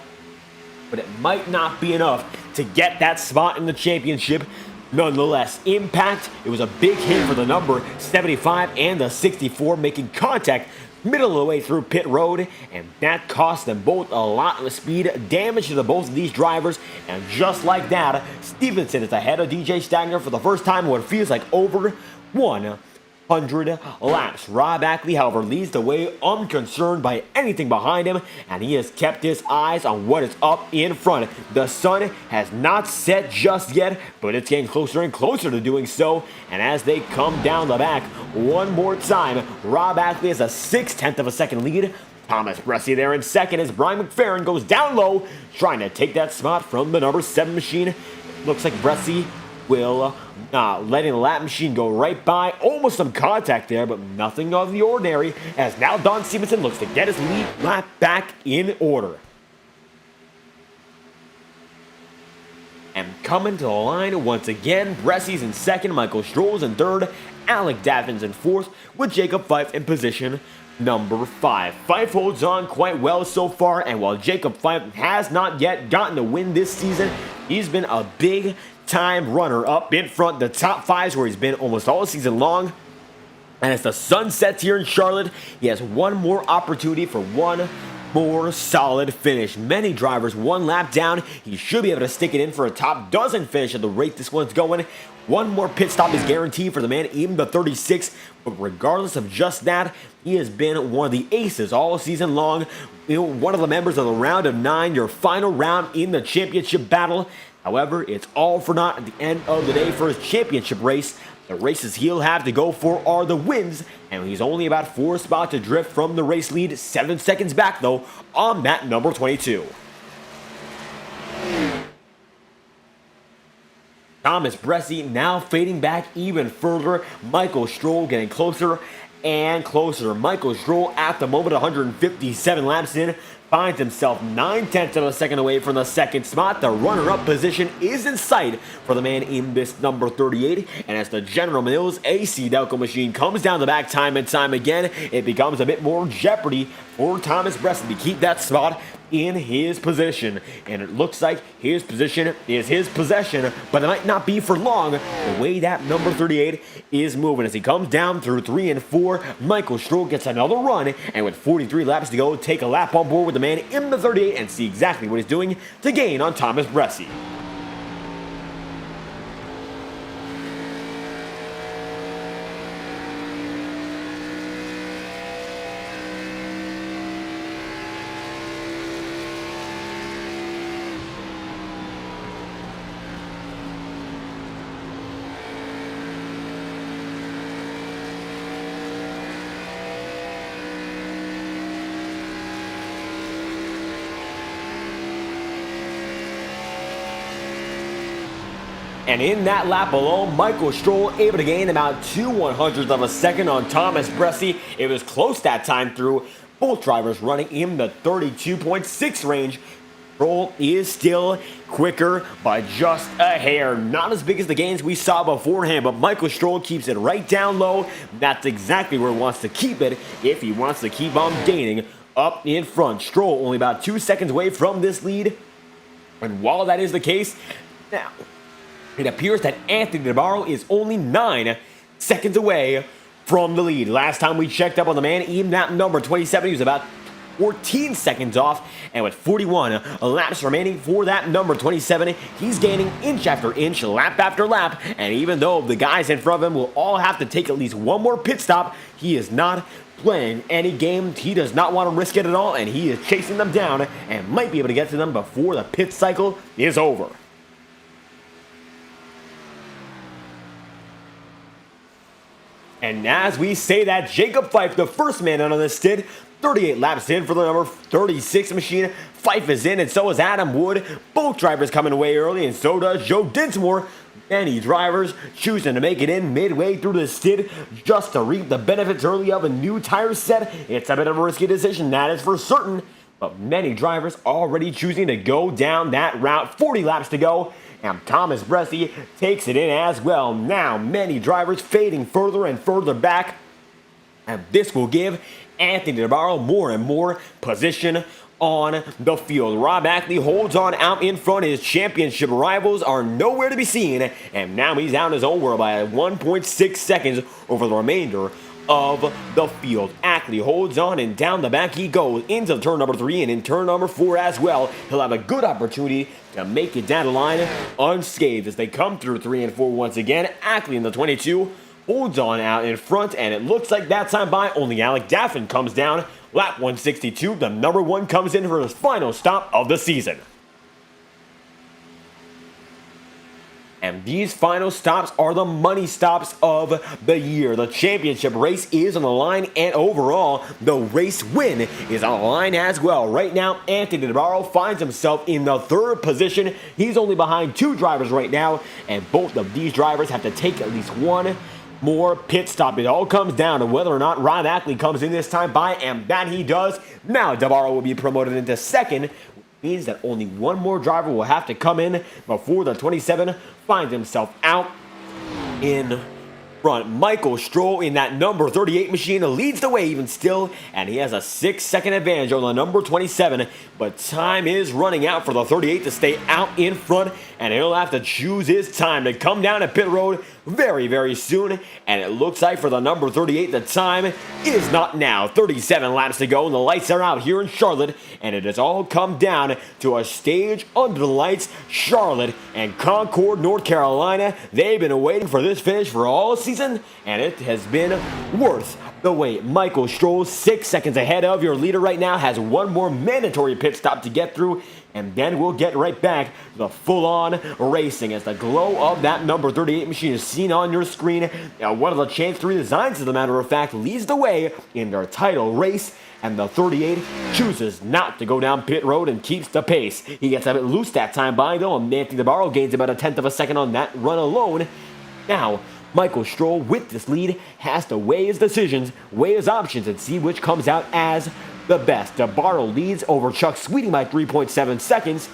but it might not be enough to get that spot in the championship. Nonetheless, impact, it was a big hit for the number 75 and the 64, making contact middle of the way through pit road, and that cost them both a lot of speed, damage to the both of these drivers, and just like that, Stevenson is ahead of DJ Stagner for the first time in what feels like over 100 laps. Rob Ackley, however, leads the way unconcerned by anything behind him, and he has kept his eyes on what is up in front. The sun has not set just yet, but it's getting closer and closer to doing so, and as they come down the back one more time, Rob Ackley has a 6/10 of a second lead. Thomas Bresci there in second as Brian McFerrin goes down low, trying to take that spot from the number 7 machine. Looks like Bresci will letting the lap machine go right by. Almost some contact there, but nothing of the ordinary, as now Don Stevenson looks to get his lead lap back in order. And coming to the line once again, Bresci's in second, Michael Stroll's in third, Alec Daffin's in fourth, with Jacob Fife in position number 5. Fife holds on quite well so far, and while Jacob Fife has not yet gotten a win this season, he's been a big time runner up in front. The top 5s where he's been almost all season long. And as the sun sets here in Charlotte, he has one more opportunity for one more solid finish. Many drivers one lap down. He should be able to stick it in for a top dozen finish at the rate this one's going. One more pit stop is guaranteed for the man, even the 36. But regardless of just that, he has been one of the aces all season long. One of the members of the round of 9, your final round in the championship battle. However, it's all for naught at the end of the day for his championship race. The races he'll have to go for are the wins, and he's only about 4 spots adrift from the race lead, 7 seconds back though on that number 22. Thomas Bresci now fading back even further. Michael Stroll getting closer. and closer. Michael Stroll at the moment, 157 laps in, finds himself 9/10 of a second away from the second spot. The runner-up position is in sight for the man in this number 38. And as the General Mills AC Delco machine comes down the back time and time again, it becomes a bit more jeopardy for Thomas Bresson to keep that spot in his position. And it looks like his position is his possession, but it might not be for long the way that number 38 is moving. As he comes down through 3 and 4, Michael Stroll gets another run, and with 43 laps to go, take a lap on board with the man in the 38 and see exactly what he's doing to gain on Thomas Bresson. And in that lap alone, Michael Stroll able to gain about 2/100ths of a second on Thomas Bresson. It was close that time through. Both drivers running in the 32.6 range. Stroll is still quicker by just a hair. Not as big as the gains we saw beforehand, but Michael Stroll keeps it right down low. That's exactly where he wants to keep it if he wants to keep on gaining up in front. Stroll only about 2 seconds away from this lead. And while that is the case, now it appears that Anthony DeBarro is only 9 seconds away from the lead. Last time we checked up on the man, even that number 27, he was about 14 seconds off, and with 41 laps remaining for that number 27, he's gaining inch after inch, lap after lap, and even though the guys in front of him will all have to take at least one more pit stop, he is not playing any game. He does not want to risk it at all, and he is chasing them down and might be able to get to them before the pit cycle is over. And as we say that, Jacob Fife, the first man out on this stint, 38 laps in for the number 36 machine. Fife is in, and so is Adam Wood. Both drivers coming away early, and so does Joe Dinsmore. Many drivers choosing to make it in midway through the stint just to reap the benefits early of a new tire set. It's a bit of a risky decision, that is for certain. But many drivers already choosing to go down that route. 40 laps to go. And Thomas Bresson takes it in as well. Now, many drivers fading further and further back. And this will give Anthony DeBarro more and more position on the field. Rob Ackley holds on out in front. His championship rivals are nowhere to be seen. And now he's out in his own world by 1.6 seconds over the remainder of the field. Ackley holds on, and down the back he goes into turn number 3 and in turn number 4 as well. He'll have a good opportunity to make it down the line unscathed as they come through 3 and 4 once again. Ackley in the 22 holds on out in front, and it looks like that time by only Alec Daffin comes down. Lap 162, the number 1 comes in for his final stop of the season. And these final stops are the money stops of the year. The championship race is on the line, and overall, the race win is on the line as well. Right now, Anthony DeBarro finds himself in the 3rd position. He's only behind 2 drivers right now, and both of these drivers have to take at least one more pit stop. It all comes down to whether or not Rob Ackley comes in this time by, and that he does. Now DeBarro will be promoted into 2nd, means that only one more driver will have to come in before the 27 finds himself out in front. Michael Stroll in that number 38 machine leads the way even still, and he has a 6-second advantage on the number 27, but time is running out for the 38 to stay out in front, and he'll have to choose his time to come down to pit road very, very soon. And it looks like for the number 38, the time is not now. 37 laps to go, and the lights are out here in Charlotte, and it has all come down to a stage under the lights. Charlotte and Concord, North Carolina, they've been waiting for this finish for all season, and it has been worth the wait. Michael Stroll, 6 seconds ahead of your leader right now, has one more mandatory pit stop to get through, and then we'll get right back to the full-on racing as the glow of that number 38 machine is seen on your screen. Now, one of the Chance 3 designs, as a matter of fact, leads the way in their title race, and the 38 chooses not to go down pit road and keeps the pace. He gets a bit loose that time by, though, and Anthony DeBarro gains about 1/10 of a second on that run alone. Now, Michael Stroll, with this lead, has to weigh his decisions, weigh his options, and see which comes out as the best. DeBarro leads over Chuck Sweeting by 3.7 seconds.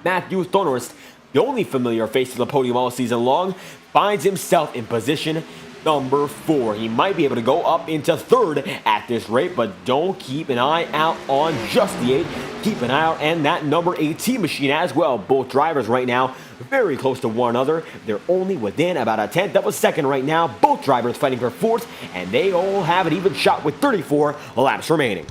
Matthew Thornhurst, the only familiar face to the podium all season long, finds himself in position number 4. He might be able to go up into 3rd at this rate, but don't keep an eye out on just the 8. Keep an eye out on that number 18 machine as well. Both drivers right now very close to one another. They're only within about a 10th of a second right now. Both drivers fighting for 4th, and they all have an even shot with 34 laps remaining.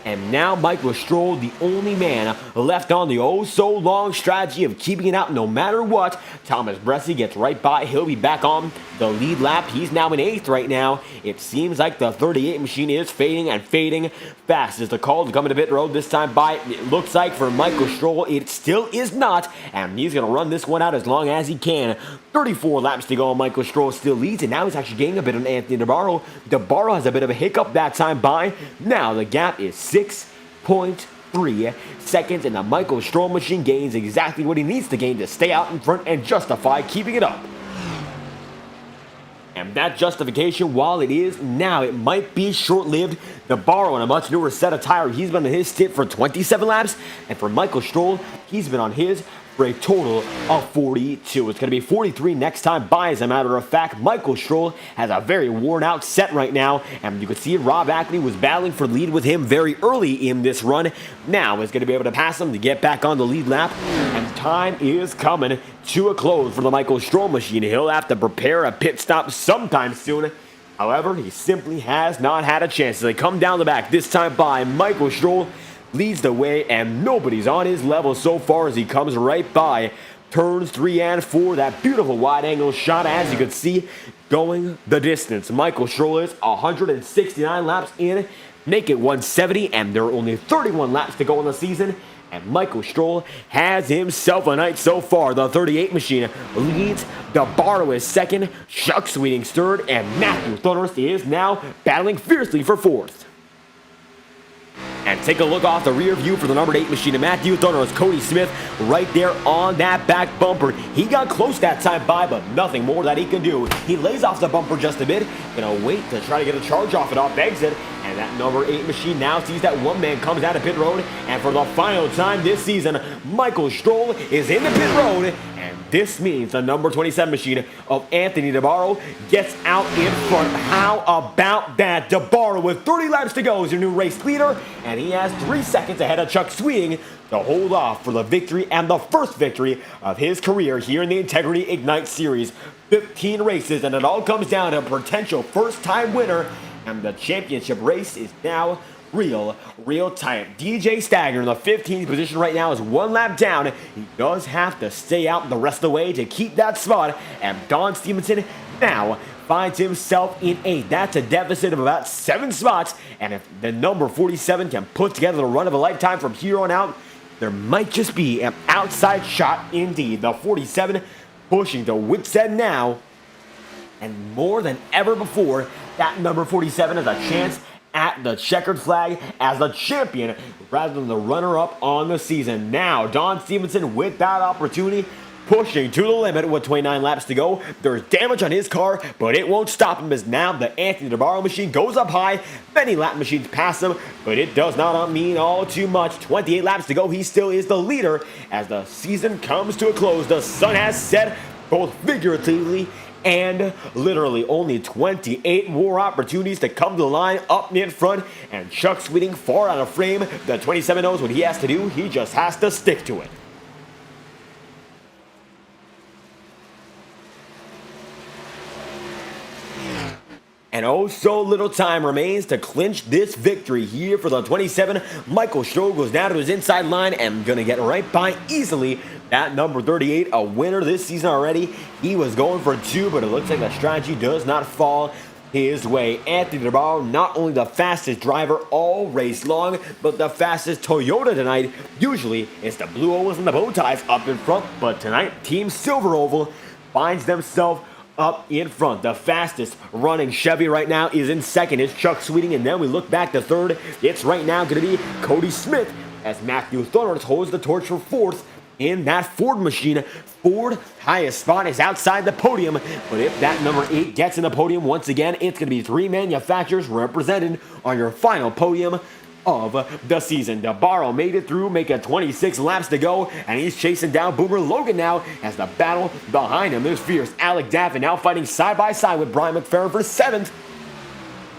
And now Michael Stroll, the only man left on the oh-so-long strategy of keeping it out no matter what. Thomas Bressi gets right by. He'll be back on the lead lap. He's now in 8th right now. It seems like the 38 machine is fading and fading fast. As the call to come into pit road this time by, it looks like for Michael Stroll, it still is not. And he's going to run this one out as long as he can. 34 laps to go. Michael Stroll still leads, and now he's actually gaining a bit on Anthony DeBarro. DeBarro has a bit of a hiccup that time by. Now the gap is 6.3 seconds, and the Michael Stroll machine gains exactly what he needs to gain to stay out in front and justify keeping it up. And that justification, while it is now, it might be short-lived. DeBarro on a much newer set of tire, he's been on his stint for 27 laps, and for Michael Stroll, he's been on his for a total of 42. It's going to be 43 next time by, as a matter of fact. Michael Stroll has a very worn-out set right now, and you can see Rob Ackley was battling for lead with him very early in this run. Now is going to be able to pass him to get back on the lead lap, and time is coming to a close for the Michael Stroll machine. He'll have to prepare a pit stop sometime soon. However, he simply has not had a chance. As they come down the back this time by, Michael Stroll leads the way, and nobody's on his level so far as he comes right by turns 3 and 4. That beautiful wide-angle shot, as you can see, going the distance. Michael Stroll is 169 laps in, make it 170, and there are only 31 laps to go in the season. And Michael Stroll has himself a night so far. The 38 machine leads. DeBarro is 2nd, Chuck Sweeting's 3rd, and Matthew Thornhurst is now battling fiercely for 4th. And take a look off the rear view for the number 8 machine. And Matthew Thornhurst, Cody Smith, right there on that back bumper. He got close that time by, but nothing more that he can do. He lays off the bumper just a bit. Gonna wait to try to get a charge off it off exit. And that number 8 machine now sees that one man comes out of pit road. And for the final time this season, Michael Stroll is in the pit road. And this means the number 27 machine of Anthony DeBarro gets out in front. How about that? DeBarro with 30 laps to go is your new race leader, and he has 3 seconds ahead of Chuck Sweeting to hold off for the victory and the first victory of his career here in the Integrity Ignite Series. 15 races, and it all comes down to a potential first-time winner, and the championship race is now real tight. DJ Stagger in the 15th position right now is 1 lap down. He does have to stay out the rest of the way to keep that spot, and Don Stevenson now finds himself in 8th. That's a deficit of about 7 spots, and if the number 47 can put together the run of a lifetime from here on out, there might just be an outside shot indeed. The 47 pushing to wit's end now, and more than ever before, that number 47 has a chance at the checkered flag as the champion rather than the runner-up on the season. Now, Don Stevenson with that opportunity, pushing to the limit with 29 laps to go. There's damage on his car, but it won't stop him as now the Anthony DeBarro machine goes up high. Many lap machines pass him, but it does not mean all too much. 28 laps to go. He still is the leader as the season comes to a close. The sun has set, both figuratively and literally. Only 28 more opportunities to come to the line up in front, and Chuck Sweeting far out of frame. The 27 knows what he has to do. He just has to stick to it. And oh, so little time remains to clinch this victory here for the 27. Michael Stroll goes down to his inside line and gonna get right by easily that number 38, a winner this season already. He was going for 2, but it looks like the strategy does not fall his way. Anthony DeBarro, not only the fastest driver all race long, but the fastest Toyota tonight. Usually, it's the blue ovals and the bow ties up in front, but tonight, Team Silver Oval finds themselves up in front. The fastest running Chevy right now is in 2nd. It's Chuck Sweeting, and then we look back to 3rd. It's right now going to be Cody Smith as Matthew Thornhurst holds the torch for 4th. in that Ford machine. Ford, highest spot is outside the podium, but if that number 8 gets in the podium once again, it's going to be 3 manufacturers represented on your final podium of the season. DeBarro made it through, making 26 laps to go, and he's chasing down Boomer Logan now as the battle behind him is fierce. Alec Daffin now fighting side by side with Brian McFerrin for 7th,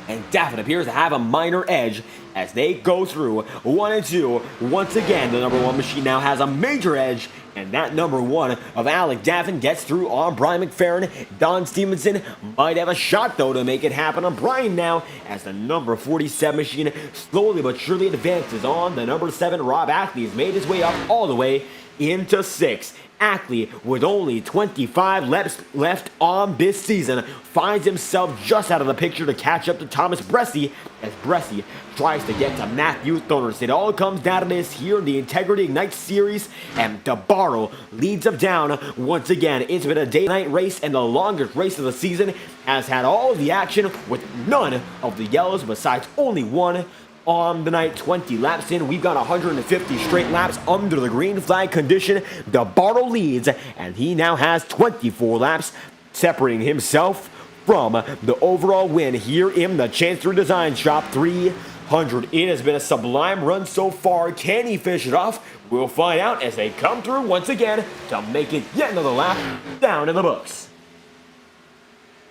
and Daffin appears to have a minor edge as they go through 1 and 2. Once again, the number 1 machine now has a major edge, and that number 1 of Alec Daffin gets through on Brian McFerrin. Don Stevenson might have a shot, though, to make it happen on Brian now, as the number 47 machine slowly but surely advances on the number 7. Rob Ackley has made his way up all the way into 6th. Ackley, with only 25 laps left on this season, finds himself just out of the picture to catch up to Thomas Bresci as Bresci tries to get to Matthew Thornton. It all comes down to this here in the Integrity Ignite Series, and DeBarro leads them down once again. It's been a day-night race, and the longest race of the season has had all of the action with none of the yellows besides only one on the night. 20 laps in, we've got 150 straight laps under the green flag condition. DeBarro leads, and he now has 24 laps, separating himself from the overall win here in the Chancery Design Shop 300. It has been a sublime run so far. Can he finish it off? We'll find out as they come through once again to make it yet another lap down in the books.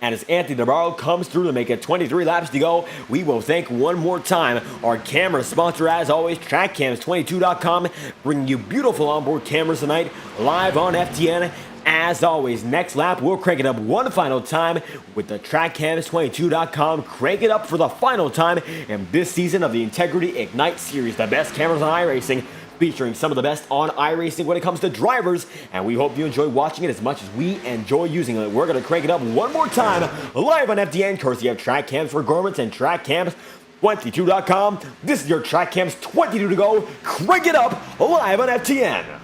And as Anthony DeBarro comes through to make it 23 laps to go, we will thank one more time our camera sponsor, as always, TrackCams22.com, bringing you beautiful onboard cameras tonight, live on FTN. As always, next lap, we'll crank it up one final time with the TrackCams22.com. Crank it up for the final time in this season of the Integrity Ignite Series, the best cameras on iRacing, featuring some of the best on iRacing when it comes to drivers, and we hope you enjoy watching it as much as we enjoy using it. We're going to crank it up one more time, live on FTN, courtesy of Track Cams for Garments and TrackCams22.com. This is your Track Cams 22 to go. Crank it up, live on FTN.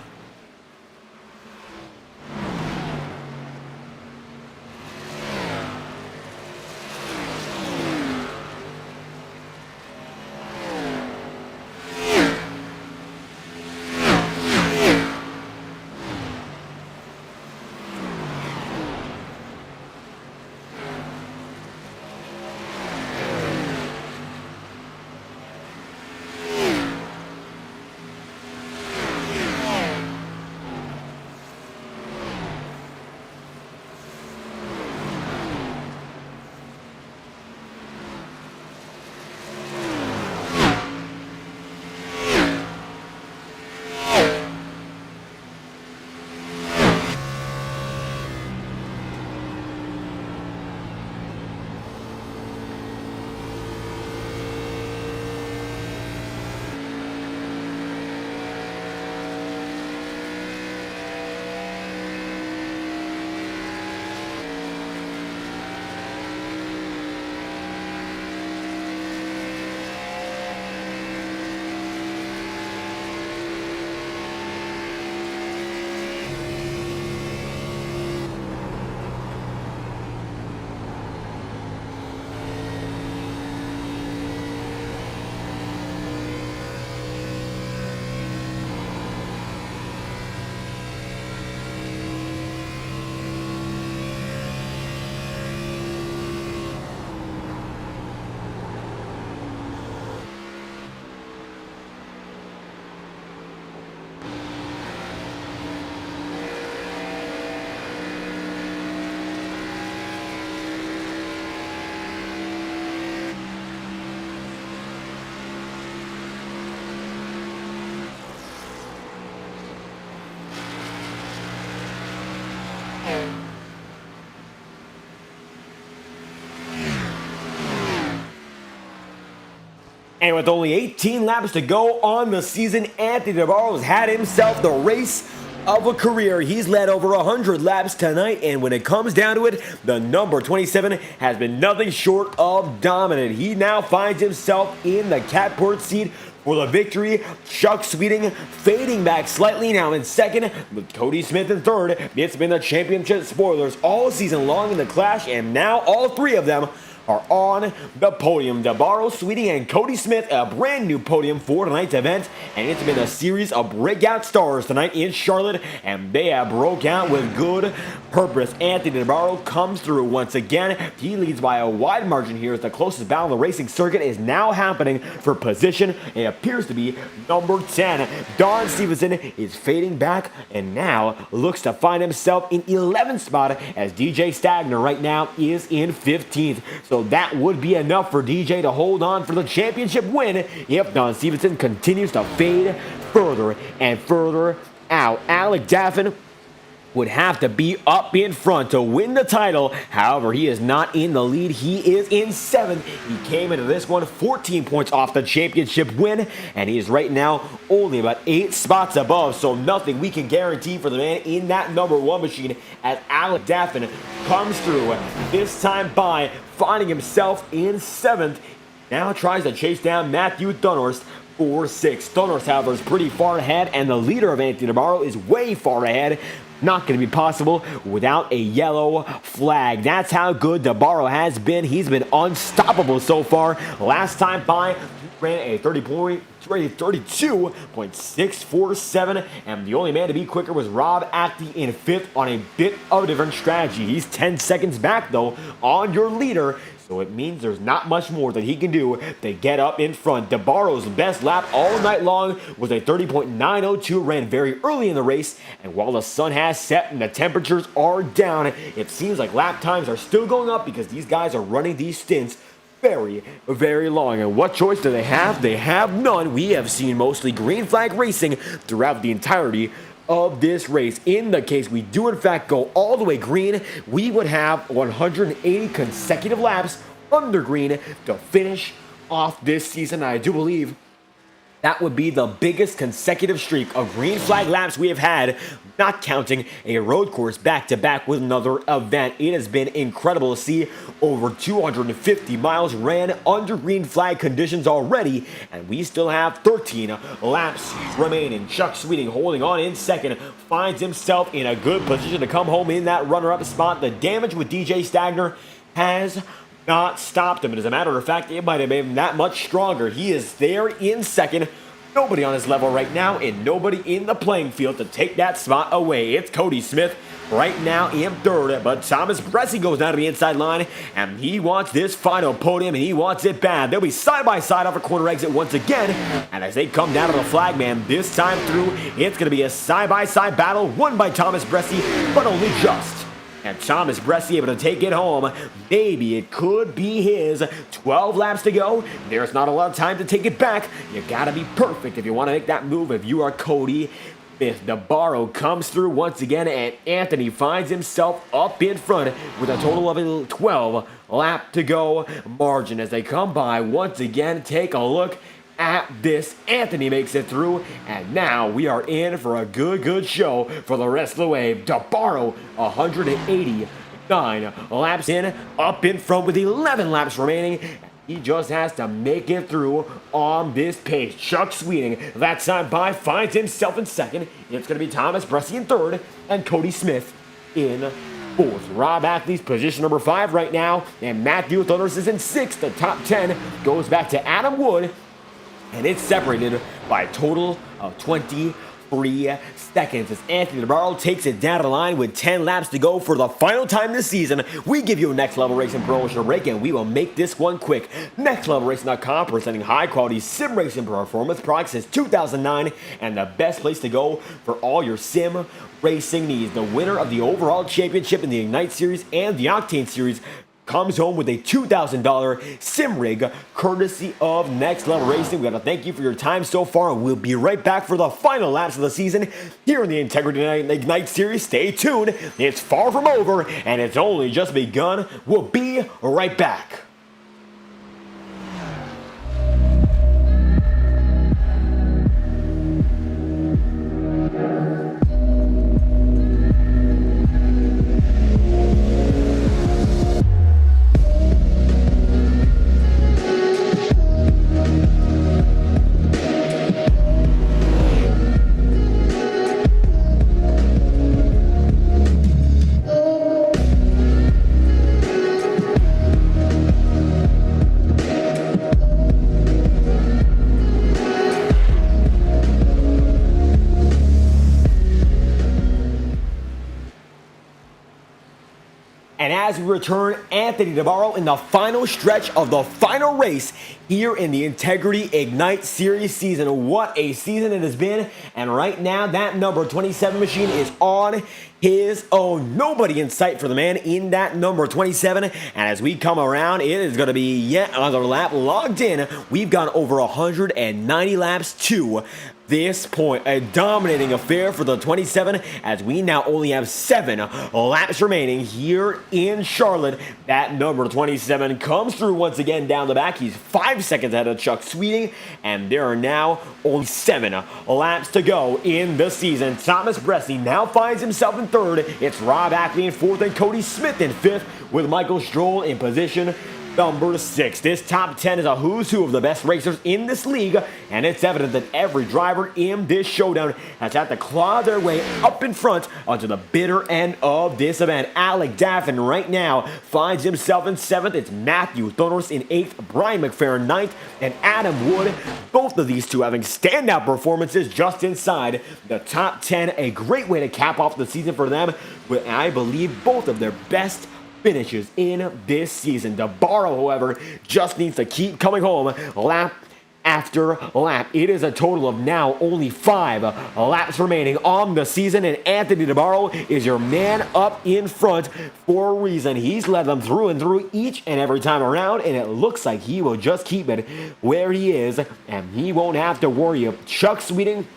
And with only 18 laps to go on the season, Anthony DeBarro has had himself the race of a career. He's led over 100 laps tonight, and when it comes down to it, the number 27 has been nothing short of dominant. He now finds himself in the catbird seat for the victory. Chuck Sweeting fading back slightly now in second, with Cody Smith in third. It's been the championship spoilers all season long in the clash, and now all three of them are on the podium. DeBarro, Sweeting, and Cody Smith, a brand new podium for tonight's event, and it's been a series of breakout stars tonight in Charlotte, and they have broke out with good purpose. Anthony DeBarro comes through once again. He leads by a wide margin here as the closest battle on the racing circuit is now happening for position. It appears to be number 10. Don Stevenson is fading back and now looks to find himself in 11th spot as DJ Stagner right now is in 15th. So that would be enough for DJ to hold on for the championship win if Don Stevenson continues to fade further and further out. Alec Daffin would have to be up in front to win the title. However, he is not in the lead. He is in 7th. He came into this one 14 points off the championship win, and he is right now only about 8 spots above. So nothing we can guarantee for the man in that number 1 machine as Alec Daffin comes through, this time by finding himself in 7th. Now tries to chase down Matthew Thunhorst for 6th. Thunhorst, however, is pretty far ahead, and the leader of Anthony DeBarro is way far ahead. Not going to be possible without a yellow flag. That's how good DeBarro has been. He's been unstoppable so far. Last time by, he ran a 32.647, and the only man to be quicker was Rob Ackley in 5th on a bit of a different strategy. He's 10 seconds back, though, on your leader. So it means there's not much more that he can do to get up in front. DeBarro's best lap all night long was a 30.902, ran very early in the race. And while the sun has set and the temperatures are down, it seems like lap times are still going up because these guys are running these stints very, very long. And what choice do they have? They have none. We have seen mostly green flag racing throughout the entirety of this race. In the case we do in fact go all the way green, we would have 180 consecutive laps under green to finish off this season. I do believe that would be the biggest consecutive streak of green flag laps we have had, not counting a road course back-to-back with another event. It has been incredible to see over 250 miles ran under green flag conditions already, and we still have 13 laps remaining. Chuck Sweeting holding on in 2nd, finds himself in a good position to come home in that runner-up spot. The damage with DJ Stagner has not stopped him, and as a matter of fact, it might have made him that much stronger. He is there in 2nd. Nobody on his level right now, and nobody in the playing field to take that spot away. It's Cody Smith right now in 3rd, but Thomas Bressie goes down to the inside line, and he wants this final podium, and he wants it bad. They'll be side-by-side off a corner exit once again, and as they come down to the flag man, this time through, it's going to be a side-by-side battle, won by Thomas Bressie, but only just. And Thomas Bressie able to take it home. Maybe it could be his. 12 laps to go. There's not a lot of time to take it back. You gotta be perfect if you want to make that move if you are Cody. If DeBarro comes through once again, and Anthony finds himself up in front with a total of a 12 lap to go margin as they come by once again. Take a look at this. Anthony makes it through, and now we are in for a good show for the rest of the way. DeBarro 189 laps in, up in front with 11 laps remaining. He just has to make it through on this pace. Chuck Sweeting, that time by, finds himself in 2nd. It's going to be Thomas Bressie in 3rd, and Cody Smith in 4th. Rob Ackley's position number 5 right now, and Matthew Thunhorst is in 6th. The top 10 goes back to Adam Wood, and it's separated by a total of 23 seconds as Anthony DeBarro takes it down the line with 10 laps to go for the final time this season. We give you a Next Level Racing promotional break, and we will make this one quick. NextLevelRacing.com, presenting high-quality sim racing performance products since 2009, and the best place to go for all your sim racing needs. The winner of the overall championship in the Ignite Series and the Octane Series comes home with a $2,000 sim rig courtesy of Next Level Racing. We got to thank you for your time so far, and we'll be right back for the final laps of the season here in the Integrity Ignite Series. Stay tuned. It's far from over, and it's only just begun. We'll be right back. as we return Anthony DeBarro in the final stretch of the final race here in the Integrity Ignite Series season. What a season it has been, and right now that number 27 machine is on his own. Nobody in sight for the man in that number 27, and as we come around, it is going to be yet another lap logged in. We've gone over 190 laps to this point. A dominating affair for the 27 as we now only have 7 laps remaining here in Charlotte. That number 27 comes through once again down the back. He's 5 seconds ahead of Chuck Sweeting, and there are now only 7 laps to go in the season. Thomas Bressi now finds himself in 3rd. It's Rob Ackley in 4th and Cody Smith in 5th, with Michael Stroll in position number 6. This top 10 is a who's who of the best racers in this league, and it's evident that every driver in this showdown has had to claw their way up in front onto the bitter end of this event. Alec Daffin right now finds himself in 7th. It's Matthew Thonos in 8th, Brian McFerrin 9th, and Adam Wood. Both of these two having standout performances just inside the top 10. A great way to cap off the season for them, with I believe both of their best finishes in this season. DeBarro, however, just needs to keep coming home lap after lap. It is a total of now only 5 laps remaining on the season, and Anthony DeBarro is your man up in front for a reason. He's led them through and through each and every time around, and it looks like he will just keep it where he is, and he won't have to worry. Chuck Sweeting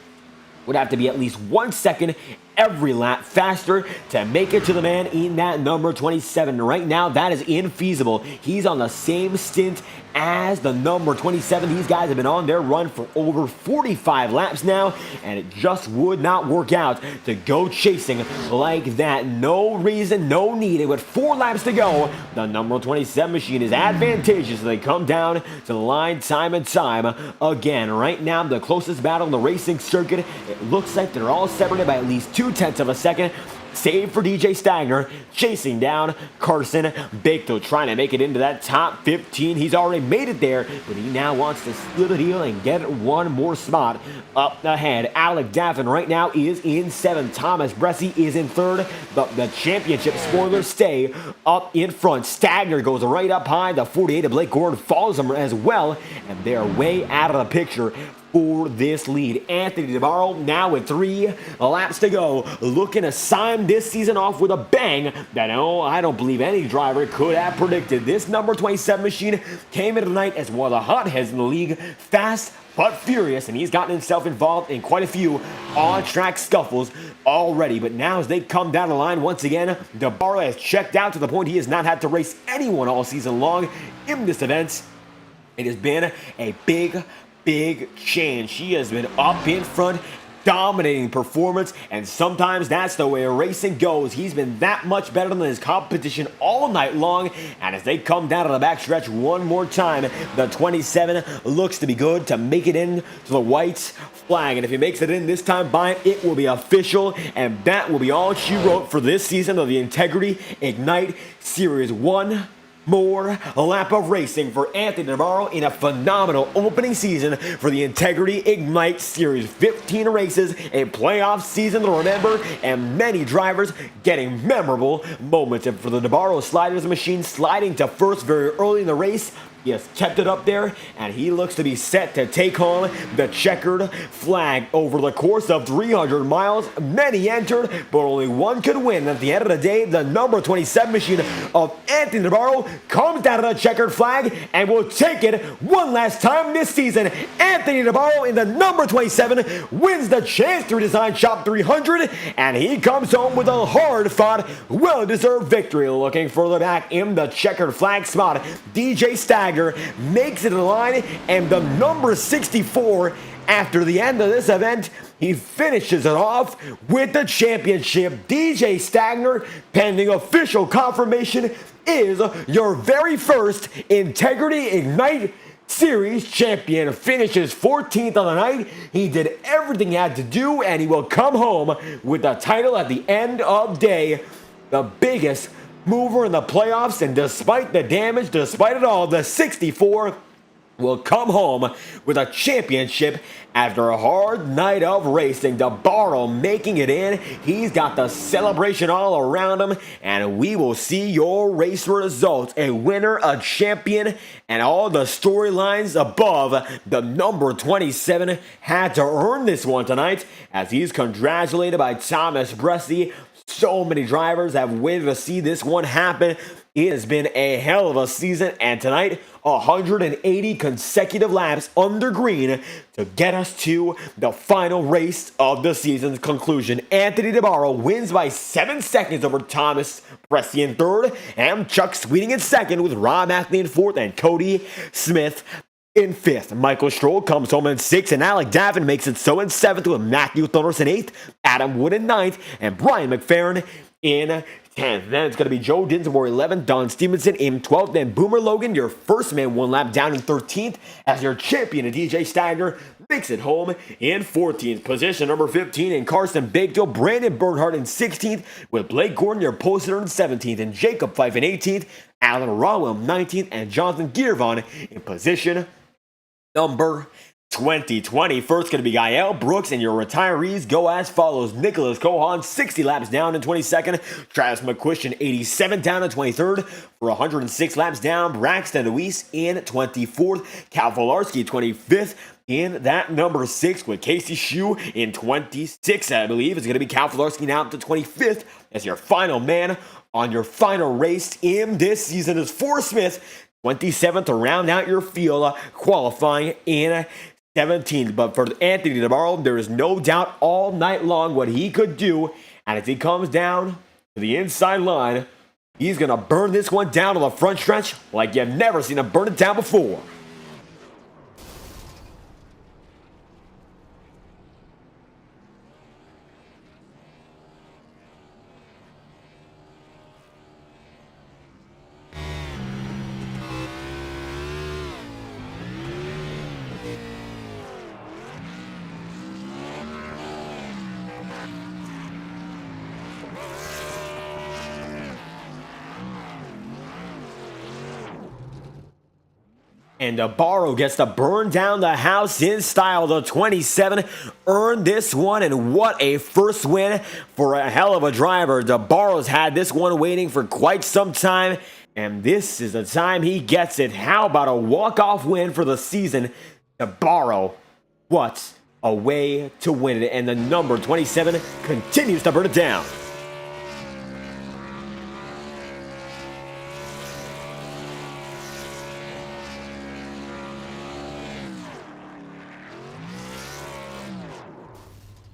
would have to be at least 1 second every lap faster to make it to the man in that number 27. Right now, that is infeasible. He's on the same stint as the number 27. These guys have been on their run for over 45 laps now, and it just would not work out to go chasing like that. No reason, no need. With 4 laps to go, the number 27 machine is advantageous as they come down to the line time and time again. Right now, the closest battle in the racing circuit, it looks like they're all separated by at least 0.2 of a second, save for DJ Stagner chasing down Carson Bakto, trying to make it into that top 15. He's already made it there, but he now wants to split the deal and get one more spot up ahead. Alec Daffin right now is in 7th. Thomas Bressi is in 3rd, but the championship spoilers stay up in front. Stagner goes right up high. The 48 of Blake Gordon follows him as well, and they're way out of the picture for this lead. Anthony DeBarro now with 3 laps to go, looking to sign this season off with a bang that I don't believe any driver could have predicted. This number 27 machine came in tonight as one of the hotheads in the league, fast but furious, and he's gotten himself involved in quite a few on-track scuffles already. But now as they come down the line once again, DeBarro has checked out to the point he has not had to race anyone all season long in this event. It has been a big change. She has been up in front, dominating performance, and sometimes that's the way racing goes. He's been that much better than his competition all night long, and as they come down to the backstretch one more time, the 27 looks to be good to make it in to the white flag, and if he makes it in this time by it will be official, and that will be all she wrote for this season of the Integrity Ignite Series. One more lap of racing for Anthony DeBarro in a phenomenal opening season for the Integrity Ignite Series. 15 races, a playoff season to remember, and many drivers getting memorable moments. And for the DeBarro Sliders machine, sliding to first very early in the race, he has kept it up there, and he looks to be set to take home the checkered flag. Over the course of 300 miles, many entered, but only one could win. At the end of the day, the number 27 machine of Anthony DeBarro comes down to the checkered flag and will take it one last time this season. Anthony DeBarro in the number 27 wins the Chance to Redesign Shop 300, and he comes home with a hard-fought, well-deserved victory. Looking further back in the checkered flag spot, DJ Stagger makes it to the line, and the number 64, after the end of this event, he finishes it off with the championship. DJ Stagner, pending official confirmation, is your very first Integrity Ignite Series champion. Finishes 14th on the night. He did everything he had to do, and he will come home with the title at the end of day. The biggest mover in the playoffs, and despite the damage, despite it all, the 64 will come home with a championship after a hard night of racing. DeBarro making it in. He's got the celebration all around him, and we will see your race results. A winner, a champion, and all the storylines above. The number 27 had to earn this one tonight, as he's congratulated by Thomas Bresci. So many drivers have waited to see this one happen. It has been a hell of a season, and tonight, 180 consecutive laps under green to get us to the final race of the season's conclusion. Anthony DeBarro wins by 7 seconds over Thomas Bresci in third, and Chuck Sweeting in second, with Rob Mathley in fourth and Cody Smith in fifth. Michael Stroll comes home in sixth, and Alec Davin makes it so in seventh, with Matthew Thornton in eighth, Adam Wood in ninth, and Brian McFerrin in 10th. Then it's going to be Joe Dinsmore 11th, Don Stevenson in 12th, and Boomer Logan, your first man, one lap down in 13th, as your champion, DJ Stagner, makes it home in 14th. Position number 15, and Carson Bakeville, Brandon Bernhardt in 16th, with Blake Gordon, your poster in 17th, and Jacob Fife in 18th, Alan Rowell 19th, and Jonathan Giervon in position number 2020. First going to be Gael Brooks, and your retirees go as follows. Nicholas Cohan, 60 laps down in 22nd. Travis McQuistion, 87 down in 23rd. For 106 laps down, Braxton Luis in 24th. Cal Volarski, 25th. In that number 6, with Casey Shue in 26, I believe. It's going to be Cal Volarski now up to 25th as your final man on your final race in this season is Forrest Smith, 27th, to round out your field, qualifying in 17th. But for Anthony DeBarro, there is no doubt all night long what he could do. And as he comes down to the inside line, he's going to burn this one down on the front stretch like you've never seen him burn it down before. And DeBarro gets to burn down the house in style. The 27 earned this one, and what a first win for a hell of a driver. DeBarro's had this one waiting for quite some time, and this is the time he gets it. How about a walk-off win for the season? DeBarro, what a way to win it. And the number 27 continues to burn it down.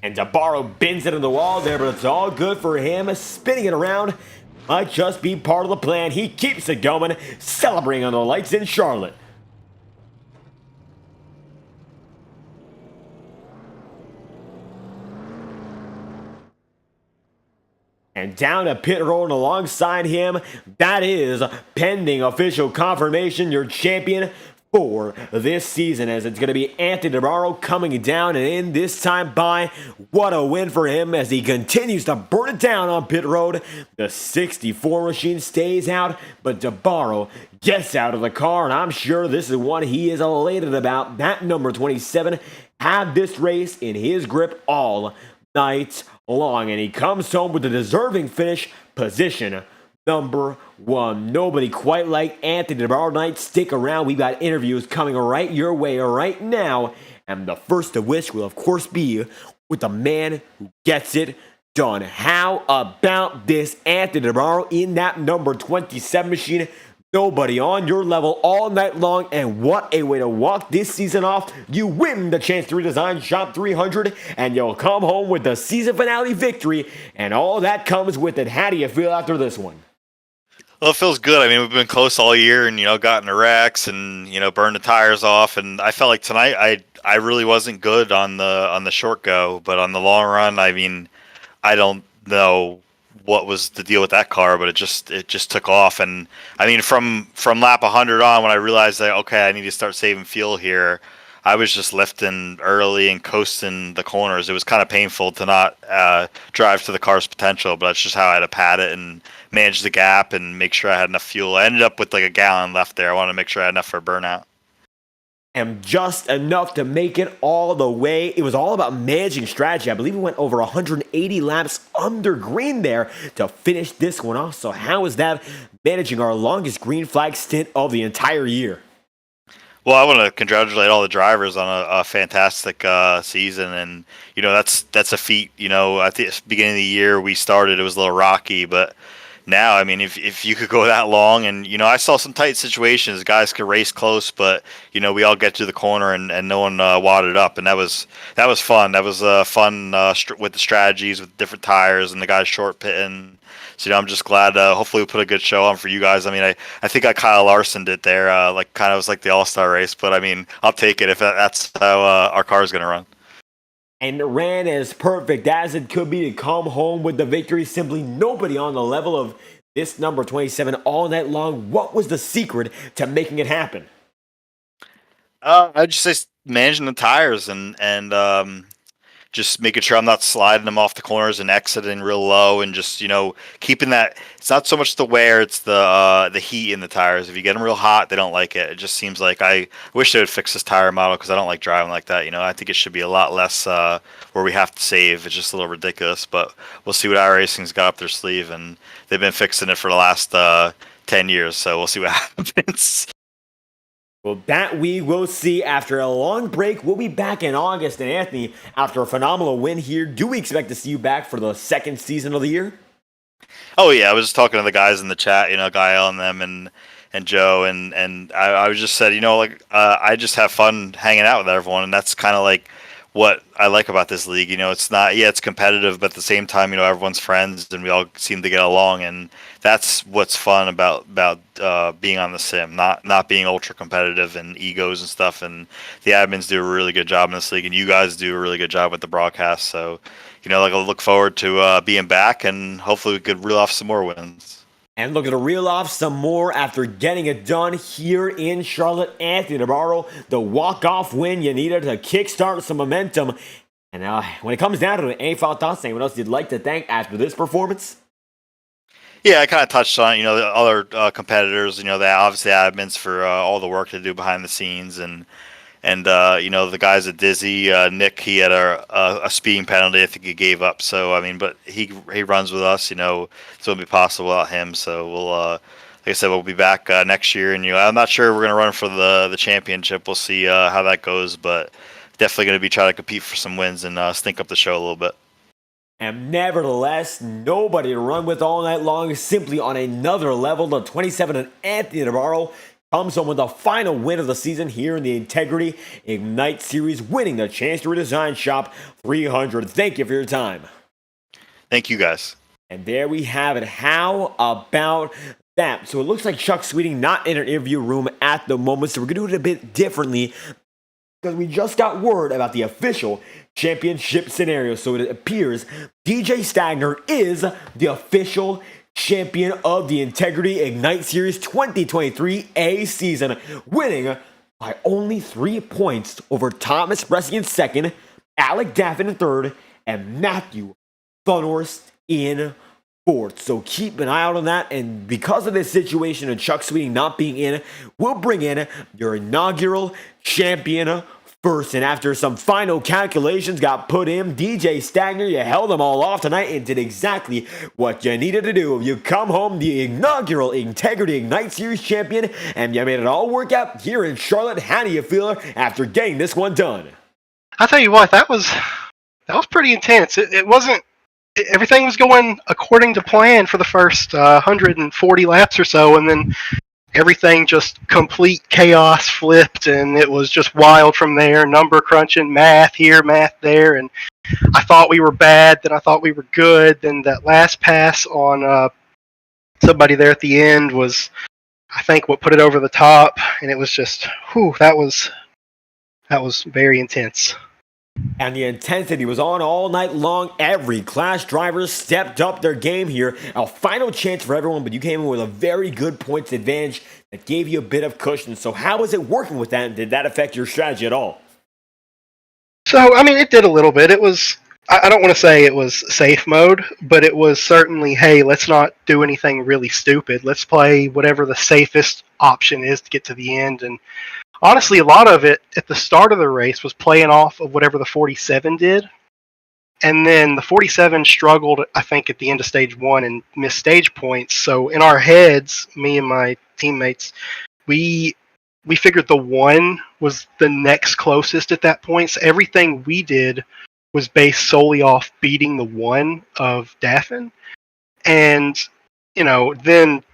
And DeBarro bends it in the wall there, but it's all good for him. Spinning it around might just be part of the plan. He keeps it going, celebrating on the lights in Charlotte. And down a pit road alongside him, that is pending official confirmation, your champion for this season, as it's going to be Anthony DeBarro coming down and in this time by. What a win for him as he continues to burn it down on pit road. The 64 machine stays out, but DeBarro gets out of the car, and I'm sure this is one he is elated about. That number 27 had this race in his grip all night long, and he comes home with a deserving finish, position number 1. Nobody quite like Anthony DeBarro tonight. Stick around. We've got interviews coming right your way right now. And the first of which will, of course, be with the man who gets it done. How about this Anthony DeBarro in that number 27 machine? Nobody on your level all night long, and what a way to walk this season off. You win the chance to redesign Shop 300, and you'll come home with the season finale victory, and all that comes with it. How do you feel after this one?
Well, it feels good. I mean, we've been close all year and, gotten the wrecks and, burned the tires off. And I felt like tonight I really wasn't good on the short go. But on the long run, I mean, I don't know what was the deal with that car, but it just took off. And, I mean, from lap 100 on, when I realized that, okay, I need to start saving fuel here, I was just lifting early and coasting the corners. It was kind of painful to not drive to the car's potential, but that's just how I had to pad it and manage the gap and make sure I had enough fuel. I ended up with like a gallon left there. I wanted to make sure I had enough for burnout.
and just enough to make it all the way. It was all about managing strategy. I believe we went over 180 laps under green there to finish this one off. So how is that managing our longest green flag stint of the entire year?
Well, I want to congratulate all the drivers on a fantastic season, and that's a feat. At the beginning of the year we started, it was a little rocky, but now, I mean, if you could go that long, and I saw some tight situations, guys could race close, but we all get to the corner and no one wadded up, and that was fun. That was fun with the strategies with different tires and the guys short pitting. So I'm just glad. Hopefully, we put a good show on for you guys. I mean, I think Kyle Larson did there, kind of was like the All-Star race, but I mean, I'll take it if that's how our car is going to run.
And it ran as perfect as it could be to come home with the victory. Simply nobody on the level of this number 27 all night long. What was the secret to making it happen?
I'd just say managing the tires and just making sure I'm not sliding them off the corners and exiting real low, and just keeping that. It's not so much the wear; it's the heat in the tires. If you get them real hot, they don't like it. It just seems like I wish they would fix this tire model because I don't like driving like that. I think it should be a lot less where we have to save. It's just a little ridiculous, but we'll see what iRacing's got up their sleeve, and they've been fixing it for the last 10 years, so we'll see what happens.
Well, that we will see after a long break. We'll be back in August. And Anthony, after a phenomenal win here, do we expect to see you back for the second season of the year?
Oh, yeah. I was just talking to the guys in the chat, Gael and them and Joe. And I was just said, I just have fun hanging out with everyone. And that's kind of like what I like about this league. It's not, it's competitive, but at the same time, everyone's friends and we all seem to get along. And that's what's fun about being on the sim, not being ultra competitive and egos and stuff. And the admins do a really good job in this league, and you guys do a really good job with the broadcast. So, I look forward to being back, and hopefully we could reel off some more wins.
And looking to reel off some more after getting it done here in Charlotte. Anthony Navarro, the walk-off win you needed to kickstart some momentum. And when it comes down to it, any final thoughts? Anyone else you'd like to thank after this performance?
Yeah, I kind of touched on the other competitors. The obviously admins for all the work they do behind the scenes, and the guys at Dizzy, Nick, he had a speeding penalty. I think he gave up. So I mean, but he runs with us. So it wouldn't be possible without him. So we'll, like I said, we'll be back next year, and I'm not sure we're gonna run for the championship. We'll see how that goes, but definitely gonna be trying to compete for some wins and stink up the show a little bit.
And nevertheless, nobody to run with all night long. Simply on another level, the 27 and Anthony Navarro comes home with the final win of the season here in the Integrity Ignite Series, winning the Chance to Redesign Shop 300. Thank you for your time.
Thank you, guys.
And there we have it. How about that? So it looks like Chuck Sweeting not in an interview room at the moment, so we're going to do it a bit differently, because we just got word about the official championship scenario. So it appears DJ Stagner is the official champion of the Integrity Ignite Series 2023 A season, winning by only 3 points over Thomas Bressing in second, Alec Daffin in third, and Matthew Thunhorst in fourth. So keep an eye out on that. And because of this situation and Chuck Sweeting not being in, we'll bring in your inaugural champion first. And after some final calculations got put in, DJ Stagner, you held them all off tonight and did exactly what you needed to do. You come home the inaugural Integrity Ignite Series champion, and you made it all work out here in Charlotte. How do you feel after getting this one done?
I'll tell you what, that was pretty intense. It wasn't, everything was going according to plan for the first 140 laps or so, and then everything just complete chaos flipped, and it was just wild from there. Number crunching, math here, math there, and I thought we were bad, then I thought we were good. Then that last pass on somebody there at the end was, I think, what put it over the top, and it was just, that was very intense.
And the intensity was on all night long. Every class driver stepped up their game here. A final chance for everyone, but you came in with a very good points advantage that gave you a bit of cushion. So how was it working with that, and did that affect your strategy at all?
So, I mean, it did a little bit. It was, I don't want to say it was safe mode, but it was certainly, hey, let's not do anything really stupid. Let's play whatever the safest option is to get to the end. And honestly, a lot of it at the start of the race was playing off of whatever the 47 did. And then the 47 struggled, I think, at the end of stage 1 and missed stage points. So in our heads, me and my teammates, we figured the 1 was the next closest at that point. So everything we did was based solely off beating the 1 of Daffin. And, then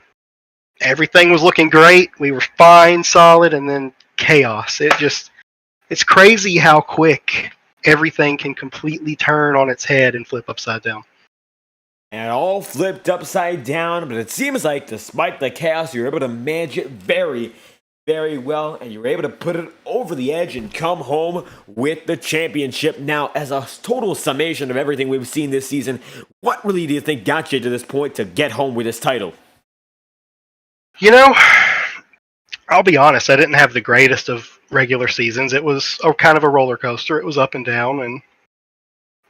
everything was looking great. We were fine, solid, and then chaos. It's crazy how quick everything can completely turn on its head and flip upside down.
And it all flipped upside down, but it seems like despite the chaos, you were able to manage it very, very well, and you were able to put it over the edge and come home with the championship. Now, as a total summation of everything we've seen this season, what really do you think got you to this point to get home with this title?
I'll be honest, I didn't have the greatest of regular seasons. It was kind of a roller coaster. It was up and down,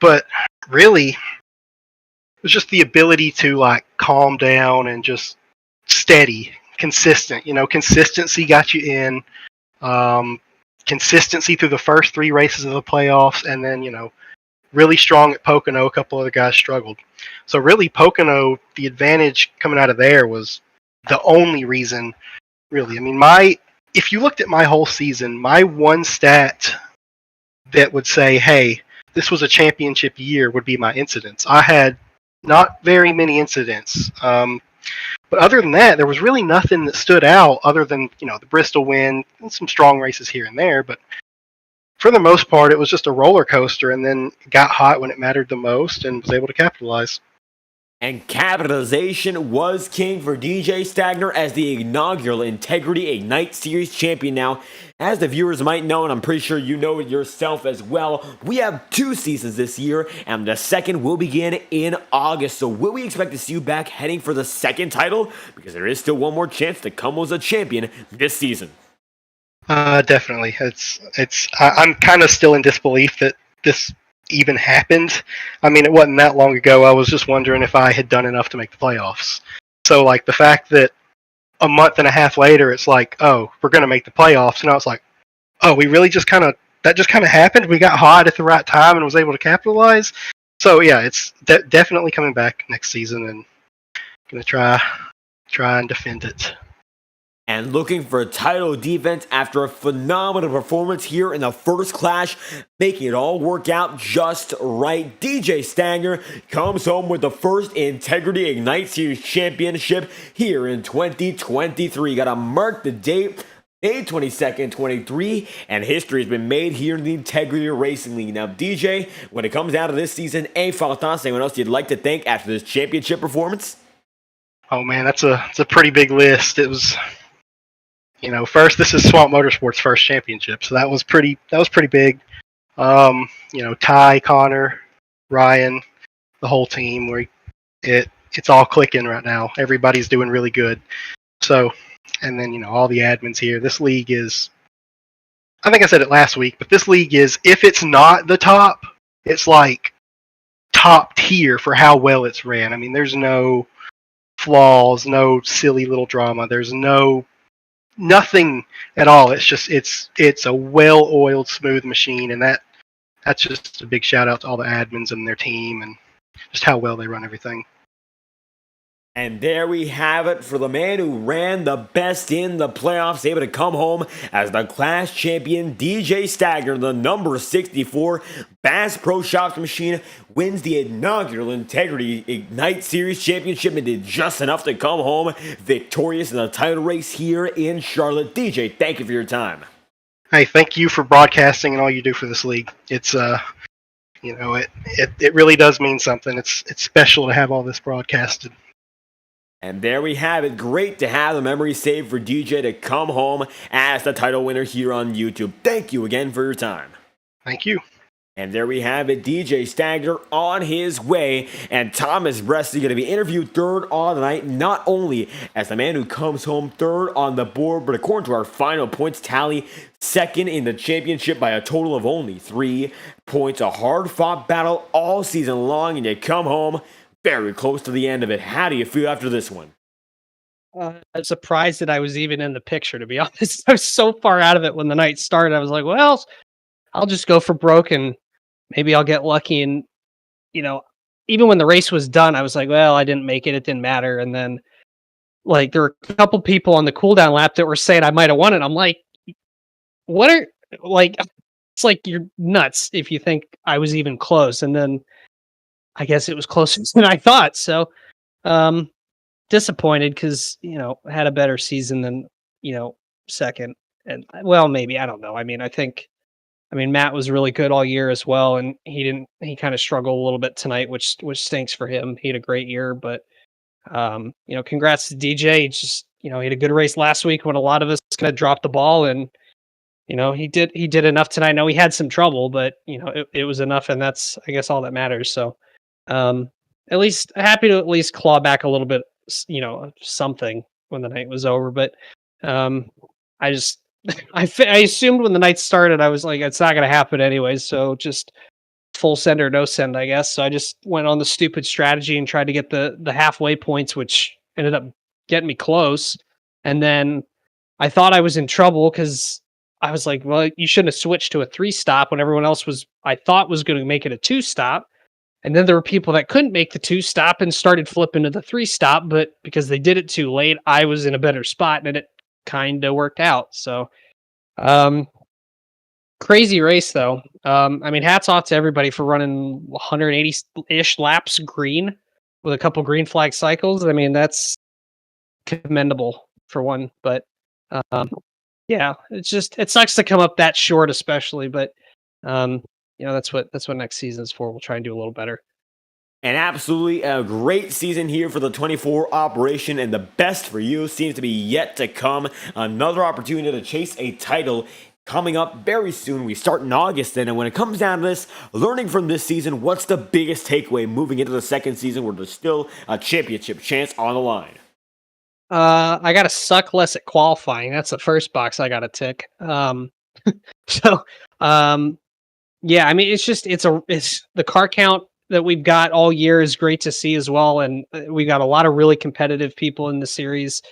but really, it was just the ability to calm down and just steady, consistent. Consistency got you in. Consistency through the first 3 races of the playoffs, and then really strong at Pocono. A couple other guys struggled. So really, Pocono, the advantage coming out of there was the only reason. Really, I mean, if you looked at my whole season, my one stat that would say, hey, this was a championship year would be my incidents. I had not very many incidents. But other than that, there was really nothing that stood out other than, the Bristol win and some strong races here and there. But for the most part, it was just a roller coaster, and then got hot when it mattered the most and was able to capitalize.
And capitalization was king for DJ Stagner as the inaugural Integrity Ignite Series champion. Now, as the viewers might know, and I'm pretty sure you know it yourself as well, we have 2 seasons this year, and the second will begin in August. So will we expect to see you back heading for the second title? Because there is still one more chance to come as a champion this season.
Definitely. I'm kind of still in disbelief that this even happened. I mean, it wasn't that long ago. I was just wondering if I had done enough to make the playoffs. So, the fact that a month and a half later, it's like, oh, we're going to make the playoffs. And I was like, oh, we really that just kind of happened. We got hot at the right time and was able to capitalize. So, yeah, it's definitely coming back next season, and going to try and defend it.
And looking for a title defense after a phenomenal performance here in the first clash, making it all work out just right. DJ Stagner comes home with the first Integrity Ignite Series championship here in 2023. Gotta mark the date, May 22nd, 23, and history has been made here in the Integrity Racing League. Now, DJ, when it comes down to this season, final thoughts, anyone else you'd like to thank after this championship performance?
Oh man, that's a pretty big list. It was, first, this is Swamp Motorsport's first championship, so that was pretty big. Ty, Connor, Ryan, the whole team, it's all clicking right now. Everybody's doing really good. So, and then all the admins here. This league is, I think I said it last week, but this league is, if it's not the top, it's like top tier for how well it's ran. I mean, there's no flaws, no silly little drama. There's nothing at all. It's just it's a well-oiled, smooth machine, and that's just a big shout out to all the admins and their team and just how well they run everything.
And there we have it for the man who ran the best in the playoffs, able to come home as the class champion. DJ Stagner, the number 64 Bass Pro Shops machine, wins the inaugural Integrity Ignite Series championship and did just enough to come home victorious in the title race here in Charlotte. DJ, thank you for your time.
Hey, thank you for broadcasting and all you do for this league. It's it really does mean something. It's special to have all this broadcasted.
And there we have it. Great to have the memory saved for DJ to come home as the title winner here on YouTube. Thank you again for your time.
Thank you.
And there we have it, DJ Stagner on his way, and Thomas Bresty going to be interviewed third on the night, not only as the man who comes home third on the board, but according to our final points tally, second in the championship by a total of only 3 points. A hard-fought battle all season long, and you come home very close to the end of it. How do you feel after this one?
I'm surprised that I was even in the picture, to be honest. I was so far out of it when the night started. I was like, well, I'll just go for broke and maybe I'll get lucky. And, even when the race was done, I was like, well, I didn't make it. It didn't matter. And then, like, there were a couple people on the cooldown lap that were saying I might have won it. I'm like, what are, like, it's like you're nuts if you think I was even close. And then I guess it was closer than I thought. So, disappointed because had a better season than second, and well, maybe, I don't know. I mean, Matt was really good all year as well, and he kind of struggled a little bit tonight, which stinks for him. He had a great year, but congrats to DJ. He had a good race last week when a lot of us kind of dropped the ball, and he did enough tonight. I know he had some trouble, but it was enough, and that's, I guess, all that matters. So at least happy to at least claw back a little bit, something when the night was over. But I just I assumed when the night started, I was like, it's not going to happen anyways. So just full send or no send, I guess. So I just went on the stupid strategy and tried to get the halfway points, which ended up getting me close. And then I thought I was in trouble because I was like, well, you shouldn't have switched to a 3-stop when everyone else I thought was going to make it a 2-stop. And then there were people that couldn't make the 2-stop and started flipping to the 3-stop, but because they did it too late, I was in a better spot and it kind of worked out. So, crazy race though. Hats off to everybody for running 180-ish laps green with a couple green flag cycles. That's commendable for one, but, yeah, it sucks to come up that short, especially, but, that's what next season is for. We'll try and do a little better.
And absolutely a great season here for the 24 operation, and the best for you seems to be yet to come. Another opportunity to chase a title coming up very soon. We start in August then, and when it comes down to this, learning from this season, what's the biggest takeaway moving into the second season where there's still a championship chance on the line?
I gotta suck less at qualifying. That's the first box I gotta tick. Yeah, it's the car count that we've got all year is great to see as well, and we got a lot of really competitive people in the series.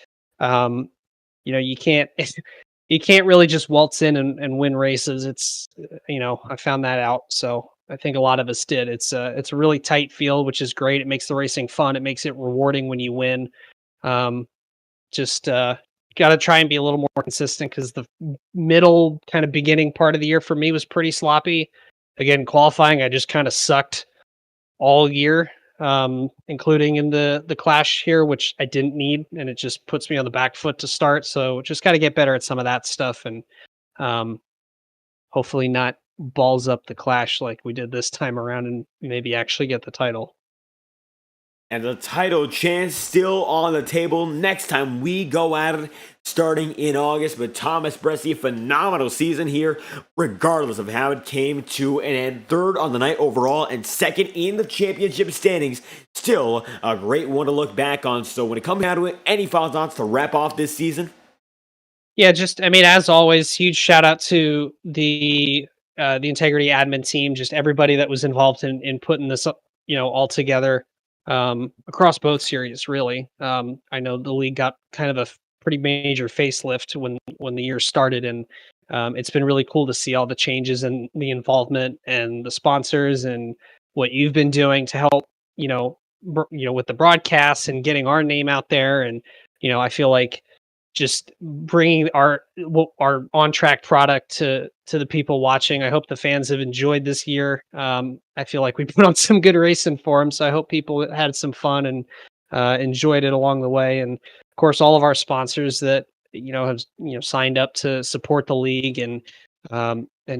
You can't you can't really just waltz in and win races. It's I found that out, so I think a lot of us did. It's a really tight field, which is great. It makes the racing fun. It makes it rewarding when you win. Got to try and be a little more consistent because the middle kind of beginning part of the year for me was pretty sloppy. Again, qualifying, I just kind of sucked all year, including in the clash here, which I didn't need, and it just puts me on the back foot to start. So just got to get better at some of that stuff, and hopefully not balls up the clash like we did this time around, and maybe actually get the title.
And the title chance still on the table next time we go at it, starting in August. But Thomas Bresci, phenomenal season here, regardless of how it came to an end. Third on the night overall and second in the championship standings. Still a great one to look back on. So when it comes down to it, any final thoughts to wrap off this season?
Yeah, as always, huge shout out to the Integrity admin team, just everybody that was involved in putting this up, all together. Across both series, really. I know the league got kind of a pretty major facelift when the year started, and it's been really cool to see all the changes and the involvement and the sponsors and what you've been doing to help, with the broadcasts and getting our name out there. And I feel like just bringing our on track product to the people watching. I hope the fans have enjoyed this year. I feel like we put on some good racing for them, so I hope people had some fun and enjoyed it along the way. And of course, all of our sponsors that have signed up to support the league and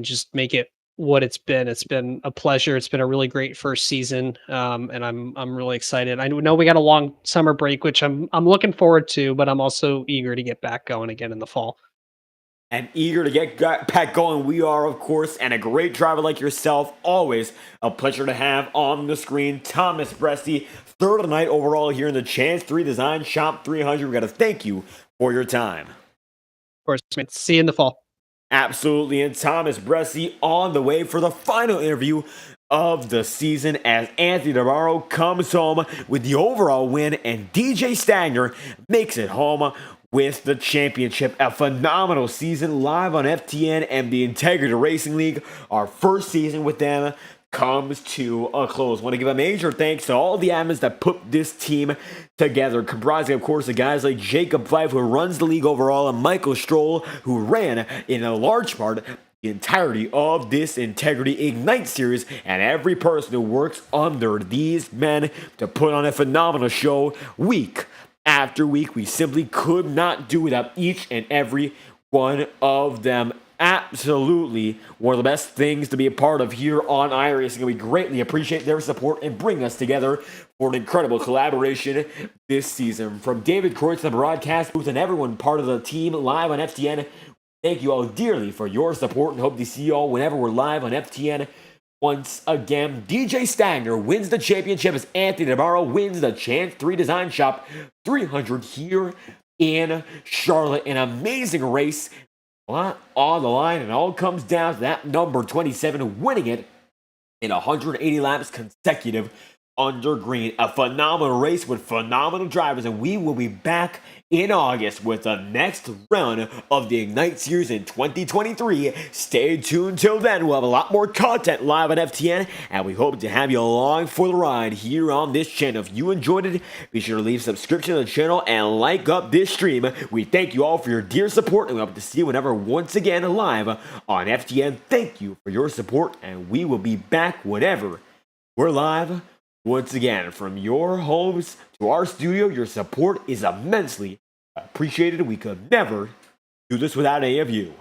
just make it what it's been. It's been a pleasure. It's been a really great first season, and I'm really excited. I know we got a long summer break, which I'm looking forward to, but I'm also eager to get back going again in the fall.
And eager to get back going, we are, of course, and a great driver like yourself. Always a pleasure to have on the screen. Thomas Bresci, third of the night overall here in the Chance 3 Design Shop 300. We got to thank you for your time.
Of course, man. See you in the fall.
Absolutely, and Thomas Bresci on the way for the final interview of the season as Anthony Navarro comes home with the overall win and DJ Stagner makes it home with the championship. A phenomenal season live on FTN and the Integrity Racing League. Our first season with them comes to a close. Want to give a major thanks to all the admins that put this team together, comprising, of course, of guys like Jacob Fife, who runs the league overall, and Michael Stroll, who ran, in a large part, the entirety of this Integrity Ignite series, and every person who works under these men to put on a phenomenal show week after week. We simply could not do without each and every one of them. Absolutely one of the best things to be a part of here on iRacing, and we greatly appreciate their support and bring us together for an incredible collaboration this season. From David Kreutz, the broadcast booth, and everyone part of the team live on FTN, thank you all dearly for your support and hope to see you all whenever we're live on FTN. Once again, DJ Stagner wins the championship as Anthony Navarro wins the Chance 3 Design Shop 300 here in Charlotte. An amazing race. A lot on the line, and it all comes down to that number 27 winning it in 180 laps consecutive under green. A phenomenal race with phenomenal drivers, and we will be back in August with the next run of the Ignite Series in 2023. Stay tuned till then. We'll have a lot more content live on FTN, and we hope to have you along for the ride here on this channel. If you enjoyed it, be sure to leave a subscription to the channel and like up this stream. We thank you all for your dear support, and we hope to see you whenever once again live on FTN. Thank you for your support, and we will be back whenever we're live. Once again, from your homes to our studio, your support is immensely appreciated. We could never do this without any of you.